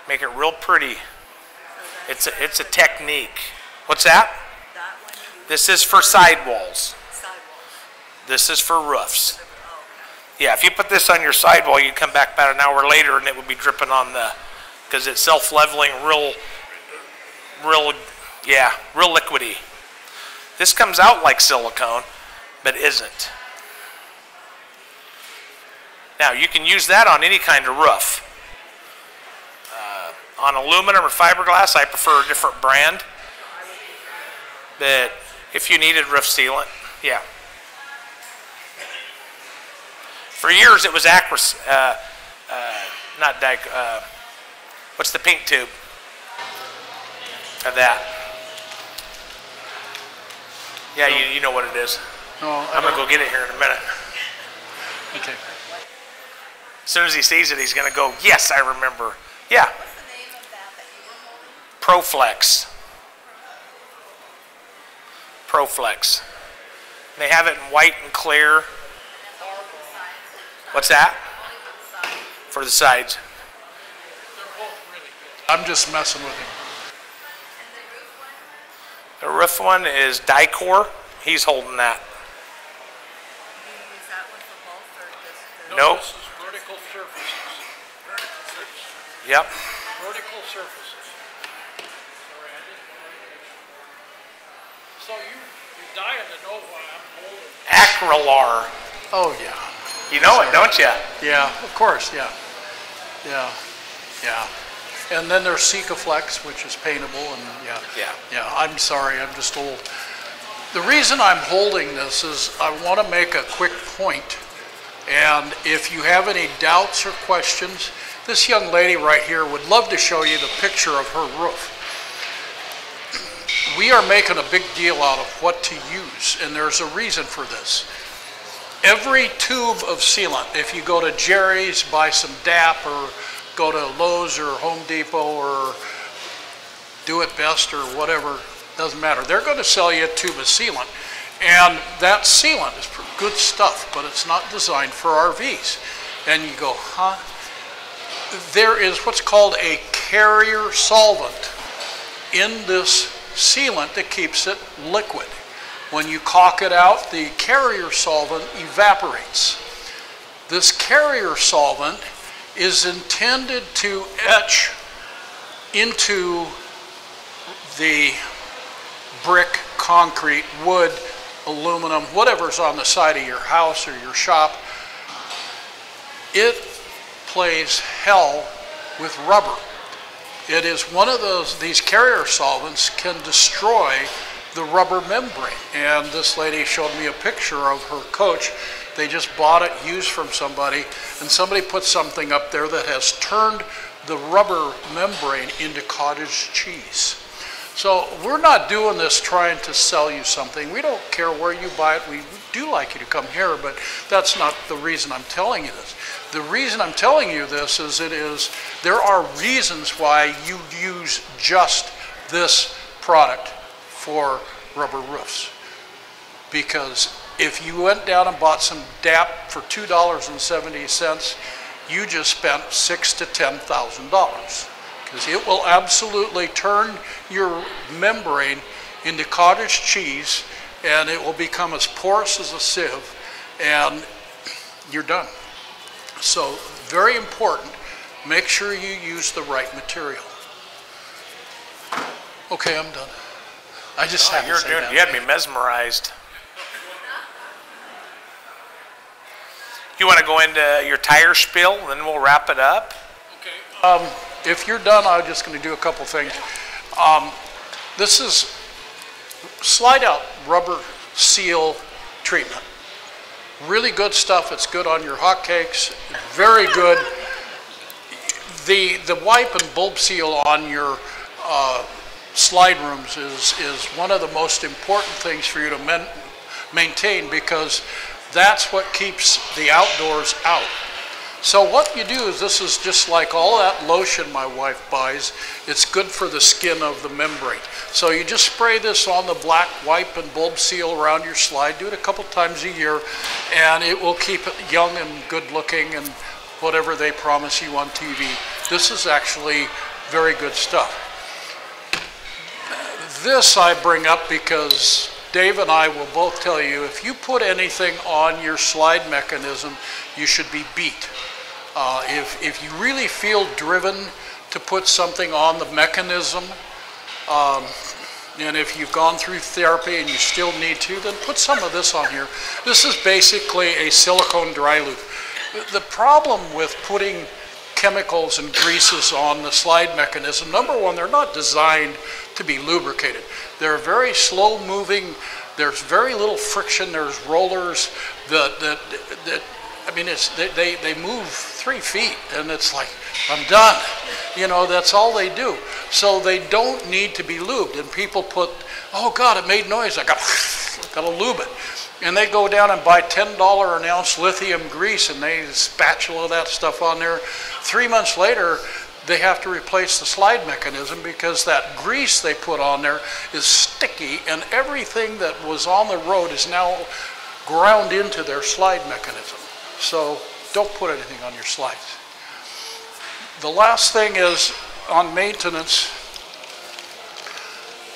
make it real pretty. It's a technique. What's that? This is for sidewalls. This is for roofs. Yeah, if you put this on your sidewall, you'd come back about an hour later and it would be dripping on the, because it's self-leveling, real liquidy. This comes out like silicone, but isn't. Now, you can use that on any kind of roof. On aluminum or fiberglass, I prefer a different brand. But if you needed roof sealant, yeah. For years, it was what's the pink tube of that? Yeah, you know what it is. No, I'm going to go get it here in a minute. Okay. As soon as he sees it, he's going to go, yes, I remember. Yeah. What's the name of that you were holding? Proflex. Proflex. They have it in white and clear. What's that? For the sides. I'm just messing with him. The roof one is Dicor. He's holding that. Do you use that one for both or just the... Nope. This is vertical surfaces. Yep. Vertical surfaces. So you're dying to know why I'm holding. Acrylar. Oh, yeah. You know it, don't you? Yeah, of course, yeah. Yeah, yeah. And then there's Sikaflex, which is paintable, and yeah, I'm sorry, I'm just old. The reason I'm holding this is I want to make a quick point, and if you have any doubts or questions, this young lady right here would love to show you the picture of her roof. We are making a big deal out of what to use, and there's a reason for this. Every tube of sealant, if you go to Jerry's, buy some DAP, or go to Lowe's or Home Depot or Do It Best or whatever, doesn't matter. They're going to sell you a tube of sealant. And that sealant is good stuff, but it's not designed for RVs. And you go, huh? There is what's called a carrier solvent in this sealant that keeps it liquid. When you caulk it out, the carrier solvent evaporates. This carrier solvent is intended to etch into the brick, concrete, wood, aluminum, whatever's on the side of your house or your shop. It plays hell with rubber. It is one of these carrier solvents can destroy the rubber membrane. And this lady showed me a picture of her coach. They just bought it used from somebody, and somebody put something up there that has turned the rubber membrane into cottage cheese. So we're not doing this trying to sell you something. We don't care where you buy it. We do like you to come here, but that's not the reason I'm telling you this. The reason I'm telling you this is there are reasons why you use just this product for rubber roofs. Because if you went down and bought some DAP for $2.70, you just spent $6,000 to $10,000. Because it will absolutely turn your membrane into cottage cheese, and it will become as porous as a sieve, and you're done. So very important, make sure you use the right material. Okay, I'm done. I just had to say that. You had me mesmerized. You want to go into your tire spill, then we'll wrap it up? Okay. If you're done, I'm just going to do a couple things. This is slide out rubber seal treatment. Really good stuff. It's good on your hotcakes. Very good. The wipe and bulb seal on your slide rooms is one of the most important things for you to maintain, because that's what keeps the outdoors out. So what you do is, this is just like all that lotion my wife buys. It's good for the skin of the membrane. So you just spray this on the black wipe and bulb seal around your slide. Do it a couple times a year, and it will keep it young and good looking and whatever they promise you on TV. This is actually very good stuff. This I bring up because Dave and I will both tell you, if you put anything on your slide mechanism, you should be beat. If you really feel driven to put something on the mechanism, and if you've gone through therapy and you still need to, then put some of this on here. This is basically a silicone dry lube. The problem with putting chemicals and greases on the slide mechanism, number one, they're not designed to be lubricated. They're very slow moving. There's very little friction. There's rollers that I mean, they move 3 feet, and it's like, I'm done. You know, that's all they do. So they don't need to be lubed. And people put, oh God, it made noise. I gotta lube it. And they go down and buy $10 an ounce lithium grease, and they spatula that stuff on there. 3 months later, they have to replace the slide mechanism because that grease they put on there is sticky, and everything that was on the road is now ground into their slide mechanism. So don't put anything on your slides. The last thing is on maintenance.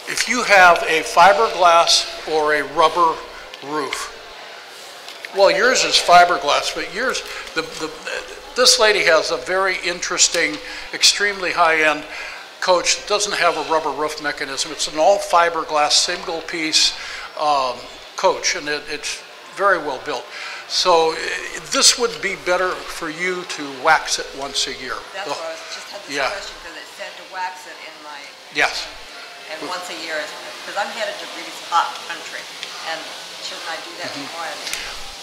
If you have a fiberglass or a rubber roof, well, yours is fiberglass, but yours, this lady has a very interesting, extremely high-end coach that doesn't have a rubber roof mechanism. It's an all fiberglass single piece coach, and it's very well built. So this would be better for you to wax it once a year. That's what I was, just had this Yeah. question, because it said to wax it in my, Yes. and once a year, because I'm headed to really hot country, and shouldn't I do that before I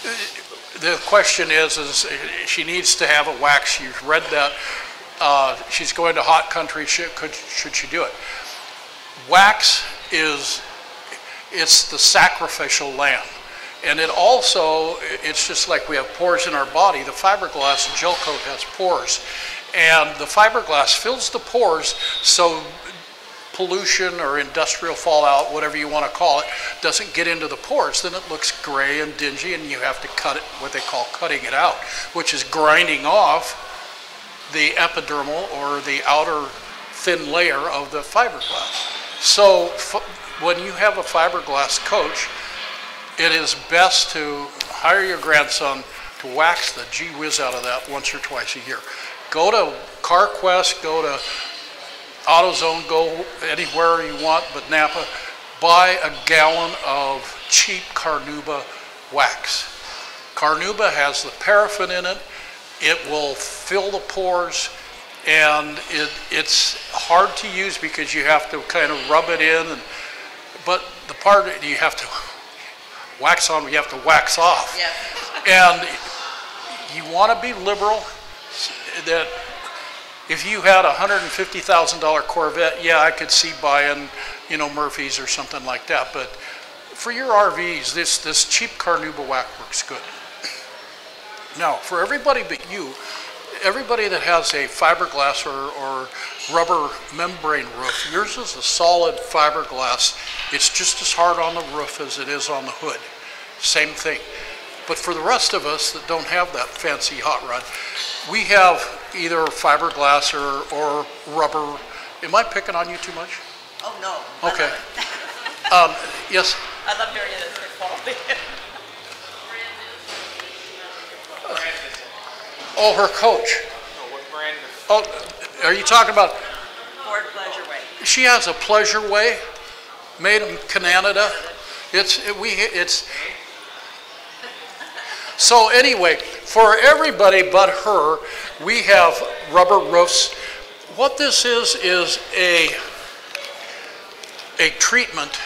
leave? The question is she needs to have a wax. She's read that. She's going to hot country. Should she do it? Wax it's the sacrificial lamb. And it also, it's just like we have pores in our body. The fiberglass gel coat has pores. And the fiberglass fills the pores so pollution or industrial fallout, whatever you want to call it, doesn't get into the pores. Then it looks gray and dingy, and you have to cut it, what they call cutting it out, which is grinding off the epidermal or the outer thin layer of the fiberglass. So when you have a fiberglass coach, it is best to hire your grandson to wax the gee whiz out of that once or twice a year. Go to CarQuest, go to AutoZone, go anywhere you want but Napa, buy a gallon of cheap Carnauba wax. Carnauba has the paraffin in it. It will fill the pores, and it's hard to use because you have to kind of rub it in, but the part that you have to wax on, you have to wax off. Yes. And you want to be liberal. That if you had a $150,000 Corvette, yeah, I could see buying, Murphy's or something like that. But for your RVs, this cheap Carnauba wax works good. Now, for everybody but you, everybody that has a fiberglass or rubber membrane roof, yours is a solid fiberglass. It's just as hard on the roof as it is on the hood. Same thing. But for the rest of us that don't have that fancy hot rod, we have either fiberglass or rubber. Am I picking on you too much? Oh, no. Okay. Yes? I love hearing it. It's good quality. Oh, her coach. Oh, what brand is Oh, are you talking about? Ford Pleasure Way. She has a Pleasure Way, made in Canada. So anyway, for everybody but her, we have rubber roofs. What this is a treatment.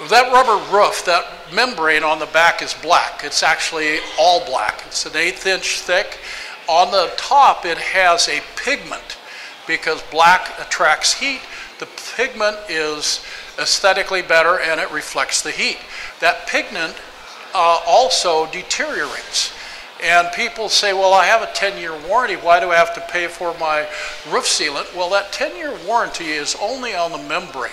That rubber roof, that membrane on the back is black. It's actually all black. It's an 1/8 inch thick. On the top, it has a pigment because black attracts heat. The pigment is aesthetically better and it reflects the heat. That pigment also deteriorates. And people say, well, I have a 10-year warranty. Why do I have to pay for my roof sealant? Well, that 10-year warranty is only on the membrane.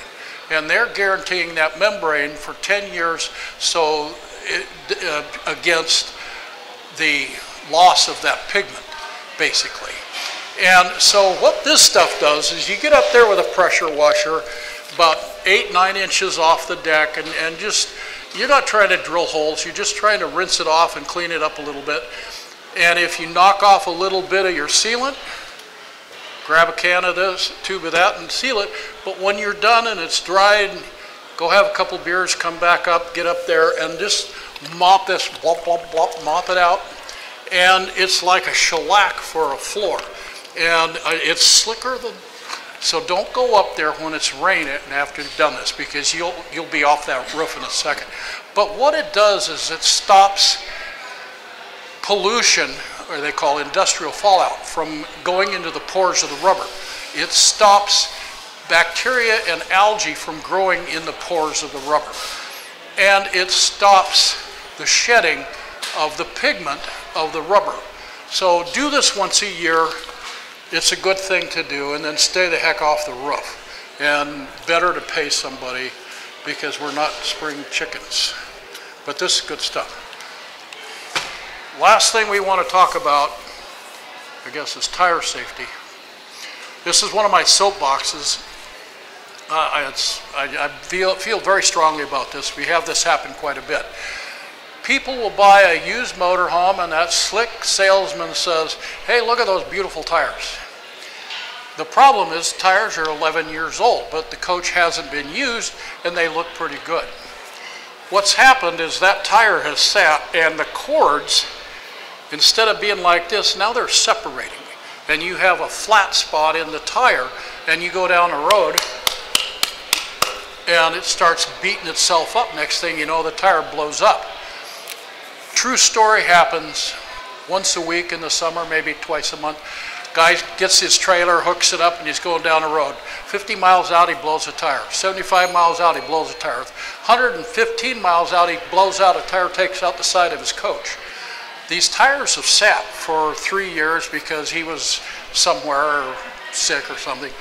And they're guaranteeing that membrane for 10 years so against the loss of that pigment, basically. And so what this stuff does is you get up there with a pressure washer about 8-9 inches off the deck, and just, you're not trying to drill holes, you're just trying to rinse it off and clean it up a little bit. And if you knock off a little bit of your sealant, grab a can of this, tube of that, and seal it. But when you're done and it's dried, go have a couple beers, come back up, get up there, and just mop this, blop, blop, blop, mop it out. And it's like a shellac for a floor. And it's slicker than, so don't go up there when it's raining after you've done this, because you'll be off that roof in a second. But what it does is it stops pollution, or they call industrial fallout, from going into the pores of the rubber. It stops bacteria and algae from growing in the pores of the rubber. And it stops the shedding of the pigment of the rubber. So do this once a year. It's a good thing to do, and then stay the heck off the roof. And better to pay somebody, because we're not spring chickens. But this is good stuff. Last thing we want to talk about, I guess, is tire safety. This is one of my soapboxes. I feel very strongly about this. We have this happen quite a bit. People will buy a used motorhome, and that slick salesman says, hey, look at those beautiful tires. The problem is tires are 11 years old, but the coach hasn't been used, and they look pretty good. What's happened is that tire has sat, and the cords, instead of being like this, now they're separating. And you have a flat spot in the tire, and you go down the road, and it starts beating itself up. Next thing you know, the tire blows up. True story, happens once a week in the summer, maybe twice a month. Guy gets his trailer, hooks it up, and he's going down the road. 50 miles out, he blows a tire. 75 miles out, he blows a tire. 115 miles out, he blows out a tire, takes out the side of his coach. These tires have sat for 3 years because he was somewhere or sick or something.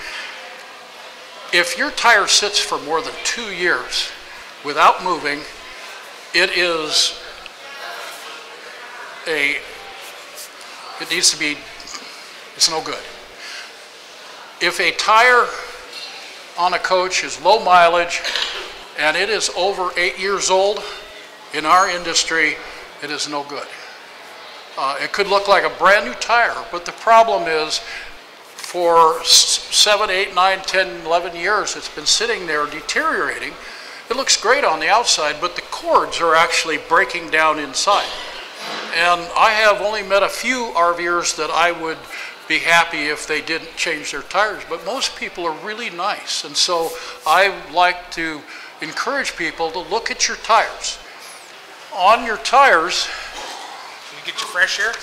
If your tire sits for more than 2 years without moving, it needs to be, it's no good. If a tire on a coach is low mileage and it is over 8 years old, in our industry, it is no good. It could look like a brand new tire, but the problem is for 7, 8, 9, 10, 11 years, it's been sitting there deteriorating. It looks great on the outside, but the cords are actually breaking down inside. And I have only met a few RVers that I would be happy if they didn't change their tires, but most people are really nice. And so I like to encourage people to look at your tires. On your tires, Can you get your fresh air?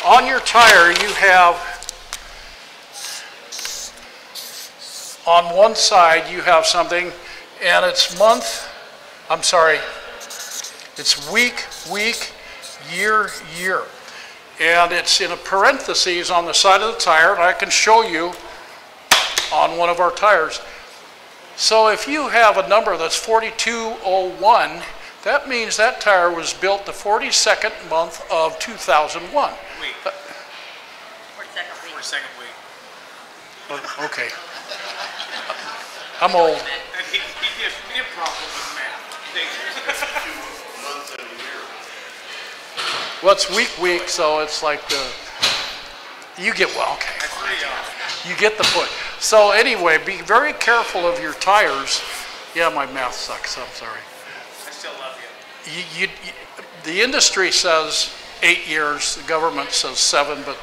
on your tire you have, on one side you have something, and it's it's week, year. And it's in a parentheses on the side of the tire, and I can show you on one of our tires. So if you have a number that's 4201, that means that tire was built the 42nd month of 2001. Week. 42nd week. 42nd week. Okay. I'm old. And he gives me a problem with math. 2 months in a year. Well, it's week, so it's like you get, well, okay. That's pretty awesome. You get the point. So anyway, be very careful of your tires. Yeah, my math sucks, I'm sorry. I still love you. The industry says 8 years, the government says 7, but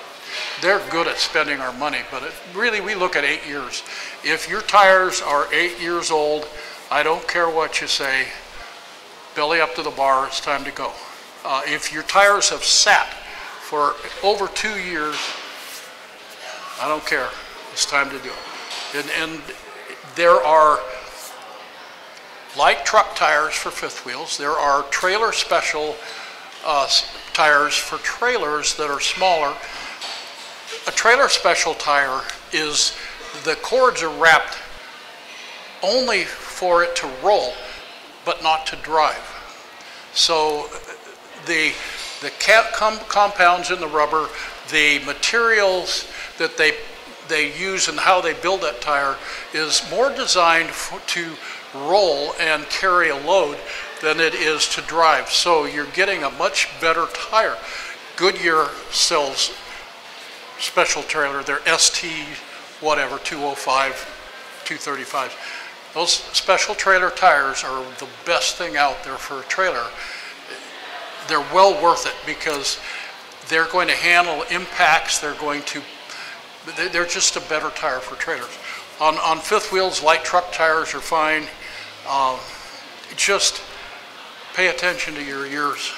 they're good at spending our money. But really, we look at 8 years. If your tires are 8 years old, I don't care what you say, belly up to the bar, it's time to go. If your tires have sat for over 2 years, I don't care, it's time to do it. And there are light truck tires for fifth wheels. There are trailer special tires for trailers that are smaller. A trailer special tire is, the cords are wrapped only for it to roll, but not to drive. So the compounds in the rubber, the materials that they use and how they build that tire is more designed to roll and carry a load than it is to drive. So you're getting a much better tire. Goodyear sells special trailer, they're ST whatever, 205, 235. Those special trailer tires are the best thing out there for a trailer. They're well worth it because they're going to handle impacts, they're just a better tire for trailers. On fifth wheels, light truck tires are fine. Just pay attention to your ears.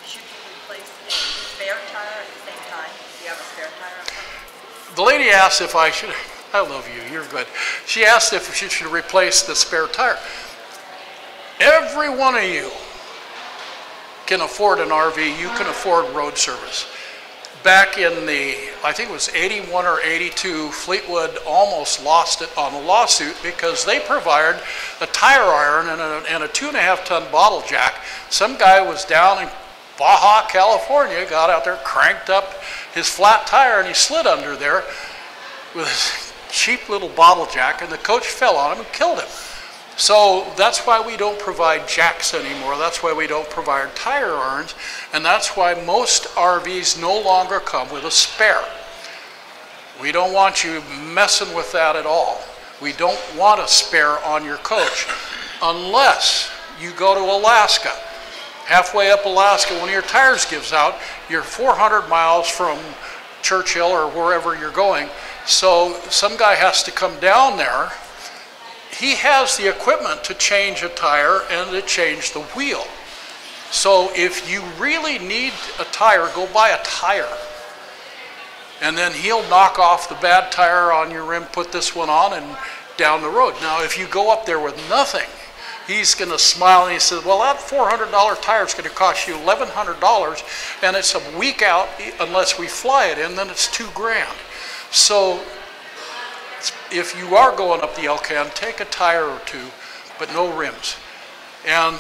Should you replace a spare tire at the same time? Do you have a spare tire on top? The lady asked if I should, I love you, you're good. She asked if she should replace the spare tire. Every one of you can afford an RV, you can afford road service. Back in the, I think it was 81 or 82, Fleetwood almost lost it on a lawsuit because they provided a tire iron and a 2.5-ton bottle jack. Some guy was down in Baja, California, got out there, cranked up his flat tire, and he slid under there with his cheap little bottle jack, and the coach fell on him and killed him. So that's why we don't provide jacks anymore. That's why we don't provide tire irons. And that's why most RVs no longer come with a spare. We don't want you messing with that at all. We don't want a spare on your coach unless you go to Alaska. Halfway up Alaska, when your tires gives out, you're 400 miles from Churchill or wherever you're going. So some guy has to come down there. He has the equipment to change a tire and to change the wheel. So if you really need a tire, go buy a tire. And then he'll knock off the bad tire on your rim, put this one on, and down the road. Now, if you go up there with nothing, he's going to smile and he says, well, that $400 tire is going to cost you $1,100, and it's a week out unless we fly it in, then it's $2,000. So if you are going up the Elkhorn, take a tire or two, but no rims. And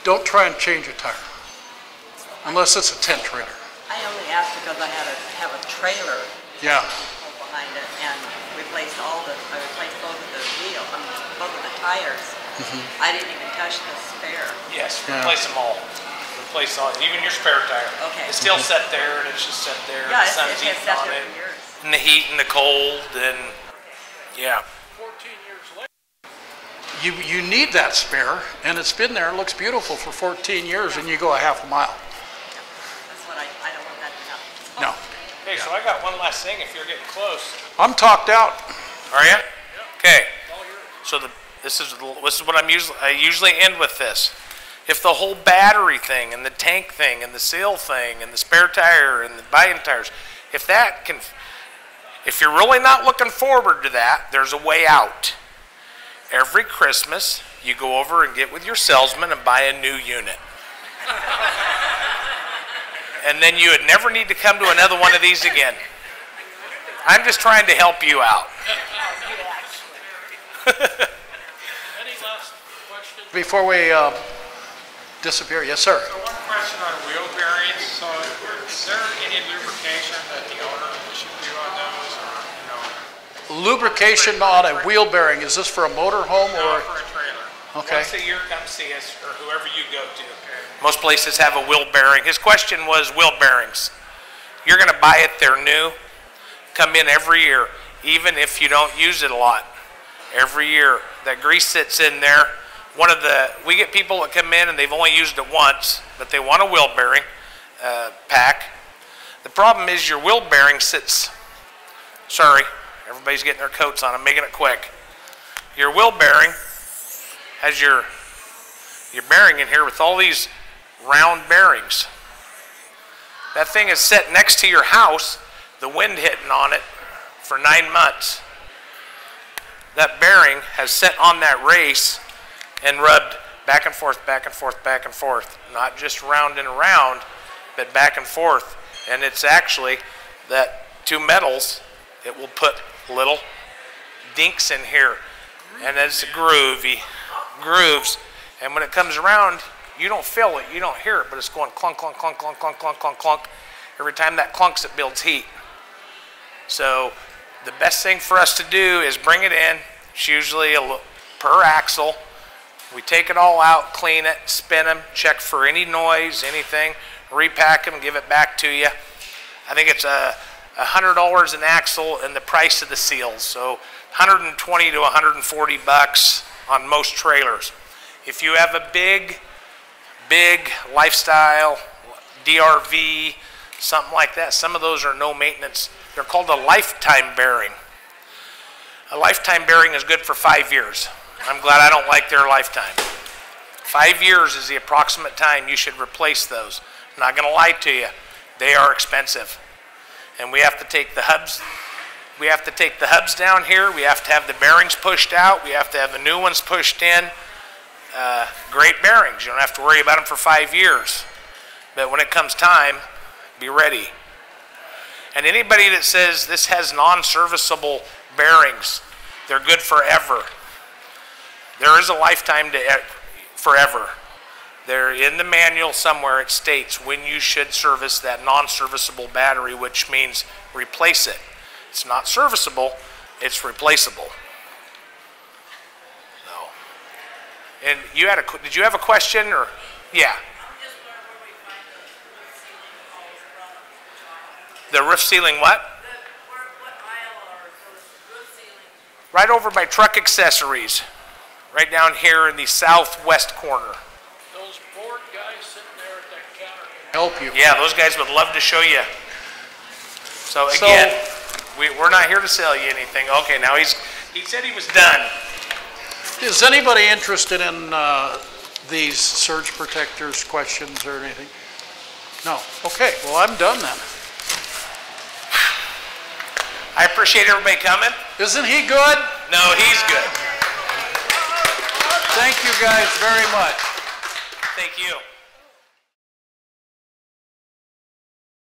don't try and change a tire, unless it's a tent trailer. I only asked because I have a trailer. Yeah. Behind it, and I replaced both of the wheels, both of the tires. I didn't even touch the spare. Yes, replace them all. Replace all, even your spare tire. Okay. It's still set there, and it's just set there. Yeah, the sun's it's heating set on there it. for years. And the heat and the cold, and yeah. 14 years later. You need that spare, and it's been there. It looks beautiful for 14 years, and you go a half a mile. That's what I don't want that to happen. No. Okay, so I got one last thing if you're getting close. I'm talked out. Are you? Okay. So this is what I usually end with this. If the whole battery thing and the tank thing and the seal thing and the spare tire and the buy-in tires, if you're really not looking forward to that, there's a way out. Every Christmas, you go over and get with your salesman and buy a new unit. And then you would never need to come to another one of these again. I'm just trying to help you out. Any last questions? Before we disappear, yes, sir. So one question on wheel bearings. So is there any lubrication that the owner should do on those, or, you know? Lubrication on a wheel bearing, is this for a motor home No, or? for a trailer. Okay. Once a year, come see us, or whoever you go to. Most places have a wheel bearing. His question was wheel bearings. You're going to buy it, they're new. Come in every year, even if you don't use it a lot. Every year, that grease sits in there. We get people that come in and they've only used it once, but they want a wheel bearing pack. The problem is your wheel bearing sits, sorry, everybody's getting their coats on, I'm making it quick. Your wheel bearing has your bearing in here with all these round bearings. That thing is set next to your house, the wind hitting on it for 9 months. That bearing has set on that race and rubbed back and forth, back and forth, back and forth. Not just round and around, but back and forth. And it's actually that two metals, it will put little dinks in here. And it's grooves. And when it comes around, you don't feel it, you don't hear it, but it's going clunk, clunk, clunk, clunk, clunk, clunk, clunk, clunk. Every time that clunks, it builds heat. So the best thing for us to do is bring it in. It's usually per axle. We take it all out, clean it, spin them, check for any noise, anything, repack them, give it back to you. I think it's $100 an axle and the price of the seals. So 120 to 140 bucks on most trailers. If you have a big lifestyle, DRV, something like that, some of those are no maintenance. They're called a lifetime bearing. A lifetime bearing is good for 5 years. I'm glad I don't like their lifetime. 5 years is the approximate time you should replace those. I'm not going to lie to you. They are expensive. And we have to take the hubs. We have to take the hubs down here. We have to have the bearings pushed out. We have to have the new ones pushed in. Great bearings. You don't have to worry about them for 5 years. But when it comes time, be ready. And anybody that says this has non-serviceable bearings, they're good forever. There is a lifetime to forever. There in the manual somewhere it states when you should service that non-serviceable battery, which means replace it. It's not serviceable, it's replaceable. So, and you had did you have a question or? Yeah. The roof sealing what? What aisle are those roof sealers right over by Truck Accessories, right down here in the southwest corner. Those board guys sitting there at that counter can help you. Yeah, those guys would love to show you. So again, we're not here to sell you anything. Okay, now he said he was done. Is anybody interested in these surge protectors questions or anything? No. Okay, well, I'm done then. I appreciate everybody coming. Isn't he good? No, he's good. Thank you guys very much. Thank you.